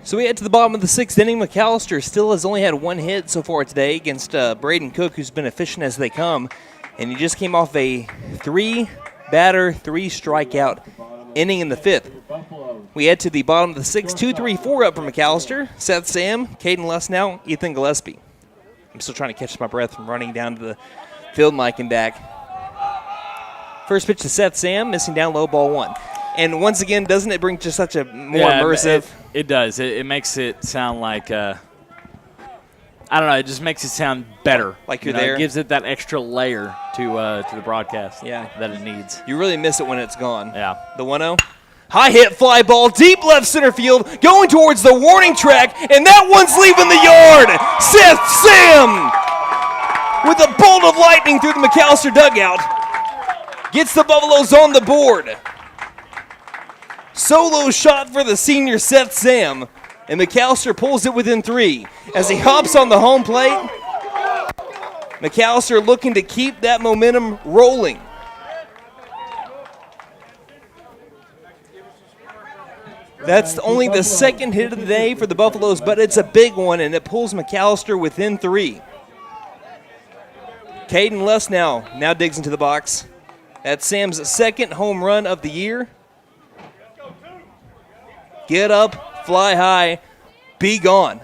So we head to the bottom of the 6th inning. McAlester still has only had 1 hit so far today against Braden Cook, who's been efficient as they come. And he just came off a 3-batter, 3-strikeout inning in the 5th. We head to the bottom of the 6th, 2-3-4 up for McAlester. Seth Sam, Caden Lesnow, Ethan Gillespie. I'm still trying to catch my breath from running down to the field mic and back. First pitch to Seth Sam, missing down low, ball 1. And once again, doesn't it bring just such a more immersive? It does. It makes it sound like, I don't know, it just makes it sound better. Like you're there. It gives it that extra layer to the broadcast that it needs. You really miss it when it's gone. Yeah. The 1-0. High hit fly ball, deep left center field, going towards the warning track, and that one's leaving the yard. Seth Sam with a bolt of lightning through the McAlester dugout gets the Buffaloes on the board. Solo shot for the senior Seth Sam, and McAlester pulls it within 3. As he hops on the home plate, McAlester looking to keep that momentum rolling. That's only the second hit of the day for the Buffaloes, but it's a big one, and it pulls McAlester within 3. Caden Lesnow now digs into the box. That's Sam's second home run of the year. Get up, fly high, be gone.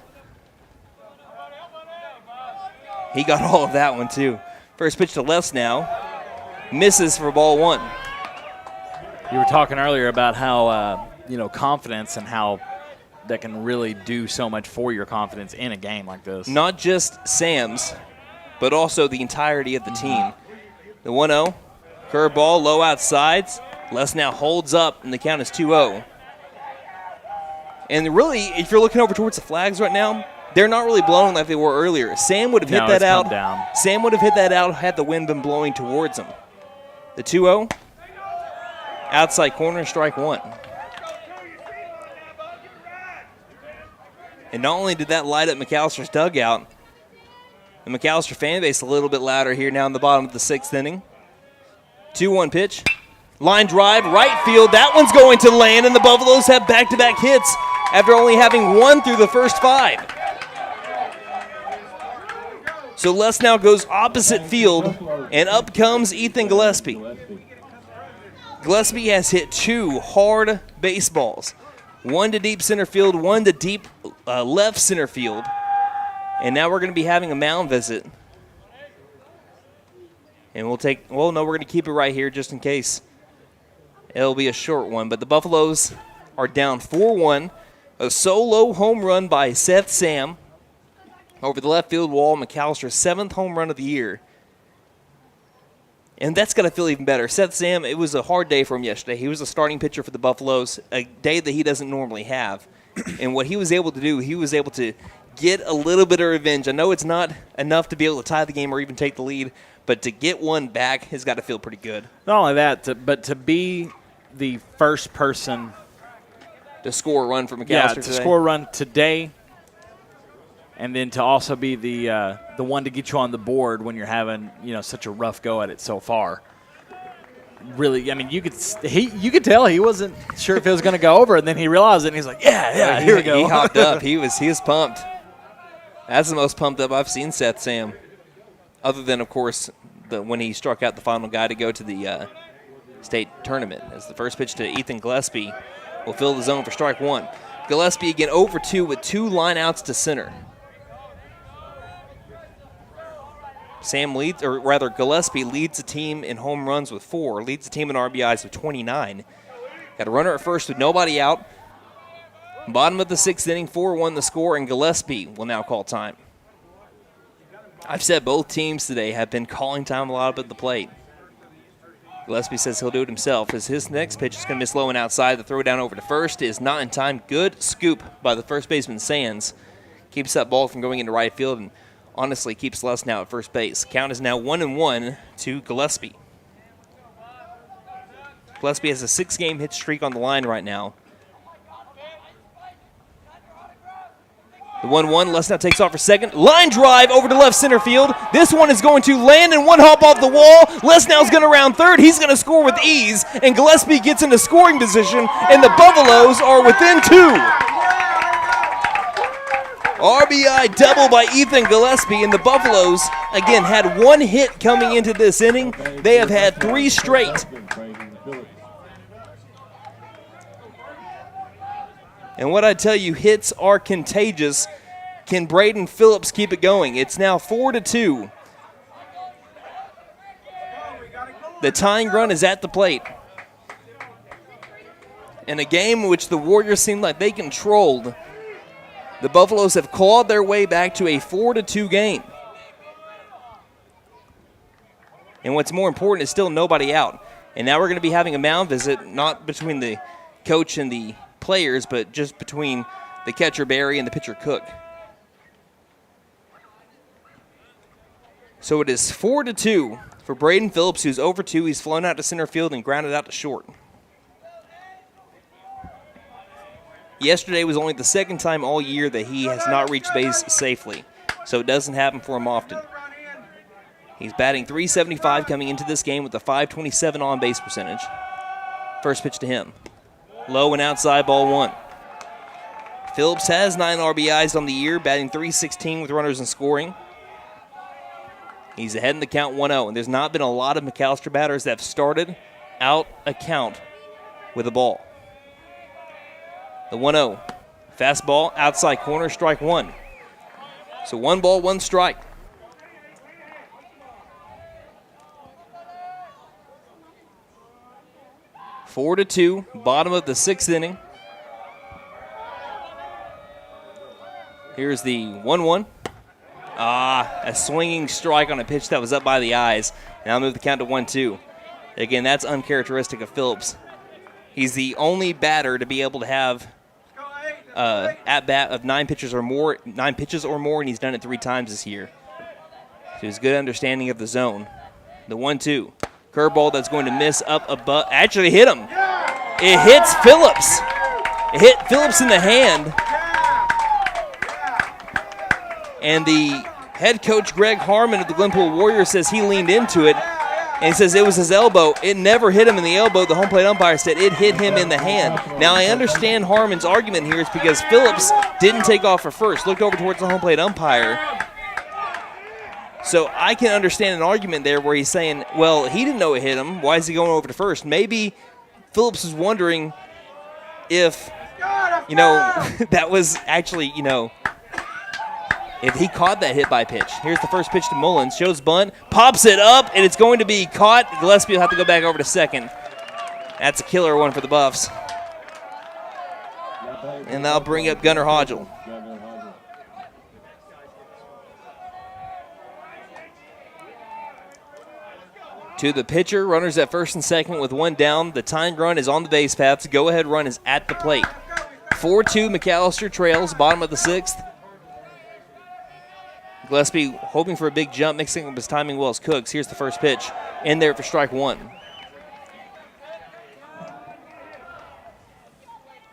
He got all of that one, too. First pitch to Lesnow. Misses for ball 1. You were talking earlier about how, confidence and how that can really do so much for your confidence in a game like this. Not just Sam's, but also the entirety of the team. The 1-0, curveball, low outside. Lesnow holds up, and the count is 2-0. And really, if you're looking over towards the flags right now, they're not really blowing like they were earlier. Sam would have hit that out. Sam would have hit that out had the wind been blowing towards him. The 2-0, outside corner, strike 1. And not only did that light up McAllister's dugout, the McAlester fan base a little bit louder here now in the bottom of the 6th inning. 2-1 pitch. Line drive, right field. That one's going to land, and the Buffaloes have back-to-back hits after only having 1 through the first 5. So Lesnow goes opposite field, and up comes Ethan Gillespie. Gillespie has hit 2 hard baseballs. 1 to deep center field, 1 to deep left center field. And now we're going to be having a mound visit. And we're going to keep it right here just in case. It'll be a short one. But the Buffaloes are down 4-1. A solo home run by Seth Sam over the left field wall. McAllister's 7th home run of the year. And that's got to feel even better. Seth Sam, it was a hard day for him yesterday. He was a starting pitcher for the Buffaloes, a day that he doesn't normally have. And what he was able to do, he was able to get a little bit of revenge. I know it's not enough to be able to tie the game or even take the lead, but to get one back has got to feel pretty good. Not only that, but to be the first person to score a run for McAlester today. Score a run today, and then to also be the one to get you on the board when you're having such a rough go at it so far. Really, I mean, you could tell he wasn't sure if it was going to go over, and then he realized it, and he's like, yeah, here we go. He hopped up. He was pumped. That's the most pumped up I've seen Seth Sam, other than, of course, when he struck out the final guy to go to the state tournament. As the first pitch to Ethan Gillespie will fill the zone for strike 1. Gillespie again 0 for 2 with 2 line outs to center. Gillespie leads the team in home runs with 4, leads the team in RBIs with 29. Got a runner at first with nobody out. Bottom of the 6th inning, 4-1 the score, and Gillespie will now call time. I've said both teams today have been calling time a lot up at the plate. Gillespie says he'll do it himself as his next pitch is going to miss low and outside. The throw down over to first is not in time. Good scoop by the first baseman Sands. Keeps that ball from going into right field and honestly keeps Lesnow at first base. Count is now 1-1 to Gillespie. Gillespie has a 6-game hit streak on the line right now. The 1-1, Lesnow takes off for second. Line drive over to left center field. This one is going to land and one hop off the wall. Lesnow's going to round third. He's going to score with ease, and Gillespie gets into scoring position, and the Buffaloes are within 2. RBI double by Ethan Gillespie, and the Buffaloes, again, had 1 hit coming into this inning. They have had 3 straight. And what I tell you, hits are contagious. Can Braden Phillips keep it going? It's now 4-2. The tying run is at the plate. In a game in which the Warriors seemed like they controlled, the Buffaloes have clawed their way back to a 4-2 game. And what's more important is still nobody out. And now we're going to be having a mound visit, not between the coach and the players, but just between the catcher Barry and the pitcher Cook. So it is 4-2 for Braden Phillips, who's over 2. He's flown out to center field and grounded out to short. Yesterday was only the second time all year that he has not reached base safely, so it doesn't happen for him often. He's batting .375 coming into this game with a .527 on-base percentage. First pitch to him. Low and outside, ball 1. Phillips has 9 RBIs on the year, batting .316 with runners in scoring. He's ahead in the count 1-0, and there's not been a lot of McAlester batters that have started out a count with a ball. The 1-0. Fastball, outside corner, strike 1. So 1 ball, 1 strike. Four to 2, bottom of the 6th inning. Here's the 1-1. A swinging strike on a pitch that was up by the eyes. Now move the count to 1-2. Again, that's uncharacteristic of Phillips. He's the only batter to be able to have at bat of 9 pitches or more, and he's done it 3 times this year. So his good understanding of the zone. The 1-2. Curveball that's going to miss up above. Actually hit him. It hits Phillips. It hit Phillips in the hand. And the head coach, Greg Harmon of the Glenpool Warriors, says he leaned into it. And he says it was his elbow. It never hit him in the elbow. The home plate umpire said it hit him in the hand. Now, I understand Harmon's argument here is because Phillips didn't take off for first, looked over towards the home plate umpire. So I can understand an argument there where he's saying, well, he didn't know it hit him. Why is he going over to first? Maybe Phillips is wondering if, that was actually, if he caught that hit by pitch. Here's the first pitch to Mullins. Shows bunt, pops it up, and it's going to be caught. Gillespie will have to go back over to second. That's a killer one for the Buffs. And that'll bring up Gunnar Hodgel. To the pitcher, runners at first and second with 1 down. The tying run is on the base paths. Go-ahead run is at the plate. 4-2, McAlester trails, bottom of the 6th. Gillespie hoping for a big jump, mixing up his timing well as Cooks. Here's the first pitch. In there for strike 1.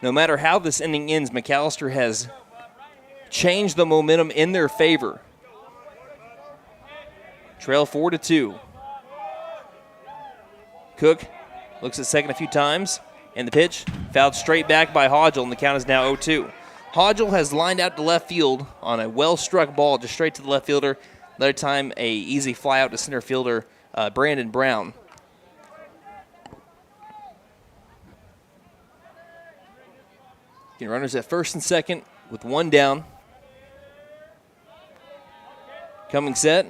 No matter how this inning ends, McAlester has changed the momentum in their favor. Trail 4-2. Cook looks at second a few times, and the pitch fouled straight back by Hodgel, and the count is now 0-2. Hodgel has lined out to left field on a well-struck ball just straight to the left fielder. Another time, a easy fly out to center fielder, Brandon Brown. Runners at first and second with 1 down. Coming set.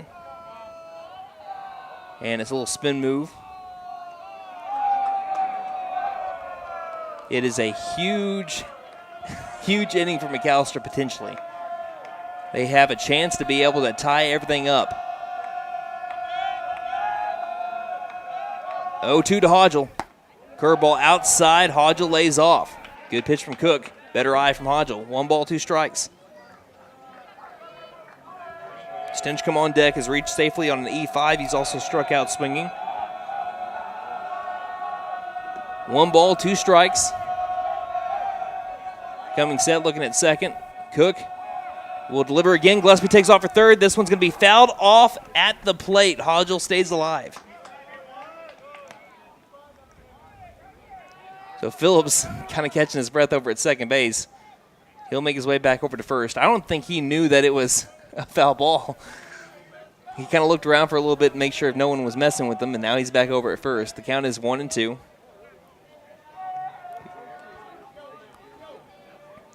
And it's a little spin move. It is a huge inning for McAlester potentially. They have a chance to be able to tie everything up. 0-2 to Hodgel. Curveball outside. Hodgel lays off. Good pitch from Cook. Better eye from Hodgel. 1 ball, 2 strikes. Stinchcomb on deck has reached safely on an E5. He's also struck out swinging. 1 ball, 2 strikes. Coming set, looking at second. Cook will deliver again. Gillespie takes off for third. This one's going to be fouled off at the plate. Hodgel stays alive. So Phillips kind of catching his breath over at second base. He'll make his way back over to first. I don't think he knew that it was a foul ball. He kind of looked around for a little bit to make sure if no one was messing with him, and now he's back over at first. The count is 1-2.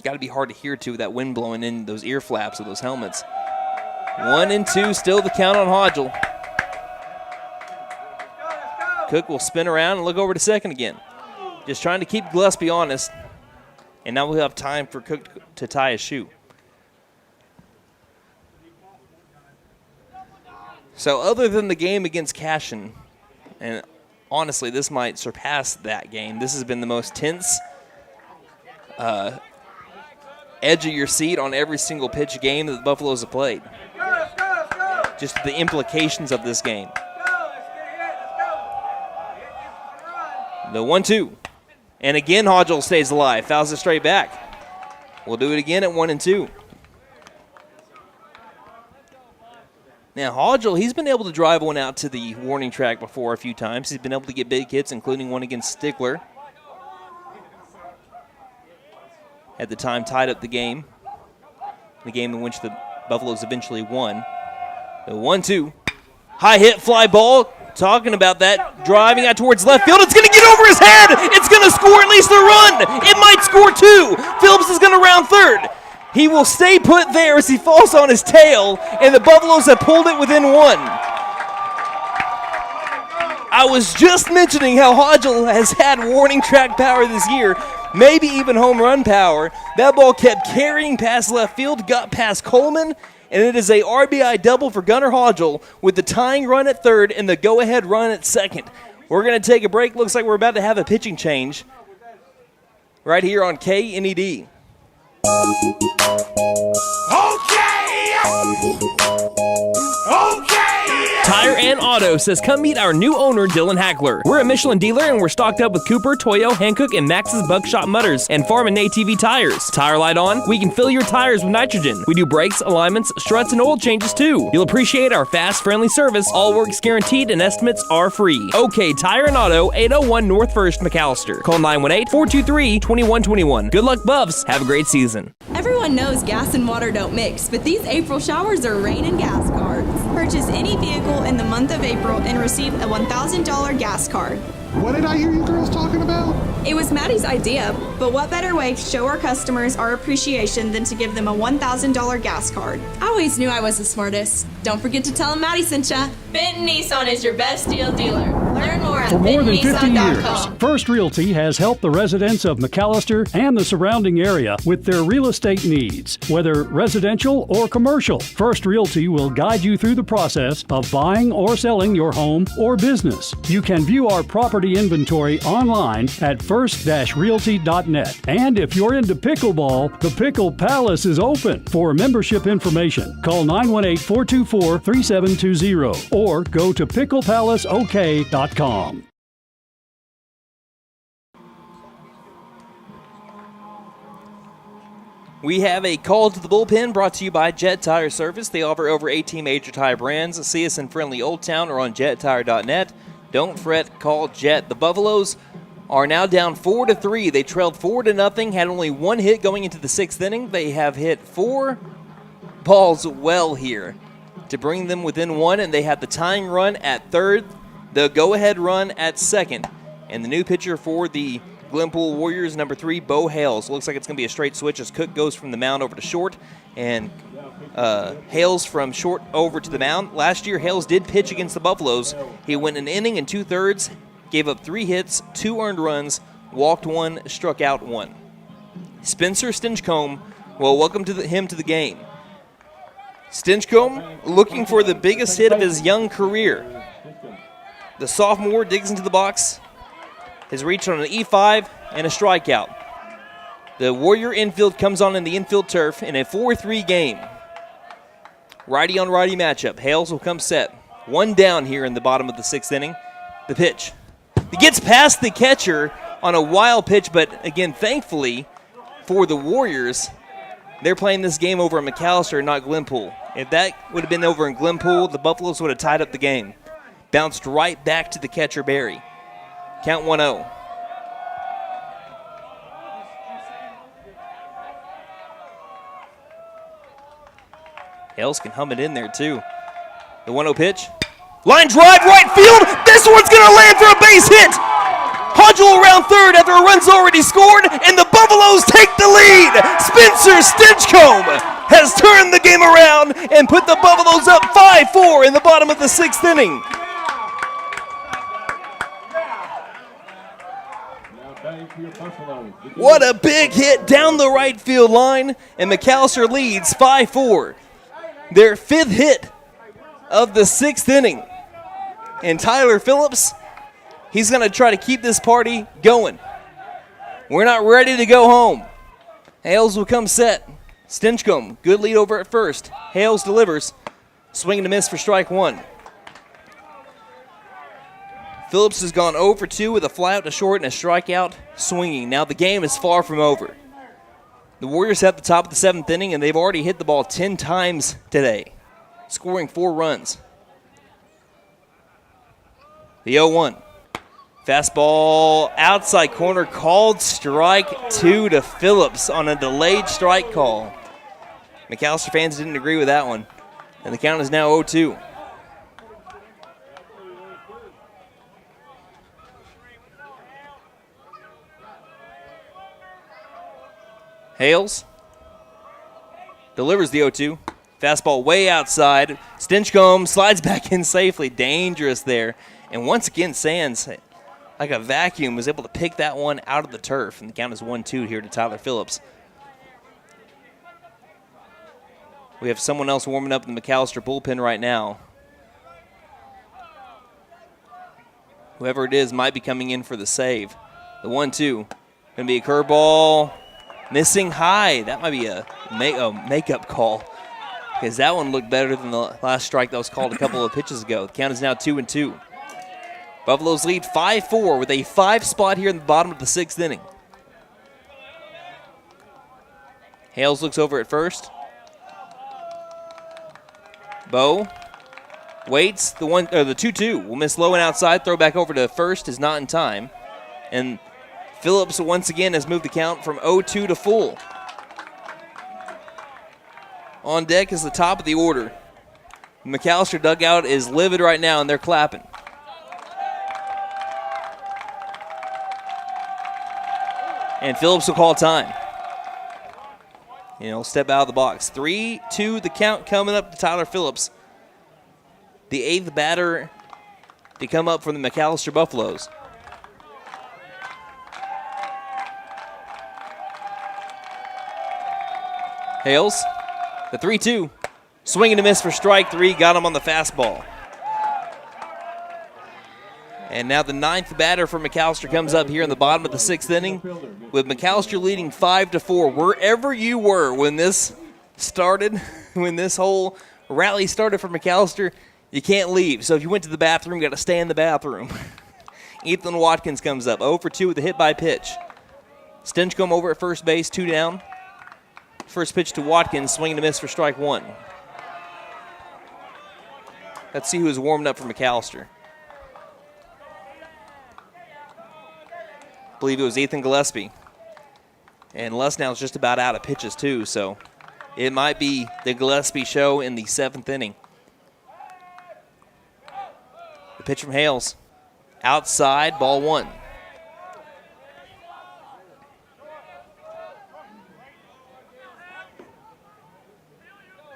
got to be hard to hear, too, with that wind blowing in those ear flaps of those helmets. 1-2, still the count on Hodgel. Cook will spin around and look over to second again. Just trying to keep Gillespie honest. And now we'll have time for Cook to tie a shoe. So other than the game against Cashin, and honestly, this might surpass that game. This has been the most tense, edge of your seat on every single pitch game that the Buffaloes have played. Just the implications of this game. The 1-2. And again, Hodgel stays alive. Fouls it straight back. We'll do it again at 1-2. Now, Hodgel, he's been able to drive one out to the warning track before a few times. He's been able to get big hits, including one against Stickler. At the time, tied up the game in which the Buffaloes eventually won. The 1-2. High hit, fly ball. Talking about that, driving out towards left field. It's going to get over his head. It's going to score at least a run. It might score two. Phillips is going to round third. He will stay put there as he falls on his tail, and the Buffaloes have pulled it within one. I was just mentioning how Hodgel has had warning track power this year, maybe even home run power. That ball kept carrying past left field, got past Coleman, and it is a RBI double for Gunnar Hodgel with the tying run at third and the go-ahead run at second. We're going to take a break. Looks like we're about to have a pitching change right here on KNED. Tire and Auto says come meet our new owner, Dylan Hackler. We're a Michelin dealer and we're stocked up with Cooper, Toyo, Hankook, and Max's Buckshot Mutters and Farm and ATV tires. Tire light on, we can fill your tires with nitrogen. We do brakes, alignments, struts, and oil changes too. You'll appreciate our fast, friendly service. All work's guaranteed and estimates are free. OK Tire and Auto, 801 North 1st, McAlester. Call 918-423-2121. Good luck, Buffs. Have a great season. Everyone knows gas and water don't mix, but these April showers are rain and gas cards. Purchase any vehicle in the month of April and receive a $1,000 gas card. What did I hear you girls talking about? It was Maddie's idea, but what better way to show our customers our appreciation than to give them a $1,000 gas card? I always knew I was the smartest. Don't forget to tell them Maddie sent ya. Benton Nissan is your best deal dealer. Learn more at For more than 50 years, bentonnissan.com. First Realty has helped the residents of McAlester and the surrounding area with their real estate needs, whether residential or commercial. First Realty will guide you through the process of buying or selling your home or business. You can view our property inventory online at first-realty.net. And if you're into pickleball, the Pickle Palace is open. For membership information, call 918-424-3720 or go to picklepalaceok.com. We have a call to the bullpen brought to you by Jet Tire Service. They offer over 18 major tire brands. See us in friendly Old Town or on jettire.net. Don't fret, call Jet. The Buffaloes are now down 4-3. They trailed 4-0, had only one hit going into the sixth inning. They have hit 4 balls well here to bring them within one, and they have the tying run at third, the go-ahead run at second. And the new pitcher for the Glenpool Warriors, number 3, Bo Hales. Looks like it's going to be a straight switch as Cook goes from the mound over to short, and Hales from short over to the mound. Last year, Hales did pitch against the Buffaloes. He went an inning and 2/3, gave up 3 hits, 2 earned runs, walked 1, struck out 1. Spencer Stinchcomb, well, welcome to him to the game. Stinchcomb looking for the biggest hit of his young career. The sophomore digs into the box, has reached on an E5 and a strikeout. The Warrior infield comes on in the infield turf in a 4-3 game. Righty on righty matchup. Hales will come set. 1 down here in the bottom of the 6th inning. The pitch. It gets past the catcher on a wild pitch, but again, thankfully for the Warriors, they're playing this game over in McAlester, not Glenpool. If that would have been over in Glenpool, the Buffaloes would have tied up the game. Bounced right back to the catcher, Barry. Count 1-0. Hales can hum it in there, too. The 1-0 pitch. Line drive, right field. This one's going to land for a base hit. Hodgel around third after a run's already scored, and the Buffaloes take the lead. Spencer Stinchcomb has turned the game around and put the Buffaloes up 5-4 in the bottom of the 6th inning. Now batting for your Buffaloes. What a big hit down the right field line, and McAlester leads 5-4. Their 5th hit of the 6th inning. And Tyler Phillips, he's going to try to keep this party going. We're not ready to go home. Hales will come set. Stinchcomb, good lead over at first. Hales delivers. Swing and a miss for strike 1. Phillips has gone 0 for 2 with a fly out to short and a strikeout swinging. Now the game is far from over. The Warriors have the top of the 7th inning, and they've already hit the ball 10 times today, scoring 4 runs. The 0-1. Fastball outside corner, called strike 2 to Phillips on a delayed strike call. McAlester fans didn't agree with that one, and the count is now 0-2. Hales delivers the 0-2. Fastball way outside. Stinchcomb slides back in safely. Dangerous there. And once again, Sands, like a vacuum, was able to pick that one out of the turf. And the count is 1-2 here to Tyler Phillips. We have someone else warming up in the McAlester bullpen right now. Whoever it is might be coming in for the save. The 1-2. Going to be a curveball. Missing high. That might be a makeup call, because that one looked better than the last strike that was called a couple of pitches ago. The count is now 2-2. Buffaloes lead 5-4 with a 5 spot here in the bottom of the 6th inning. Hales looks over at first. Bo waits. The 2-2 will miss low and outside. Throw back over to first is not in time. And Phillips once again has moved the count from 0-2 to full. On deck is the top of the order. McAlester dugout is livid right now, and they're clapping. And Phillips will call time. And he'll step out of the box. 3-2 the count coming up to Tyler Phillips, the 8th batter to come up from the McAlester Buffaloes. Hales, the 3-2. Swing and a miss for strike 3. Got him on the fastball. And now the 9th batter for McAlester comes up here in the bottom of the 6th inning, with McAlester leading 5-4. Wherever you were when this started, when this whole rally started for McAlester, you can't leave. So if you went to the bathroom, you got to stay in the bathroom. Ethan Watkins comes up 0 for 2 with a hit by pitch. Stinchcomb over at first base, 2 down. First pitch to Watkins, swing and a miss for strike 1. Let's see who is warming up for McAlester. I believe it was Ethan Gillespie. And Lesnow's just about out of pitches too, so it might be the Gillespie show in the 7th inning. The pitch from Hales. Outside, ball 1.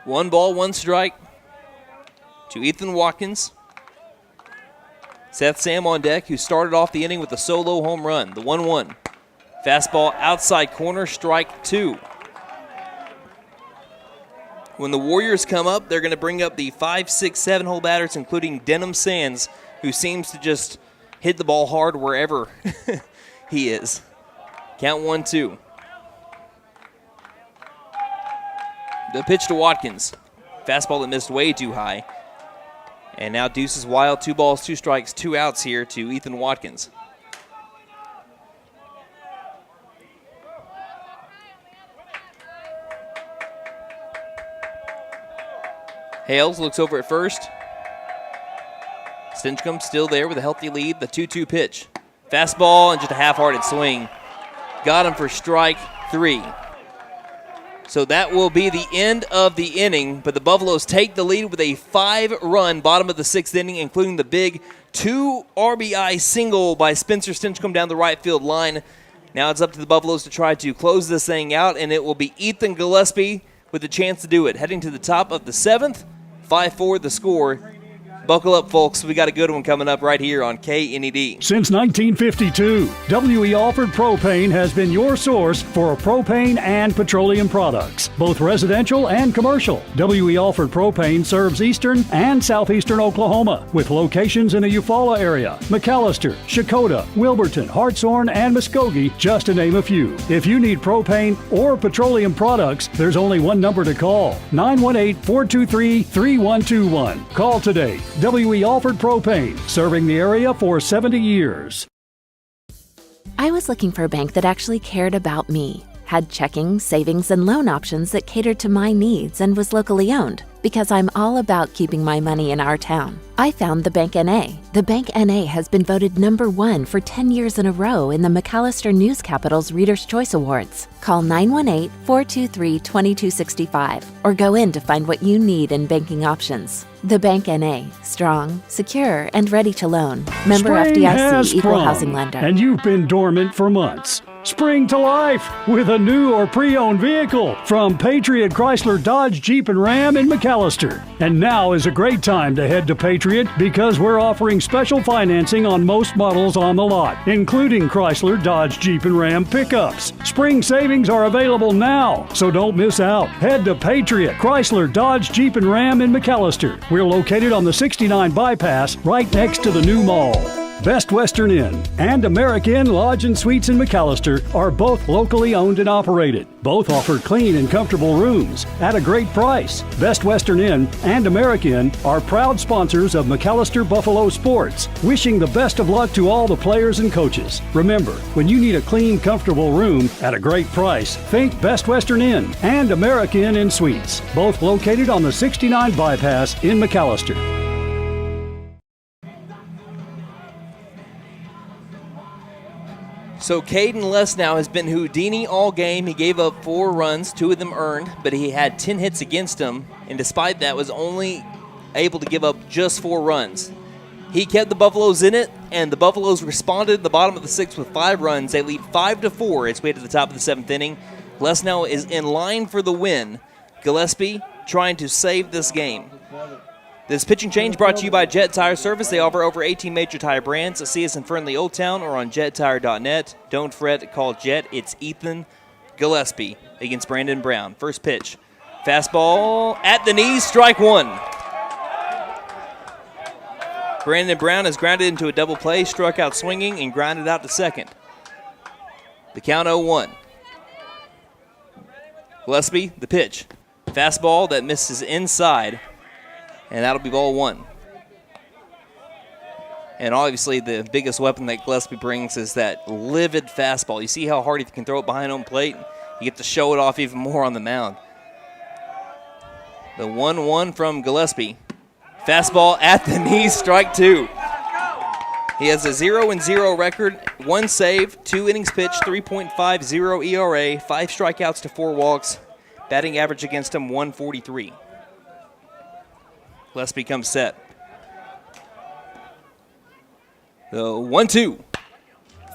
One ball, 1 strike to Ethan Watkins. Seth Sam on deck, who started off the inning with a solo home run, the 1-1. Fastball outside corner, strike 2. When the Warriors come up, they're going to bring up the 5, 6, 7 hole batters, including Denham Sands, who seems to just hit the ball hard wherever he is. Count 1-2. The pitch to Watkins. Fastball that missed way too high. And now deuces wild. 2 balls, 2 strikes, 2 outs here to Ethan Watkins. Hales looks over at first. Stinchcomb still there with a healthy lead. The 2-2 pitch. Fastball and just a half-hearted swing. Got him for strike 3. So that will be the end of the inning, but the Buffaloes take the lead with a 5-run bottom of the 6th inning, including the big 2 RBI single by Spencer Stinchcomb down the right field line. Now it's up to the Buffaloes to try to close this thing out, and it will be Ethan Gillespie with a chance to do it. Heading to the top of the 7th, 5-4 the score. Buckle up, folks. We got a good one coming up right here on KNED. Since 1952, W.E. Alford Propane has been your source for propane and petroleum products, both residential and commercial. W.E. Alford Propane serves eastern and southeastern Oklahoma with locations in the Eufaula area, McAlester, Shakota, Wilburton, Hartshorn, and Muskogee, just to name a few. If you need propane or petroleum products, there's only one number to call, 918-423-3121. Call today. W.E. Alford Propane, serving the area for 70 years. I was looking for a bank that actually cared about me, had checking, savings, and loan options that catered to my needs, and was locally owned, because I'm all about keeping my money in our town. I found the Bank NA. The Bank NA has been voted #1 for 10 years in a row in the McAlester News Capital's Reader's Choice Awards. Call 918-423-2265 or go in to find what you need in banking options. The Bank NA, strong, secure, and ready to loan. Member Spring has FDIC, Equal sprung, Housing Lender. And you've been dormant for months. Spring to life with a new or pre-owned vehicle from Patriot Chrysler Dodge Jeep and Ram in McAlester. And now is a great time to head to Patriot because we're offering special financing on most models on the lot, including Chrysler Dodge Jeep and Ram pickups. Spring savings are available now, so don't miss out. Head to Patriot Chrysler Dodge Jeep and Ram in McAlester. We're located on the 69 bypass right next to the new mall. Best Western Inn and American Inn Lodge and Suites in McAlester are both locally owned and operated. Both offer clean and comfortable rooms at a great price. Best Western Inn and American Inn are proud sponsors of McAlester Buffalo Sports, wishing the best of luck to all the players and coaches. Remember, when you need a clean, comfortable room at a great price, think Best Western Inn and American Inn and Suites, both located on the 69 bypass in McAlester. So Caden Lesnow has been Houdini all game. He gave up 4 runs, 2 of them earned, but he had 10 hits against him, and despite that was only able to give up just 4 runs. He kept the Buffaloes in it, and the Buffaloes responded in the bottom of the 6th with 5 runs. They lead 5-4 as we head to the top of the 7th inning. Lesnow is in line for the win. Gillespie trying to save this game. This pitching change brought to you by Jet Tire Service. They offer over 18 major tire brands. See us in friendly Old Town or on jettire.net. Don't fret, call Jet. It's Ethan Gillespie against Brandon Brown. First pitch. Fastball at the knees, strike 1. Brandon Brown has grounded into a double play, struck out swinging, and grounded out to second. The count 0-1. Gillespie, the pitch. Fastball that misses inside. And that'll be ball 1. And obviously the biggest weapon that Gillespie brings is that livid fastball. You see how hard he can throw it behind home plate? You get to show it off even more on the mound. The 1-1 from Gillespie. Fastball at the knees, strike 2. He has a 0-0 record, 1 save, 2 innings pitched, 3.50 ERA, 5 strikeouts to 4 walks. Batting average against him, 143. Gillespie comes set. The 1-2.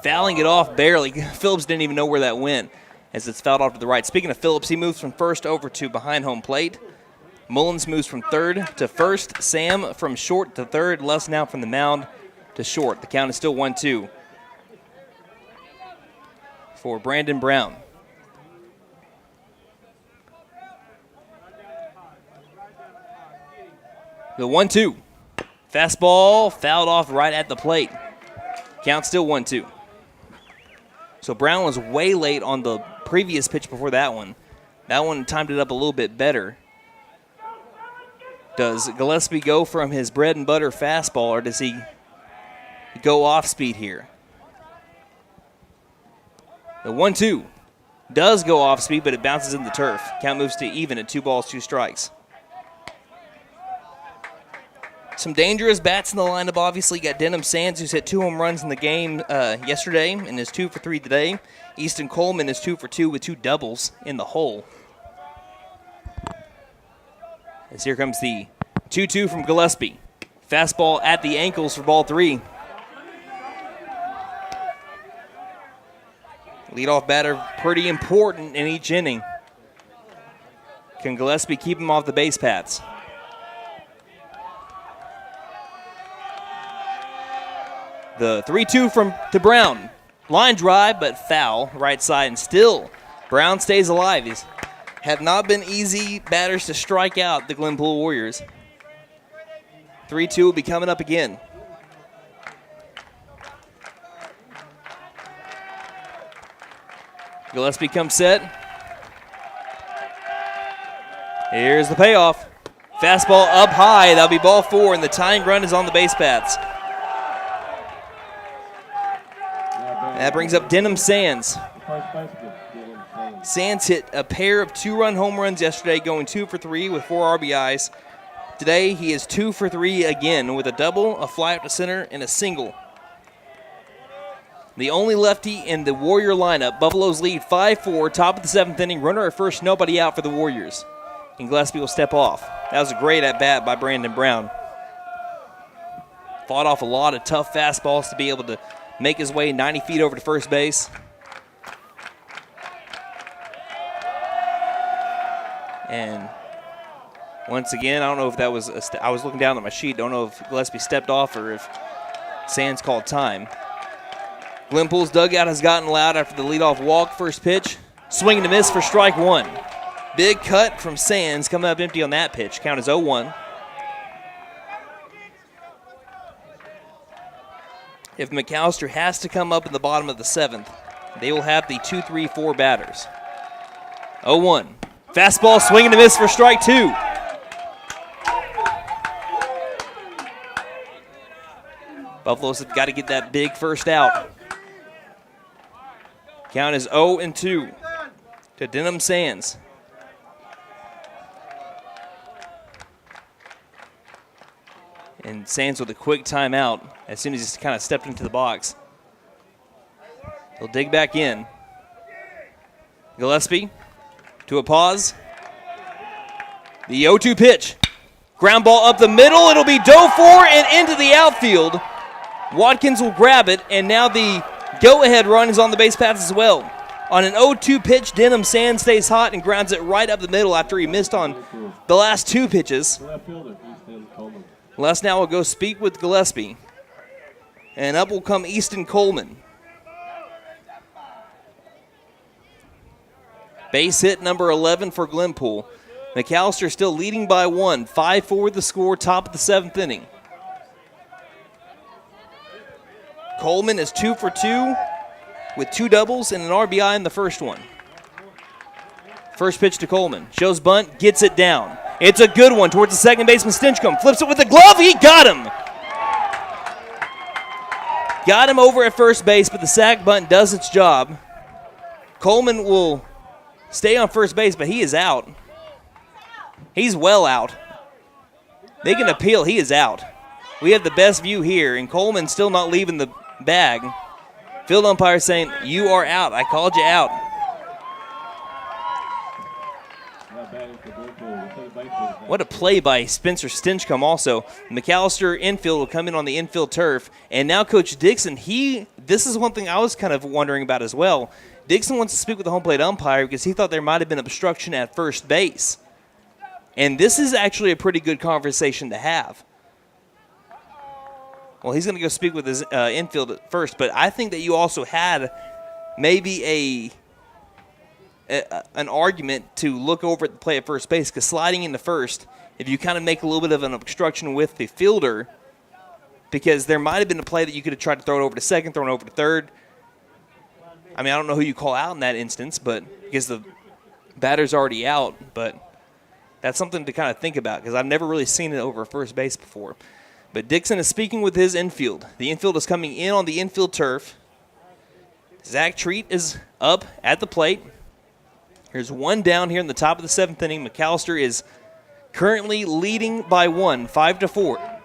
Fouling it off barely. Phillips didn't even know where that went as it's fouled off to the right. Speaking of Phillips, he moves from first over to behind home plate. Mullins moves from third to first. Sam from short to third. Lesnow from the mound to short. The count is still 1-2 for Brandon Brown. The 1-2. Fastball fouled off right at the plate. Count still 1-2. So Brown was way late on the previous pitch before that one. That one timed it up a little bit better. Does Gillespie go from his bread and butter fastball, or does he go off speed here? The 1-2 does go off speed, but it bounces in the turf. Count moves to even at 2 balls, 2 strikes. Some dangerous bats in the lineup, obviously. You got Denham Sands, who's hit 2 home runs in the game yesterday and is 2 for 3 today. Easton Coleman is 2 for 2 with 2 doubles in the hole. As here comes the 2-2 from Gillespie. Fastball at the ankles for ball 3. Leadoff batter pretty important in each inning. Can Gillespie keep him off the base paths? The 3-2 to Brown. Line drive, but foul, right side, and still Brown stays alive. He's have not been easy batters to strike out, the Glenpool Warriors. 3-2 will be coming up again. Gillespie comes set. Here's the payoff. Fastball up high. That'll be ball 4, and the tying run is on the base paths. That brings up Denham Sands. Sands hit a pair of 2-run home runs yesterday, going 2 for 3 with 4 RBIs. Today, he is 2 for 3 again with a double, a fly up to center, and a single. The only lefty in the Warrior lineup. Buffaloes lead 5-4, top of the 7th inning. Runner at first, nobody out for the Warriors. And Gillespie will step off. That was a great at-bat by Brandon Brown. Fought off a lot of tough fastballs to be able to make his way 90 feet over to first base. And once again, I don't know if that was I was looking down at my sheet. Don't know if Gillespie stepped off or if Sands called time. Glenpool's dugout has gotten loud after the leadoff walk. First pitch, swing and a miss for strike 1. Big cut from Sands, coming up empty on that pitch. Count is 0-1. If McAlester has to come up in the bottom of the 7th, they will have the 2-3-4 batters. 0-1. Fastball, swing and a miss for strike 2. Buffaloes have got to get that big first out. Count is 0-2 to Denham Sands. And Sands with a quick timeout as soon as he kind of stepped into the box. He'll dig back in. Gillespie to a pause. The 0-2 pitch. Ground ball up the middle. It'll be dove for and into the outfield. Watkins will grab it, and now the go-ahead run is on the base paths as well. On an 0-2 pitch, Denham Sands stays hot and grounds it right up the middle after he missed on the last 2 pitches. Les now will go speak with Gillespie. And up will come Easton Coleman. Base hit number 11 for Glenpool. McAlester still leading by 1. 5-4 the score, top of the 7th inning. Coleman is 2 for 2 with 2 doubles and an RBI in the first one. First pitch to Coleman. Shows bunt, gets it down. It's a good one towards the second baseman, Stinchcomb. Flips it with the glove. He got him. Got him over at first base, but the sac bunt does its job. Coleman will stay on first base, but he is out. He's well out. They can appeal. He is out. We have the best view here, and Coleman's still not leaving the bag. Field umpire saying, "You are out. I called you out." What a play by Spencer Stinchcomb also. McAlester infield will come in on the infield turf. And now Coach Dixon, this is one thing I was kind of wondering about as well. Dixon wants to speak with the home plate umpire because he thought there might have been obstruction at first base. And this is actually a pretty good conversation to have. Well, he's going to go speak with his infield at first, but I think that you also had maybe an argument to look over at the play at first base, because sliding into first, if you kind of make a little bit of an obstruction with the fielder, because there might have been a play that you could have tried to throw it over to second, thrown it over to third. I mean, I don't know who you call out in that instance, but because the batter's already out, but that's something to kind of think about, because I've never really seen it over first base before. But Dixon is speaking with his infield. The infield is coming in on the infield turf. Zach Treat is up at the plate. Here's one down here in the top of the 7th inning. McAlester is currently leading by 1, 5-4.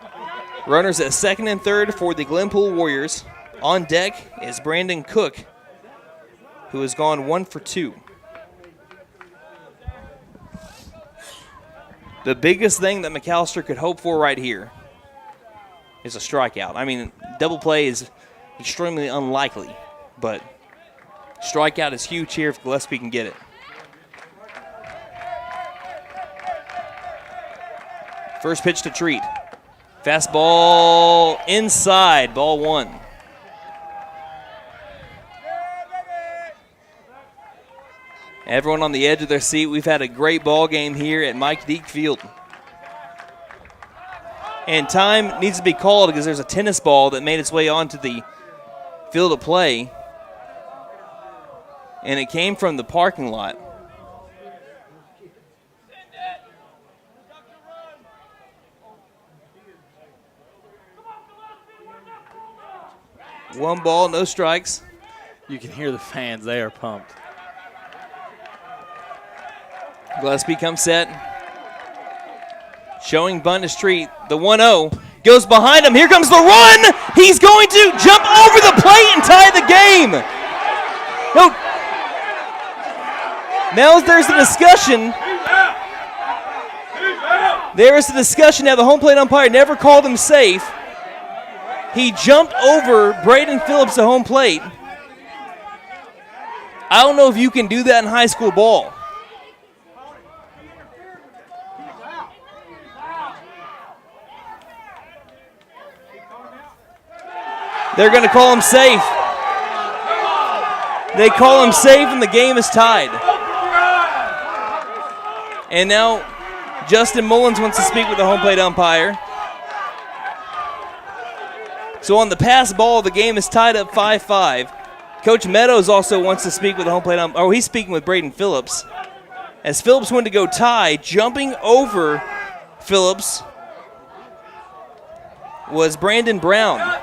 Runners at second and third for the Glenpool Warriors. On deck is Brandon Cook, who has gone 1 for 2. The biggest thing that McAlester could hope for right here is a strikeout. I mean, double play is extremely unlikely, but strikeout is huge here if Gillespie can get it. First pitch to Treat. Fastball inside, ball 1. Everyone on the edge of their seat. We've had a great ball game here at Mike Deak Field. And time needs to be called because there's a tennis ball that made its way onto the field of play. And it came from the parking lot. One ball, no strikes. You can hear the fans. They are pumped. Gillespie comes set. Showing bunt to Street. The 1-0 goes behind him. Here comes the run. He's going to jump over the plate and tie the game. No. Now there's a discussion. There is a discussion. Now the home plate umpire never called him safe. He jumped over Braden Phillips at home plate. I don't know if you can do that in high school ball. They're going to call him safe. They call him safe and the game is tied. And now Justin Mullins wants to speak with the home plate umpire. So on the pass ball, the game is tied up 5-5. Coach Meadows also wants to speak with the home plate umpire. Oh, he's speaking with Braden Phillips. As Phillips went to go tie, jumping over Phillips was Brandon Brown.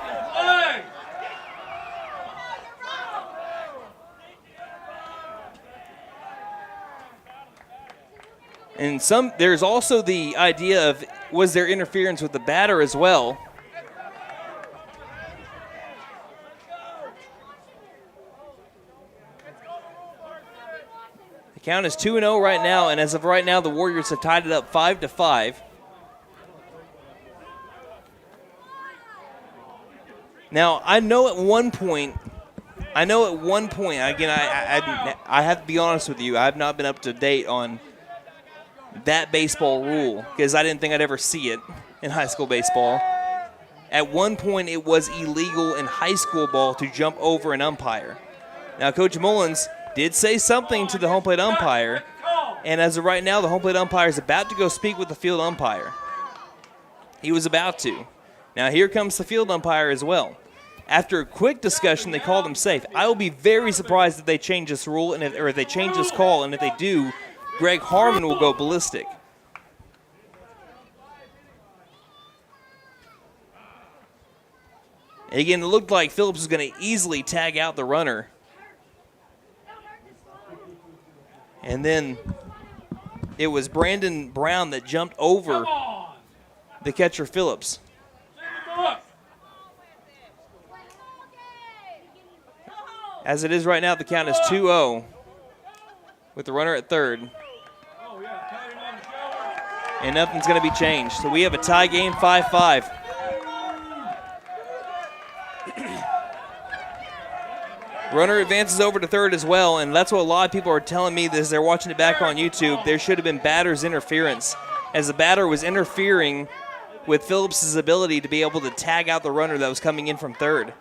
And there's also the idea of, was there interference with the batter as well? The count is 2-0 right now, and as of right now, the Warriors have tied it up 5-5. Now, I know at one point, again, I have to be honest with you, I have not been up to date on that baseball rule because I didn't think I'd ever see it in high school baseball. At one point, it was illegal in high school ball to jump over an umpire. Now, Coach Mullins did say something to the home plate umpire, and as of right now, the home plate umpire is about to go speak with the field umpire. He was about to. Now, here comes the field umpire as well. After a quick discussion, they called him safe. I will be very surprised if they change this rule or if they change this call, and if they do, Greg Harmon will go ballistic. Again, it looked like Phillips was going to easily tag out the runner. And then it was Brandon Brown that jumped over the catcher Phillips. As it is right now, the count is 2-0 with the runner at third. And nothing's going to be changed. So we have a tie game, 5-5. Runner advances over to third as well, and that's what a lot of people are telling me as they're watching it back on YouTube. There should have been batter's interference, as the batter was interfering with Phillips' ability to be able to tag out the runner that was coming in from third.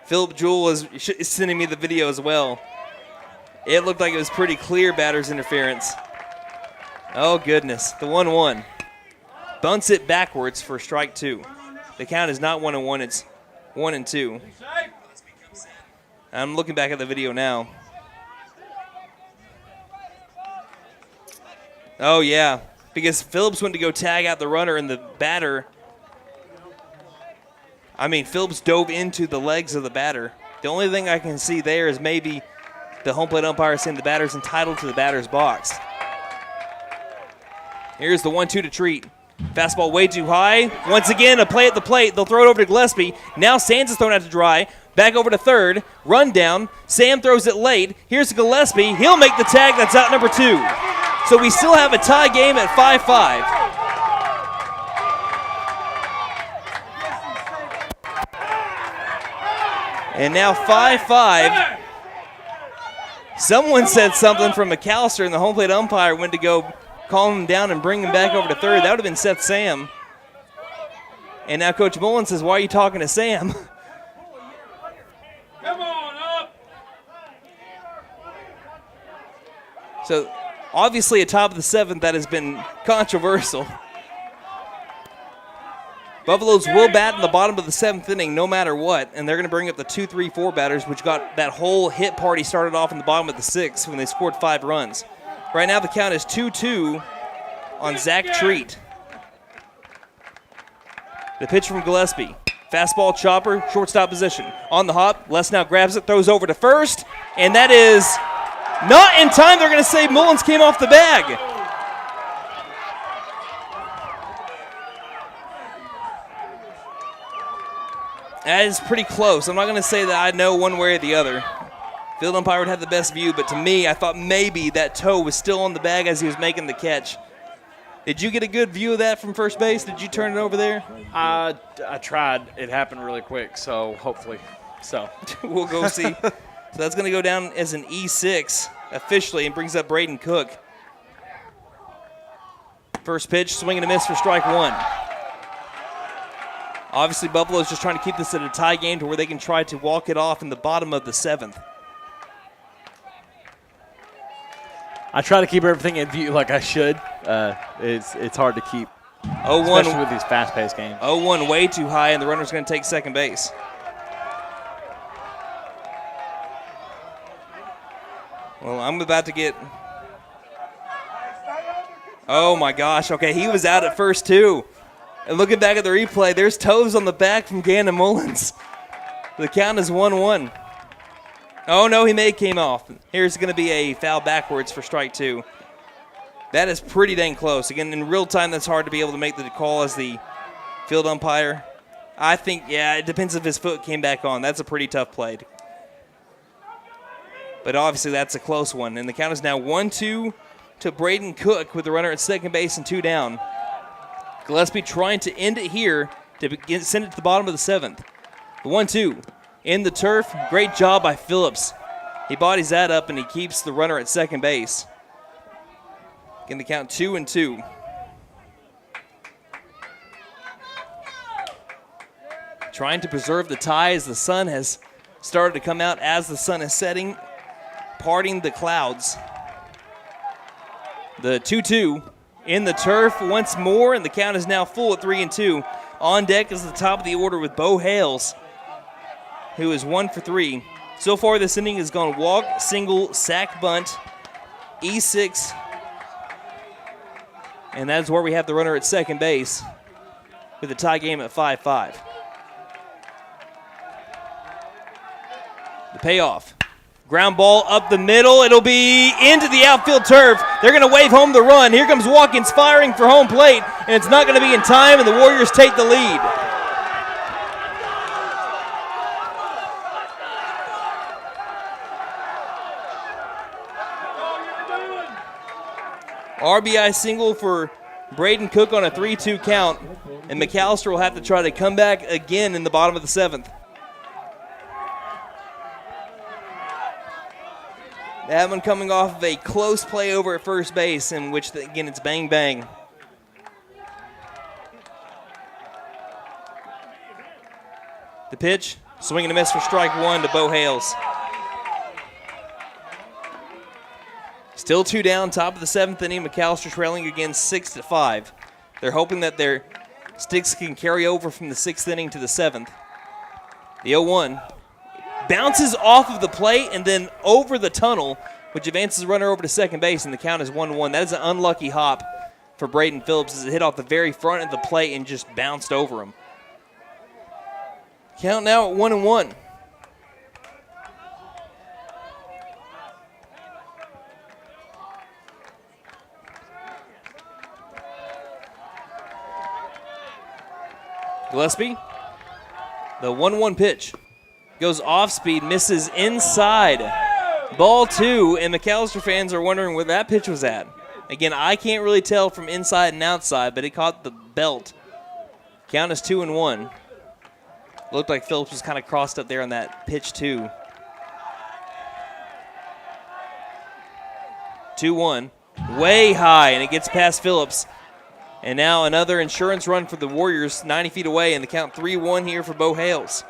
Philip Jewell is sending me the video as well. It looked like it was pretty clear batter's interference. Oh, goodness. The 1-1. Bunts it backwards for strike 2. The count is not 1-1, it's 1-2. I'm looking back at the video now. Oh, yeah. Because Phillips went to go tag out the runner and the batter. Phillips dove into the legs of the batter. The only thing I can see there is maybe the home plate umpire saying the batter's entitled to the batter's box. Here's the 1-2 to Treat. Fastball way too high. Once again, a play at the plate. They'll throw it over to Gillespie. Now Sands is thrown out to dry. Back over to third. Run down. Sam throws it late. Here's Gillespie. He'll make the tag. That's out number 2. So we still have a tie game at 5-5. And now 5-5. Someone said something from McAlester, and the home plate umpire went to go calm him down and bring him back over to third. That would have been Seth Sam. And now Coach Mullen says, why are you talking to Sam? Come on up. So obviously atop of the 7th, that has been controversial. Buffaloes will bat in the bottom of the 7th inning no matter what, and they're going to bring up the 2-3-4 batters, which got that whole hit party started off in the bottom of the 6th when they scored 5 runs. Right now the count is 2-2 on Zach Treat. The pitch from Gillespie. Fastball chopper, shortstop position. On the hop, Les now grabs it, throws over to first, and that is not in time. They're going to say Mullins came off the bag. That is pretty close. I'm not going to say that I know one way or the other. Field umpire would have the best view, but to me, I thought maybe that toe was still on the bag as he was making the catch. Did you get a good view of that from first base? Did you turn it over there? I tried. It happened really quick, so hopefully so. We'll go see. So that's going to go down as an E6 officially and brings up Braden Cook. First pitch, swing and a miss for strike 1. Obviously, Buffalo's just trying to keep this at a tie game to where they can try to walk it off in the bottom of the 7th. I try to keep everything in view like I should. It's hard to keep, 0-1, especially with these fast-paced games. 0-1 way too high, and the runner's going to take second base. Well, I'm about to get... Oh, my gosh. Okay, he was out at first, too. And looking back at the replay, there's toes on the back from Gannon Mullins. The count is 1-1. Oh, no, he may have came off. Here's going to be a foul backwards for strike 2. That is pretty dang close. Again, in real time, that's hard to be able to make the call as the field umpire. I think, yeah, it depends if his foot came back on. That's a pretty tough play. But obviously, that's a close one. And the count is now 1-2 to Braden Cook with the runner at second base and 2 down. Gillespie trying to end it here to send it to the bottom of the 7th. The 1-2 in the turf. Great job by Phillips. He bodies that up and he keeps the runner at second base. Again, the count 2-2. Trying to preserve the tie as the sun has started to come out as the sun is setting, parting the clouds. The 2-2 in the turf once more, and the count is now full at 3-2. On deck is the top of the order with Bo Hales, who is 1 for 3. So far this inning has gone walk, single, sack, bunt, E6, and that is where we have the runner at second base with the tie game at 5-5. The payoff. Ground ball up the middle. It'll be into the outfield turf. They're going to wave home the run. Here comes Watkins firing for home plate, and it's not going to be in time, and the Warriors take the lead. RBI single for Braden Cook on a 3-2 count, and McAlester will have to try to come back again in the bottom of the 7th. That one coming off of a close play over at first base, in which, again, it's bang, bang. The pitch, swing and a miss for strike 1 to Bo Hales. Still 2 down, top of the 7th inning. McAlester trailing again 6-5. They're hoping that their sticks can carry over from the 6th inning to the 7th. The 0-1. Bounces off of the plate and then over the tunnel, which advances the runner over to second base, and the count is 1-1. That is an unlucky hop for Braden Phillips as it hit off the very front of the plate and just bounced over him. Count now at 1-1. Gillespie, the 1-1 pitch. Goes off speed, misses inside. Ball 2, and McAlester fans are wondering where that pitch was at. Again, I can't really tell from inside and outside, but it caught the belt. Count is 2-1. Looked like Phillips was kind of crossed up there on that pitch, too. 2-1. Way high, and it gets past Phillips. And now another insurance run for the Warriors, 90 feet away, and the count 3-1 here for Bo Hales.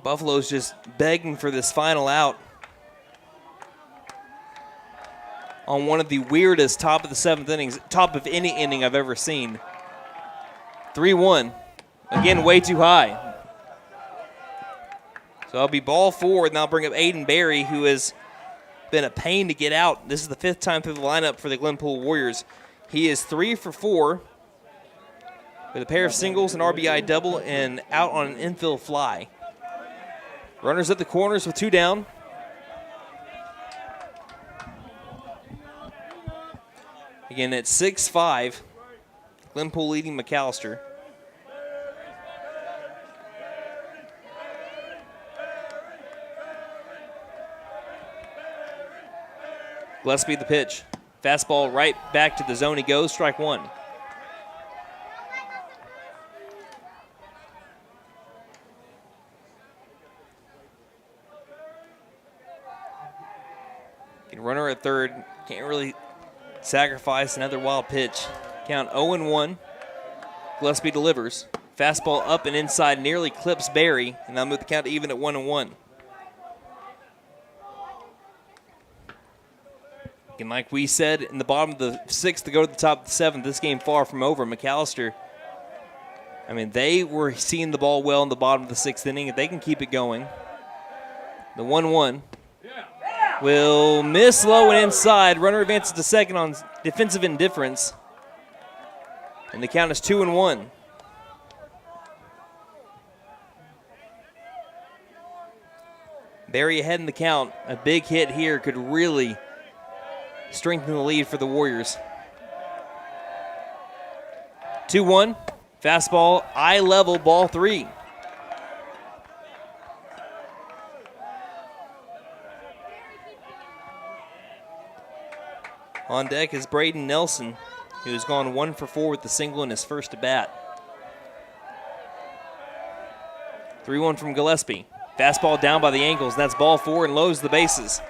Buffalo's just begging for this final out on one of the weirdest top of the seventh innings, top of any inning I've ever seen. 3-1. Again, way too high. So it'll be ball four, and I'll bring up Aiden Berry, who has been a pain to get out. This is the 5th time through the lineup for the Glenpool Warriors. He is 3 for 4 with a pair of singles, an RBI double, and out on an infield fly. Runners at the corners with 2 down. Again, at 6-5, Glenpool leading McAlester. Gillespie the pitch. Fastball right back to the zone he goes, strike 1. Runner at third, can't really sacrifice another wild pitch. Count 0-1. Gillespie delivers. Fastball up and inside, nearly clips Berry, and they'll move the count to even at 1-1. And like we said, in the bottom of the 6th to go to the top of the 7th, this game far from over. McAlester, I mean, they were seeing the ball well in the bottom of the 6th inning. If they can keep it going. The 1-1 will miss low and inside. Runner advances to second on defensive indifference. And the count is 2-1. Berry ahead in the count. A big hit here could really strengthen the lead for the Warriors. 2-1. Fastball, eye level, ball 3. On deck is Braden Nelson, who's gone 1 for 4 with the single in his first at bat. 3-1 from Gillespie. Fastball down by the ankles, and that's ball 4 and lows the bases.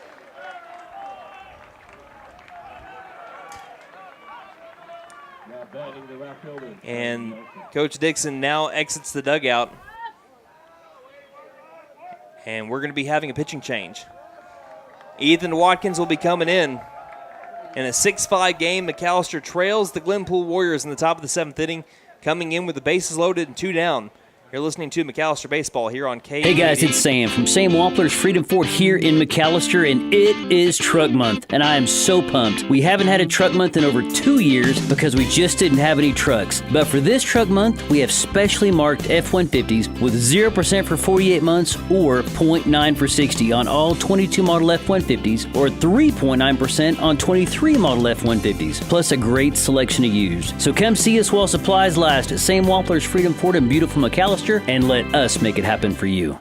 And Coach Dixon now exits the dugout. And we're going to be having a pitching change. Ethan Watkins will be coming in. In a 6-5 game, McAlester trails the Glenpool Warriors in the top of the 7th inning, coming in with the bases loaded and 2 down. You're listening to McAlester Baseball here on K. Hey guys, it's Sam from Sam Wampler's Freedom Fort here in McAlester, and it is Truck Month, and I am so pumped. We haven't had a Truck Month in over 2 years because we just didn't have any trucks. But for this Truck Month, we have specially marked F-150s with 0% for 48 months or 0.9 for 60 on all 22 model F-150s or 3.9% on 23 model F-150s, plus a great selection of used. So come see us while supplies last at Sam Wampler's Freedom Fort in beautiful McAlester, and let us make it happen for you.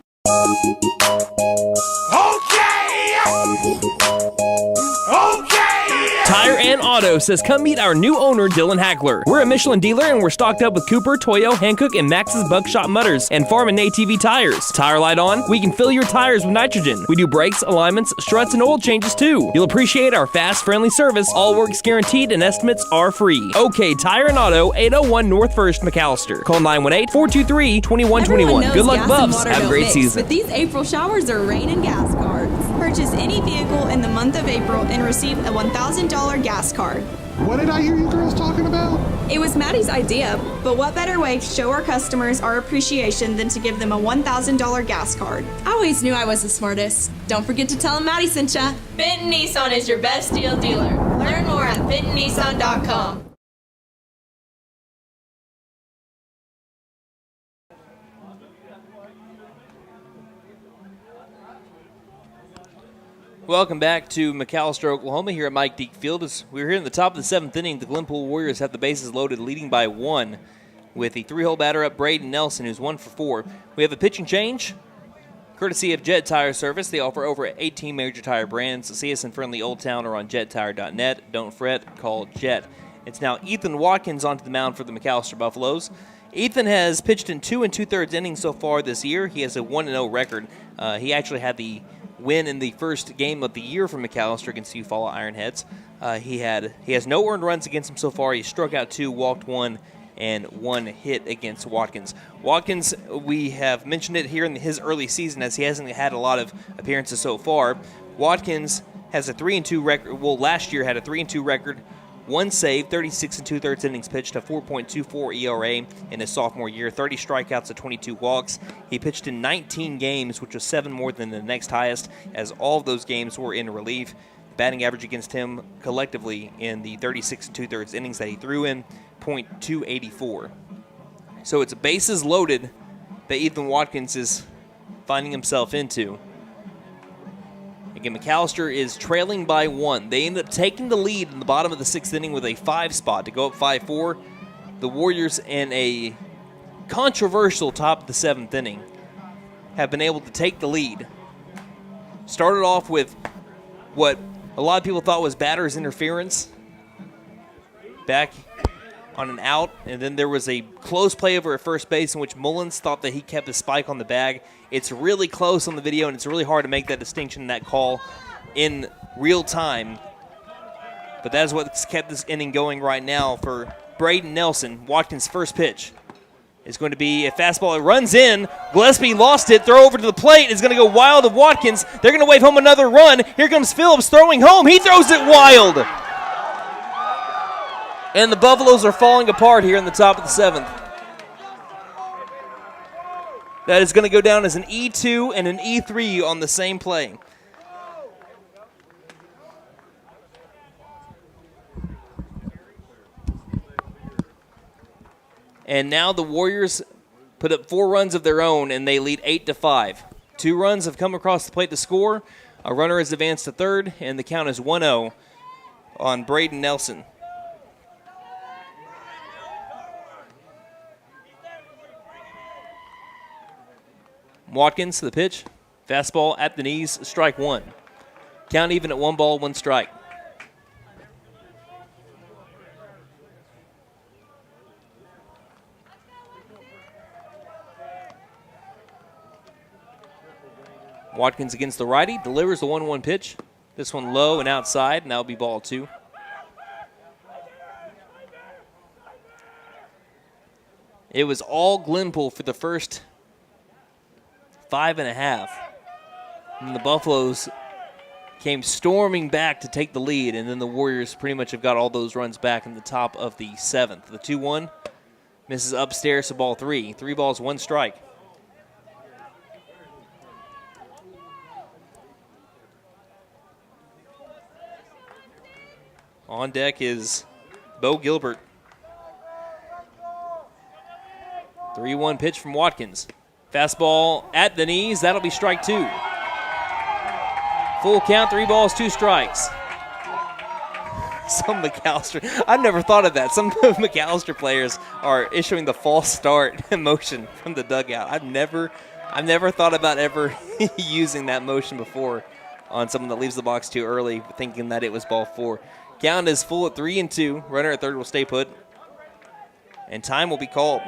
Tire and Auto says come meet our new owner, Dylan Hackler. We're a Michelin dealer and we're stocked up with Cooper, Toyo, Hankook, and Max's Buckshot Mutters and Farm and ATV tires. Tire light on, we can fill your tires with nitrogen. We do brakes, alignments, struts, and oil changes too. You'll appreciate our fast, friendly service. All work's guaranteed and estimates are free. OK Tire and Auto, 801 North 1st, McAlester. Call 918-423-2121. Good luck, Buffs. Have a great season. But these April showers are rain and gas cards. Purchase any vehicle in the month of April and receive a $1,000 gas card. What did I hear you girls talking about? It was Maddie's idea, but what better way to show our customers our appreciation than to give them a $1,000 gas card? I always knew I was the smartest. Don't forget to tell them Maddie sent ya. Benton Nissan is your best deal dealer. Learn more at bentonnissan.com. Welcome back to McAlester, Oklahoma, here at Mike Deak Field. As we're here in the top of the 7th inning, the Glenpool Warriors have the bases loaded, leading by 1 with the 3-hole batter up, Braden Nelson, who's 1 for 4. We have a pitching change. Courtesy of Jet Tire Service, they offer over 18 major tire brands. See us in friendly Old Town or on jettire.net. Don't fret, call Jet. It's now Ethan Watkins onto the mound for the McAlester Buffaloes. Ethan has pitched in 2 2/3 innings so far this year. He has a 1-0 record. He actually had the win in the first game of the year for McAlester against Eufaula Ironheads. He has no earned runs against him so far. He struck out 2, walked 1, and 1 hit against Watkins. Watkins, we have mentioned it here in his early season as he hasn't had a lot of appearances so far. Watkins has a 3-2 record. Well, last year had a 3-2 record, 1 save, 36 2/3 innings pitched, a 4.24 ERA in his sophomore year, 30 strikeouts and 22 walks. He pitched in 19 games, which was 7 more than the next highest, as all of those games were in relief. Batting average against him collectively in the 36 2/3 innings that he threw in, .284. So it's bases loaded that Ethan Watkins is finding himself into. Again, McAlester is trailing by 1. They end up taking the lead in the bottom of the 6th inning with a 5 spot to go up 5-4. The Warriors, in a controversial top of the 7th inning, have been able to take the lead. Started off with what a lot of people thought was batter's interference back on an out, and then there was a close play over at first base in which Mullins thought that he kept his spike on the bag. It's really close on the video, and it's really hard to make that distinction, that call, in real time. But that is what's kept this inning going right now for Braden Nelson. Watkins' first pitch is going to be a fastball. It runs in. Gillespie lost it. Throw over to the plate. It's going to go wild of Watkins. They're going to wave home another run. Here comes Phillips throwing home. He throws it wild. And the Buffaloes are falling apart here in the top of the 7th. That is going to go down as an E2 and an E3 on the same play. And now the Warriors put up 4 runs of their own, and they lead 8-5. 2 runs have come across the plate to score. A runner has advanced to third, and the count is 1-0 on Braden Nelson. Watkins to the pitch. Fastball at the knees, strike 1. Count even at 1 ball, 1 strike. Watkins against the righty, delivers the 1-1 pitch. This one low and outside, and that'll be ball 2. It was all Glenpool for the first 5.5. And the Buffaloes came storming back to take the lead, and then the Warriors pretty much have got all those runs back in the top of the 7th. The 2-1 misses upstairs to ball 3. 3 balls, 1 strike. On deck is Bo Gilbert. 3-1 pitch from Watkins. Fastball at the knees. That'll be strike 2. Full count, 3 balls, 2 strikes. Some McAlester, I've never thought of that. Some McAlester players are issuing the false start motion from the dugout. I've never thought about ever using that motion before on someone that leaves the box too early, thinking that it was ball 4. Count is full at 3-2. Runner at third will stay put, and time will be called.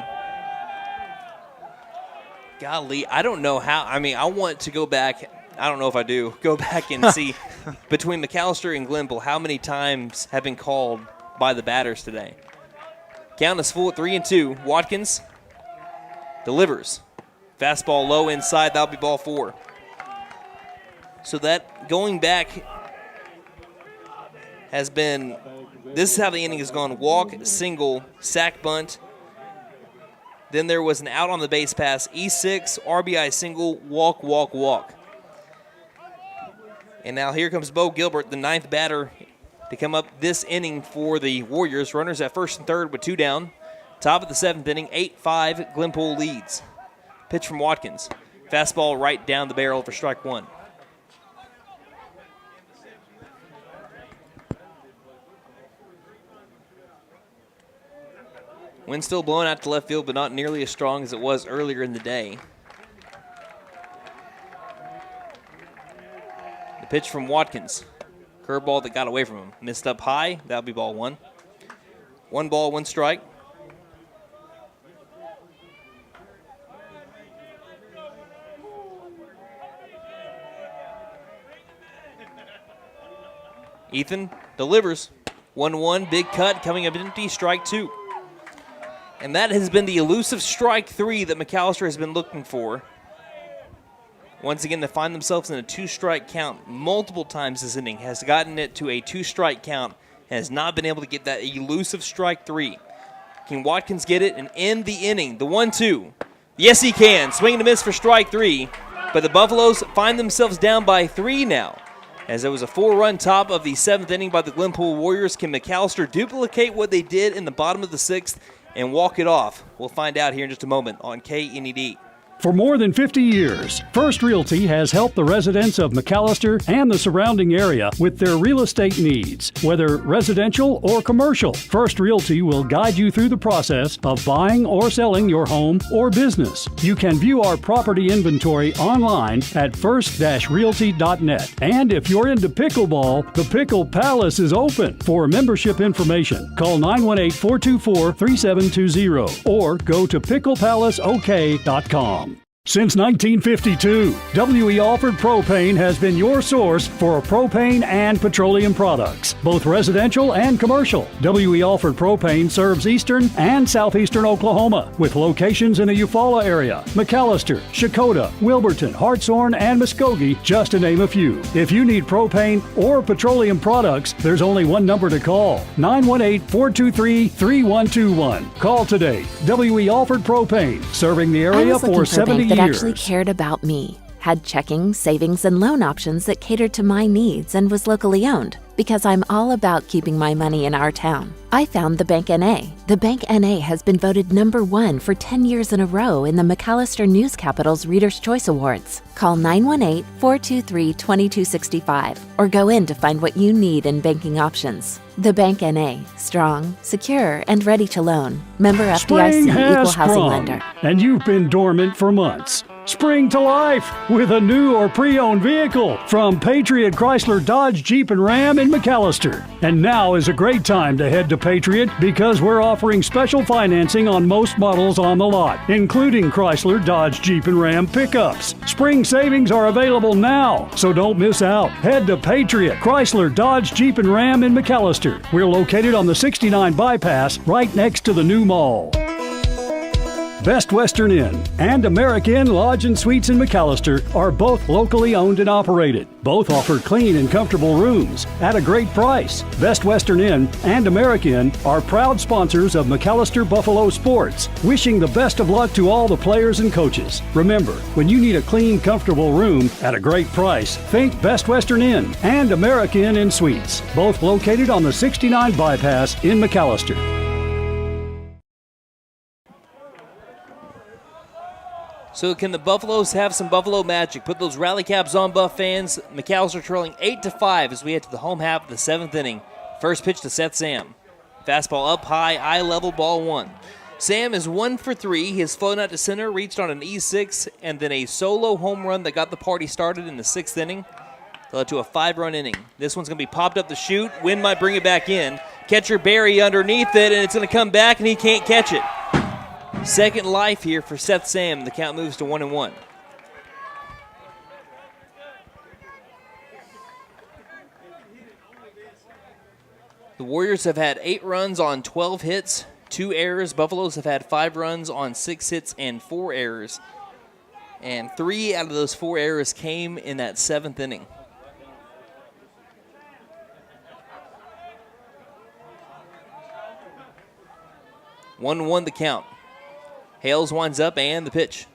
Golly, I don't know how. I mean, I want to go back. I don't know if I do. Go back and see between McAlester and Glenpool how many times have been called by the batters today. Count is full at 3-2. Watkins delivers. Fastball low inside. That'll be ball 4. So that going back has been, this is how the inning has gone. Walk, single, sack bunt. Then there was an out on the base pass, E6, RBI single, walk, walk, walk. And now here comes Bo Gilbert, the 9th batter to come up this inning for the Warriors. Runners at first and third with 2 down. Top of the 7th inning, 8-5, Glenpool leads. Pitch from Watkins. Fastball right down the barrel for strike 1. Wind still blowing out to left field, but not nearly as strong as it was earlier in the day. The pitch from Watkins. Curveball that got away from him. Missed up high. That'll be ball one. 1 ball, 1 strike. Ethan delivers. 1-1, big cut, coming up empty, strike 2. And that has been the elusive strike 3 that McAlester has been looking for. Once again, they find themselves in a 2-strike count multiple times this inning, has gotten it to a 2-strike count, and has not been able to get that elusive strike 3. Can Watkins get it and end the inning? The 1-2. Yes, he can. Swing and a miss for strike 3, but the Buffaloes find themselves down by 3 now. As there was a 4-run top of the 7th inning by the Glenpool Warriors, can McAlester duplicate what they did in the bottom of the 6th and walk it off? We'll find out here in just a moment on KNED. For more than 50 years, First Realty has helped the residents of McAlester and the surrounding area with their real estate needs, whether residential or commercial. First Realty will guide you through the process of buying or selling your home or business. You can view our property inventory online at first-realty.net. And if you're into pickleball, the Pickle Palace is open. For membership information, call 918-424-3720 or go to picklepalaceok.com. Since 1952, W.E. Alford Propane has been your source for propane and petroleum products, both residential and commercial. W.E. Alford Propane serves eastern and southeastern Oklahoma, with locations in the Eufaula area, McAlester, Shakota, Wilburton, Hartshorn, and Muskogee, just to name a few. If you need propane or petroleum products, there's only one number to call, 918-423-3121. Call today. W.E. Alford Propane, serving the area for 70 years. That actually cared about me, had checking, savings, and loan options that catered to my needs, and was locally owned. Because I'm all about keeping my money in our town, I found the Bank NA. The Bank NA has been voted #1 for 10 years in a row in the McAlester News Capital's Reader's Choice Awards. Call 918-423-2265 or go in to find what you need in banking options. The Bank NA, strong, secure, and ready to loan. Member FDIC, Equal Housing Lender. And you've been dormant for months. Spring to life with a new or pre-owned vehicle from Patriot Chrysler Dodge Jeep and Ram in McAlester. And now is a great time to head to Patriot because we're offering special financing on most models on the lot, including Chrysler Dodge Jeep and Ram pickups. Spring savings are available now, so don't miss out. Head to Patriot Chrysler Dodge Jeep and Ram in McAlester. We're located on the 69 bypass right next to the new mall. Best Western Inn and American Inn Lodge and Suites in McAlester are both locally owned and operated. Both offer clean and comfortable rooms at a great price. Best Western Inn and American Inn are proud sponsors of McAlester Buffalo Sports, wishing the best of luck to all the players and coaches. Remember, when you need a clean, comfortable room at a great price, think Best Western Inn and American Inn and Suites, both located on the 69 bypass in McAlester. So can the Buffaloes have some Buffalo magic? Put those rally caps on, Buff fans. McAlester trailing 8-5 as we head to the home half of the 7th inning. First pitch to Seth Sam. Fastball up high, eye level, ball 1. Sam is 1 for 3. He has flown out to center, reached on an E6, and then a solo home run that got the party started in the 6th inning. That led to a 5-run inning. This one's going to be popped up the chute. Wind might bring it back in. Catcher Barry underneath it, and it's going to come back, and he can't catch it. Second life here for Seth Sam. The count moves to 1-1. The Warriors have had 8 runs on 12 hits, 2 errors. Buffaloes have had 5 runs on 6 hits and 4 errors. And 3 out of those 4 errors came in that 7th inning. One the count. Hales winds up and the pitch.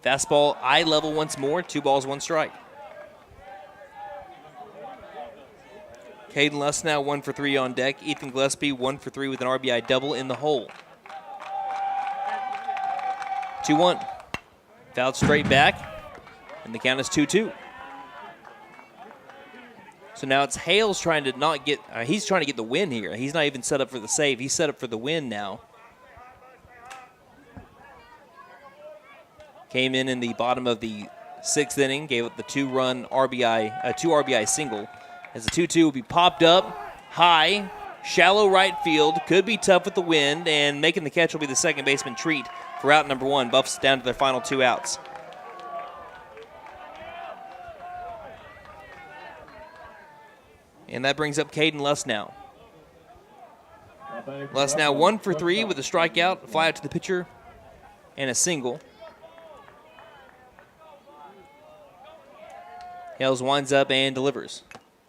Fastball eye level once more. 2 balls, 1 strike. Caden Luss now 1 for 3 on deck. Ethan Gillespie 1 for 3 with an RBI double in the hole. 2-1. Fouled straight back, and the count is 2-2. So now it's Hales trying to not get. He's trying to get the win here. He's not even set up for the save. He's set up for the win now. Came in the bottom of the 6th inning, gave up the two RBI single. As the 2-2 will be popped up high, shallow right field. Could be tough with the wind, and making the catch will be the second baseman Treat for out number 1. Buffs down to their final 2 outs. And that brings up Caden Lusnow. Lusnow 1 for 3 with a strikeout, a fly out to the pitcher, and a single. Hales winds up and delivers.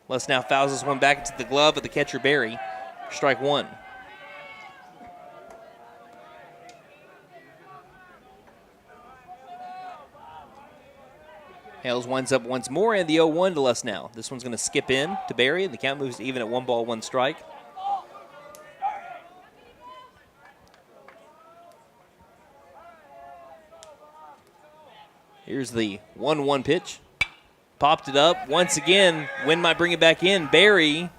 Lusnow fouls this one back into the glove of the catcher Barry. Strike 1. Hales winds up once more, and the 0-1 to Lusnow. This one's going to skip in to Barry, and the count moves even at 1 ball, 1 strike. Here's the 1-1 pitch. Popped it up. Once again, wind might bring it back in. Barry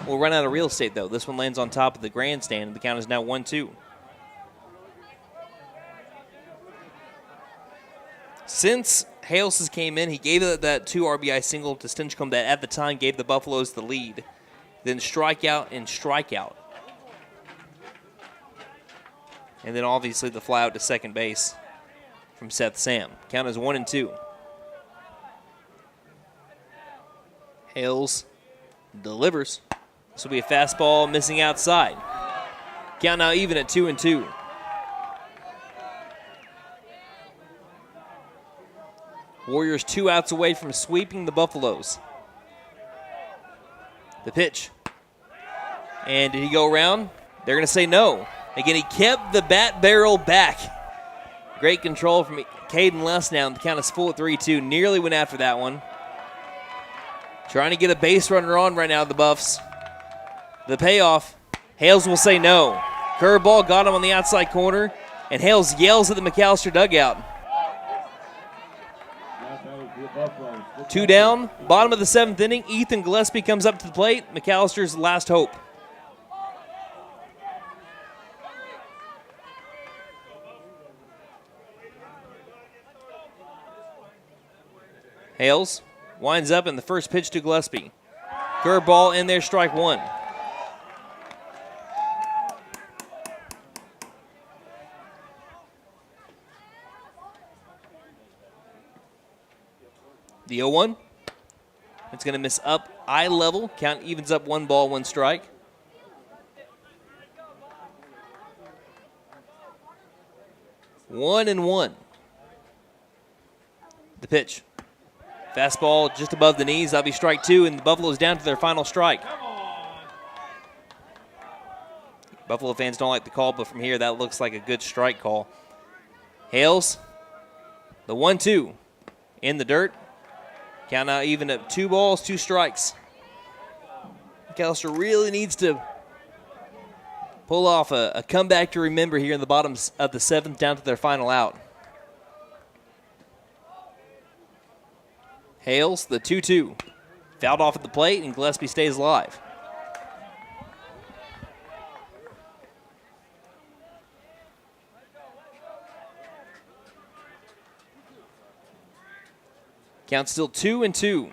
will run out of real estate, though. This one lands on top of the grandstand, and the count is now 1-2. Since Hales came in, he gave that 2 RBI single to Stinchcomb that at the time gave the Buffaloes the lead. Then strikeout and strikeout. And then obviously the fly out to second base from Seth Sam. Count is 1-2. Hales delivers. This will be a fastball missing outside. Count now even at 2-2. Warriors 2 outs away from sweeping the Buffaloes. The pitch. And did he go around? They're going to say no. Again, he kept the bat barrel back. Great control from Caden Lusnow. The count is full at 3-2. Nearly went after that one. Trying to get a base runner on right now, the Buffs. The payoff. Hales will say no. Curveball got him on the outside corner, and Hales yells at the McAlester dugout. 2 down, bottom of the 7th inning. Ethan Gillespie comes up to the plate. McAllister's last hope. Hales winds up in the first pitch to Gillespie. Curveball in there, strike 1. The 0-1. It's going to miss up eye level. Count evens up 1 ball, 1 strike. One and 1. The pitch. Fastball just above the knees. That'll be strike 2, and the Buffaloes down to their final strike. Buffalo fans don't like the call, but from here, that looks like a good strike call. Hales, the 1-2 in the dirt. Count now even at 2 balls, 2 strikes. McAlester really needs to pull off a comeback to remember here in the bottom of the 7th, down to their final out. Hales, the 2-2. Fouled off at the plate, and Gillespie stays alive. Count still 2-2.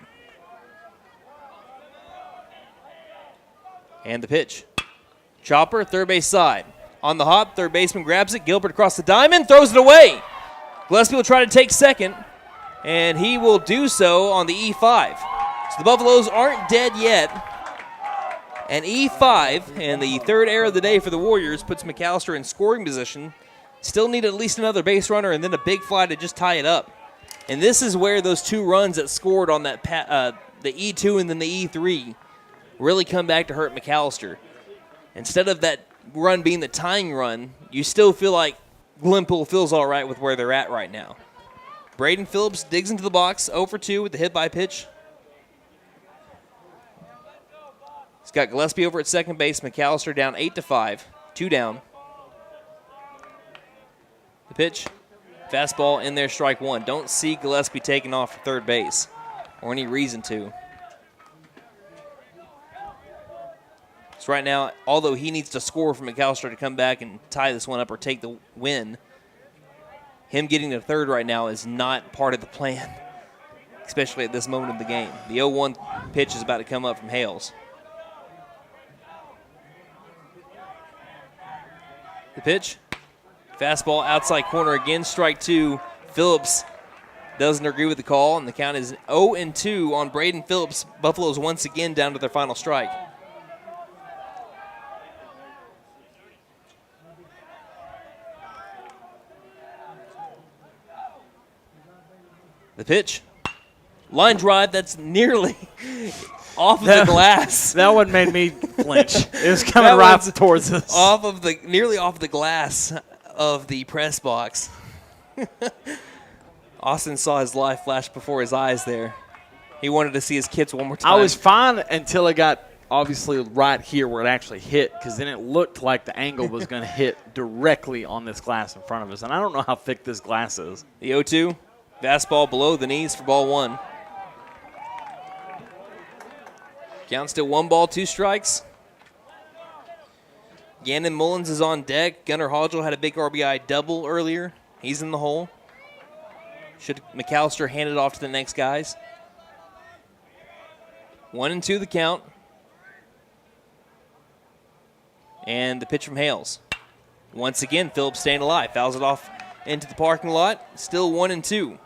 And the pitch. Chopper, third base side. On the hop, third baseman grabs it. Gilbert across the diamond, throws it away. Gillespie will try to take second, and he will do so on the E5. So the Buffaloes aren't dead yet. And E5, and the third error of the day for the Warriors, puts McAlester in scoring position. Still need at least another base runner and then a big fly to just tie it up. And this is where those 2 runs that scored on that the E2 and then the E3 really come back to hurt McAlester. Instead of that run being the tying run, you still feel like Glenpool feels all right with where they're at right now. Braden Phillips digs into the box, 0 for 2 with the hit by pitch. He's got Gillespie over at second base. McAlester down 8-5, 2 down. The pitch. Fastball in there, strike 1. Don't see Gillespie taking off for third base, or any reason to. So right now, although he needs to score for McAlester to come back and tie this one up or take the win, him getting to third right now is not part of the plan. especially at this moment of the game. The 0-1 pitch is about to come up from Hales. The pitch, fastball outside corner again, strike two. Phillips doesn't agree with the call, and the count is 0-2 on Braden Phillips. Buffalo's once again down to their final strike. The pitch, line drive that's nearly off of the glass. That one made me flinch. It was coming right towards us. Nearly off the glass of the press box. Austin saw his life flash before his eyes there. He wanted to see his kids one more time. I was fine until it got obviously right here where it actually hit, because then it looked like the angle was going to hit directly on this glass in front of us. And I don't know how thick this glass is. The 0-2, fastball below the knees for ball one. Count still 1 ball, 2 strikes. Gannon Mullins is on deck. Gunnar Hodgel had a big RBI double earlier. He's in the hole. Should McAlester hand it off to the next guys? 1-2 the count. And the pitch from Hales. Once again, Phillips staying alive. Fouls it off into the parking lot. Still 1-2.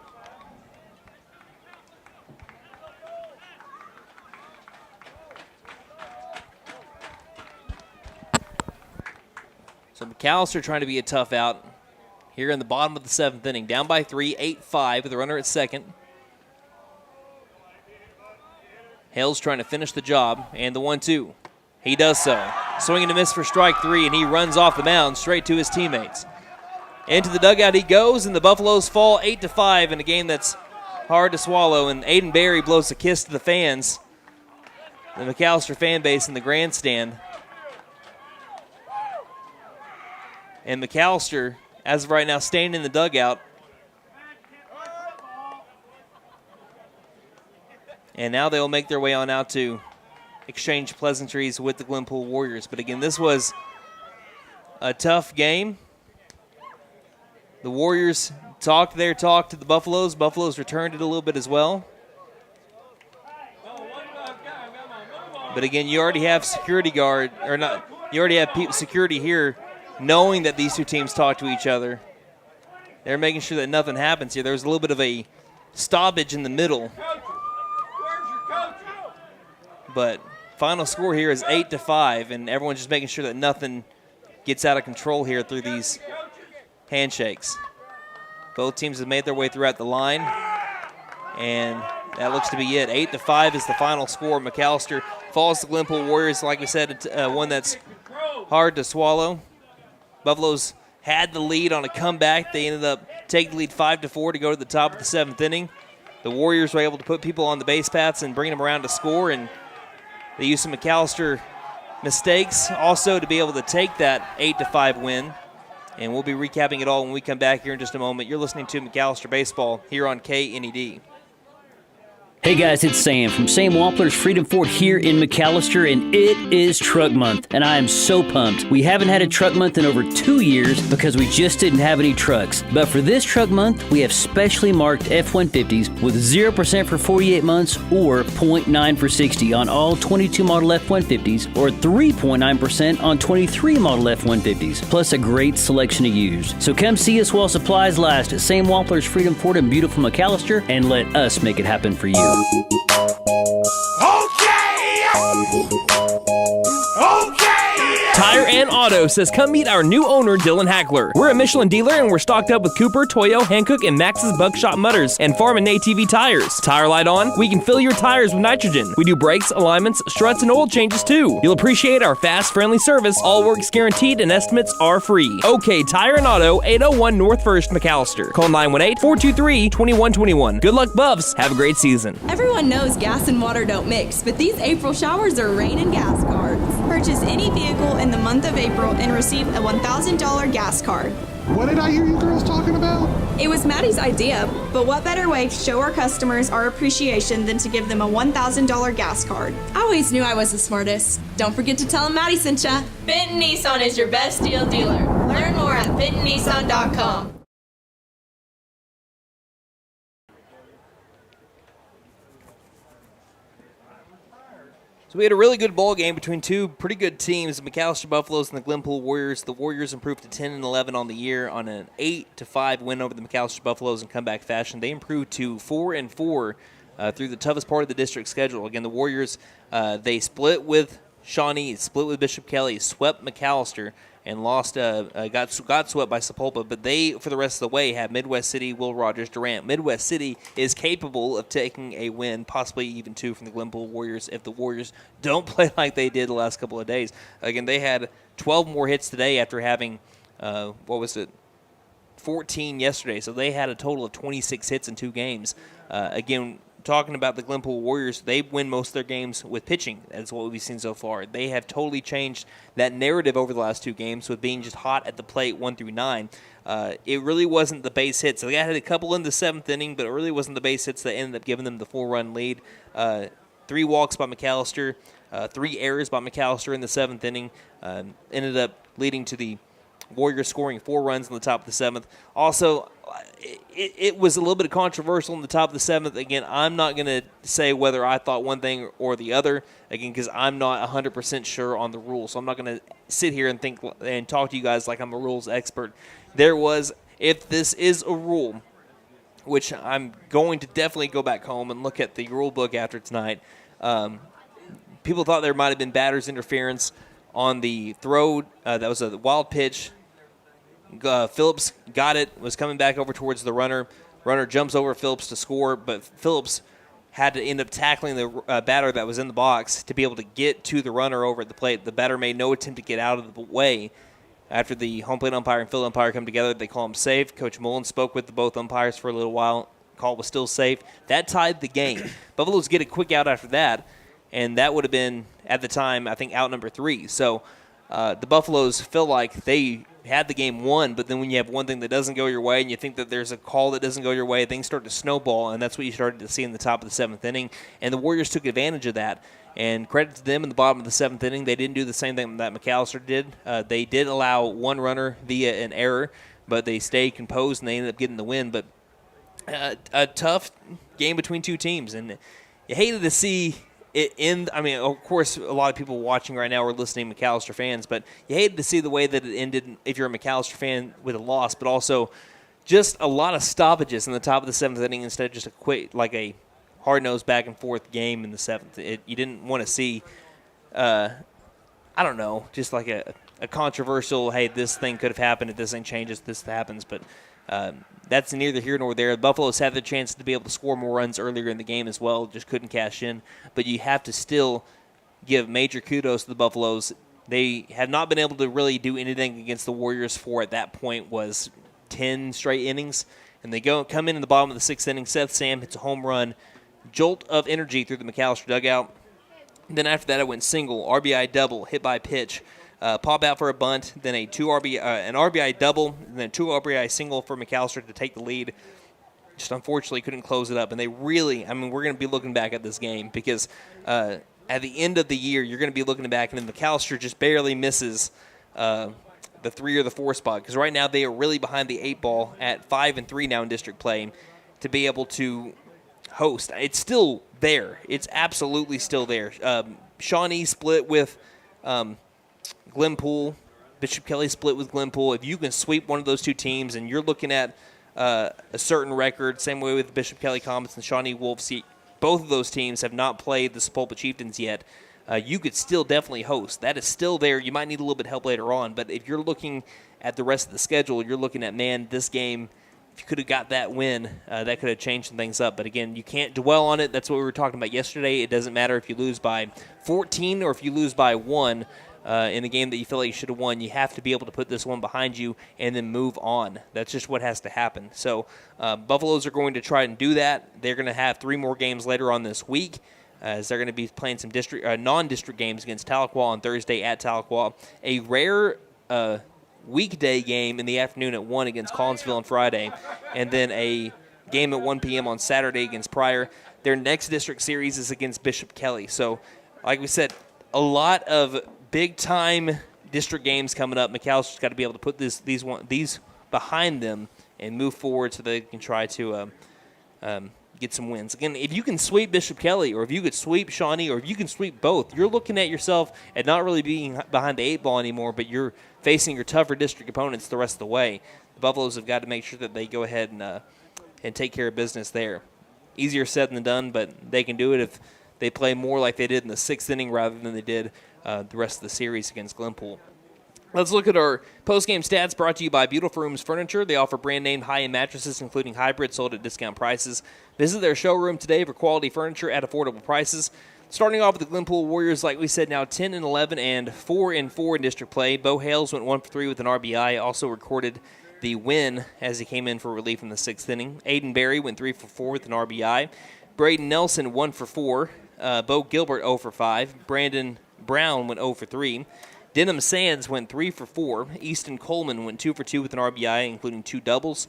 So McAlester trying to be a tough out here in the bottom of the 7th inning. Down by 3, 8-5 with a runner at second. Hales trying to finish the job, and the 1-2. He does so. Swing and a miss for strike 3, and he runs off the mound straight to his teammates. Into the dugout he goes, and the Buffaloes fall 8-5 in a game that's hard to swallow, and Aiden Berry blows a kiss to the fans, the McAlester fan base in the grandstand. And McAlester, as of right now, staying in the dugout. And now they'll make their way on out to exchange pleasantries with the Glenpool Warriors. But again, this was a tough game. The Warriors talked their talk to the Buffaloes. Buffaloes returned it a little bit as well. But again, you already have security guard, or not, you already have security here knowing that these two teams talk to each other. They're making sure that nothing happens here. There was a little bit of a stoppage in the middle. But final score here is 8-5, and everyone's just making sure that nothing gets out of control here through these handshakes. Both teams have made their way throughout the line, and that looks to be it. 8-5 is the final score. McAlester falls to Glenpool Warriors. Like we said, one that's hard to swallow. Buffaloes had the lead on a comeback. They ended up taking the lead 5-4 to go to the top of the 7th inning. The Warriors were able to put people on the base paths and bring them around to score, and they used some McAlester mistakes also to be able to take that 8-5 win. And we'll be recapping it all when we come back here in just a moment. You're listening to McAlester Baseball here on KNED. Hey guys, it's Sam from Sam Wampler's Freedom Ford here in McAlester, and it is Truck Month, and I am so pumped. We haven't had a Truck Month in over 2 years because we just didn't have any trucks. But for this Truck Month, we have specially marked F-150s with 0% for 48 months or 0.9 for 60 on all 22 model F-150s or 3.9% on 23 model F-150s, plus a great selection of used. So come see us while supplies last at Sam Wampler's Freedom Ford in beautiful McAlester, and let us make it happen for you. Tire and Auto says come meet our new owner, Dylan Hackler. We're a Michelin dealer and we're stocked up with Cooper, Toyo, Hankook, and Max's Buckshot Mutters and Farm and ATV tires. Tire light on, we can fill your tires with nitrogen. We do brakes, alignments, struts, and oil changes too. You'll appreciate our fast, friendly service. All work's guaranteed and estimates are free. OK Tire and Auto, 801 North 1st, McAlester. Call 918-423-2121. Good luck, Buffs. Have a great season. Everyone knows gas and water don't mix, but these April showers are rain and gas cards. Purchase any vehicle in the month of April and receive a $1,000 gas card. What did I hear you girls talking about? It was Maddie's idea, but what better way to show our customers our appreciation than to give them a $1,000 gas card? I always knew I was the smartest. Don't forget to tell them Maddie sent ya. Benton Nissan is your best deal dealer. Learn more at bentonnissan.com. So we had a really good ball game between two pretty good teams, the McAlester Buffaloes and the Glenpool Warriors. The Warriors improved to 10-11 on the year on an 8-5 win over the McAlester Buffaloes in comeback fashion. They improved to 4-4 through the toughest part of the district schedule. Again, the Warriors, they split with Shawnee, split with Bishop Kelly, swept McAlester, and lost. Got swept by Sepulpa, but they, for the rest of the way, have Midwest City, Will Rogers, Durant. Midwest City is capable of taking a win, possibly even two, from the Glenpool Warriors if the Warriors don't play like they did the last couple of days. Again, they had 12 more hits today after having, 14 yesterday, so they had a total of 26 hits in 2 games. Again, talking about the Glenpool Warriors, they win most of their games with pitching. That's what we've seen so far. They have totally changed that narrative over the last 2 games with being just hot at the plate 1 through 9. It really wasn't the base hits. They had a couple in the 7th inning, but it really wasn't the base hits that ended up giving them the 4-run lead. 3 walks by McAlester, 3 errors by McAlester in the 7th inning, ended up leading to the Warriors scoring 4 runs in the top of the 7th. Also, it was a little bit controversial in the top of the 7th. Again, I'm not going to say whether I thought one thing or the other, again, because I'm not 100% sure on the rules. So I'm not going to sit here and think and talk to you guys like I'm a rules expert. There was, if this is a rule, which I'm going to definitely go back home and look at the rule book after tonight, people thought there might have been batter's interference on the throw. That was a wild pitch. Phillips got it, was coming back over towards the runner. Runner jumps over Phillips to score, but Phillips had to end up tackling the batter that was in the box to be able to get to the runner over at the plate. The batter made no attempt to get out of the way. After the home plate umpire and field umpire come together, they call him safe. Coach Mullen spoke with both umpires for a little while. Call was still safe. That tied the game. Buffaloes get a quick out after that, and that would have been, at the time, I think, out number 3. So the Buffaloes feel like they had the game won, but then when you have one thing that doesn't go your way and you think that there's a call that doesn't go your way, things start to snowball, and that's what you started to see in the top of the 7th inning. And the Warriors took advantage of that. And credit to them in the bottom of the 7th inning. They didn't do the same thing that McAlester did. They did allow 1 runner via an error, but they stayed composed and they ended up getting the win. But a tough game between 2 teams, and you hated to see it end. I mean, of course, a lot of people watching right now are listening McAlester fans, but you hated to see the way that it ended if you're a McAlester fan with a loss, but also just a lot of stoppages in the top of the 7th inning instead of just a quick, like a hard-nosed back-and-forth game in the 7th. You didn't want to see, I don't know, just like a controversial, hey, this thing could have happened if this thing changes, this happens, but that's neither here nor there. The Buffaloes had the chance to be able to score more runs earlier in the game as well, just couldn't cash in. But you have to still give major kudos to the Buffaloes. They have not been able to really do anything against the Warriors for, at that point, was 10 straight innings. And they come in the bottom of the 6th inning. Seth Sam hits a home run, jolt of energy through the McAlester dugout. And then after that, it went single, RBI double, hit by pitch. Pop out for a bunt, then an RBI double, and then a 2 RBI single for McAlester to take the lead. Just unfortunately couldn't close it up. And they really, I mean, we're going to be looking back at this game because at the end of the year, you're going to be looking back, and then McAlester just barely misses the 3 or the 4 spot, because right now they are really behind the 8 ball at 5-3 now in district play to be able to host. It's still there. It's absolutely still there. Shawnee split with Glenpool. Bishop Kelly split with Glenpool. If you can sweep one of those 2 teams and you're looking at a certain record, same way with Bishop Kelly Comets and Shawnee Wolves, both of those teams have not played the Sepulpa Chieftains yet. You could still definitely host. That is still there. You might need a little bit of help later on, but if you're looking at the rest of the schedule, you're looking at, man, this game, if you could have got that win, that could have changed some things up. But again, you can't dwell on it. That's what we were talking about yesterday. It doesn't matter if you lose by 14 or if you lose by 1 in a game that you feel like you should have won. You have to be able to put this one behind you and then move on. That's just what has to happen. So Buffaloes are going to try and do that. They're going to have 3 more games later on this week, as they're going to be playing some non-district games against Tahlequah on Thursday at Tahlequah. A rare weekday game in the afternoon at 1 against Collinsville on Friday, and then a game at 1 p.m. on Saturday against Pryor. Their next district series is against Bishop Kelly. So, like we said, a lot of big-time district games coming up. McAlster's got to be able to put these behind them and move forward so they can try to get some wins. Again, if you can sweep Bishop Kelly, or if you could sweep Shawnee, or if you can sweep both, you're looking at yourself at not really being behind the 8 ball anymore, but you're facing your tougher district opponents the rest of the way. The Buffaloes have got to make sure that they go ahead and take care of business there. Easier said than done, but they can do it if they play more like they did in the 6th inning rather than they did the rest of the series against Glenpool. Let's look at our post-game stats brought to you by Beautiful Rooms Furniture. They offer brand-name high-end mattresses, including hybrid, sold at discount prices. Visit their showroom today for quality furniture at affordable prices. Starting off with the Glenpool Warriors, like we said, now 10-11 and 4-4 in district play. Bo Hales went 1 for 3 with an RBI, also recorded the win as he came in for relief in the 6th inning. Aiden Berry went 3 for 4 with an RBI. Braden Nelson 1 for 4. Bo Gilbert 0 for 5. Brandon Brown went 0 for 3. Denham Sands went 3 for 4. Easton Coleman went 2 for 2 with an RBI, including 2 doubles.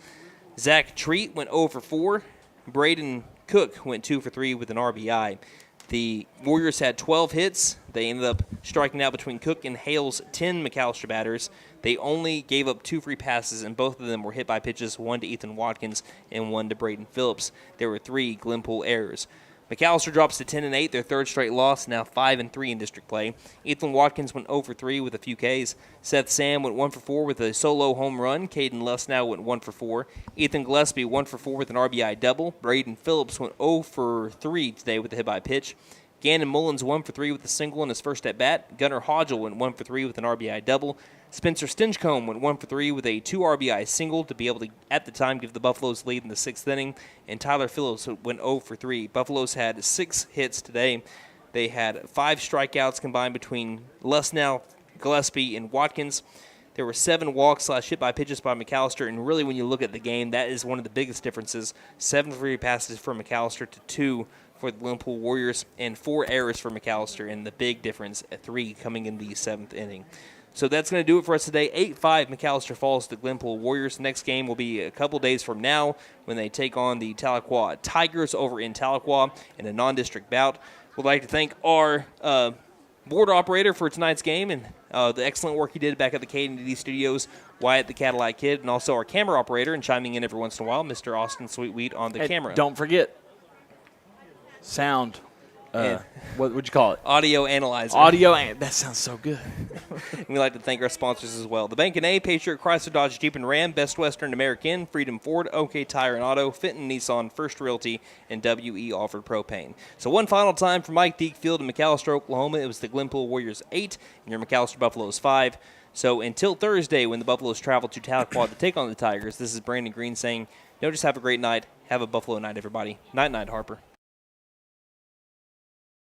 Zach Treat went 0 for 4. Braden Cook went 2 for 3 with an RBI. The Warriors had 12 hits. They ended up striking out between Cook and Hale's 10 McAlester batters. They only gave up 2 free passes, and both of them were hit by pitches, 1 to Ethan Watkins and 1 to Braden Phillips. There were 3 Glenpool errors. McAlester drops to 10-8, their 3rd straight loss, now 5-3 in district play. Ethan Watkins went 0 for 3 with a few Ks. Seth Sam went 1 for 4 with a solo home run. Caden Lesnow went 1 for 4. Ethan Gillespie 1 for 4 with an RBI double. Braden Phillips went 0 for 3 today with a hit by pitch. Gannon Mullins 1 for 3 with a single in his first at-bat. Gunnar Hodgel went 1 for 3 with an RBI double. Spencer Stinchcomb went 1 for 3 with a 2 RBI single to be able to, at the time, give the Buffaloes lead in the 6th inning. And Tyler Phillips went 0 for 3. Buffaloes had 6 hits today. They had 5 strikeouts combined between Lesnow, Gillespie, and Watkins. There were 7 walks / hit by pitches by McAlester, and really when you look at the game, that is one of the biggest differences. 7 free passes for McAlester to 2 for the Glenpool Warriors, and 4 errors for McAlester, and the big difference at 3 coming in the 7th inning. So that's going to do it for us today. 8-5 McAlester falls to the Glenpool Warriors. Next game will be a couple days from now when they take on the Tahlequah Tigers over in Tahlequah in a non-district bout. We'd like to thank our board operator for tonight's game and the excellent work he did back at the KD Studios, Wyatt the Cadillac Kid, and also our camera operator and chiming in every once in a while, Mr. Austin Sweetwheat on the camera. Don't forget, sound. What would you call it? Audio analyzer. That sounds so good. And we'd like to thank our sponsors as well. The Bank & A, Patriot, Chrysler, Dodge, Jeep, and Ram, Best Western American, Freedom Ford, OK Tire and Auto, Fenton Nissan, First Realty, and WE Offered Propane. So one final time for Mike Deak Field in McAlester, Oklahoma. It was the Glenpool Warriors 8 and your McAlester Buffaloes 5. So until Thursday when the Buffaloes travel to Tahlequah to take on the Tigers, this is Brandon Green saying, just have a great night. Have a Buffalo night, everybody. Night, Harper.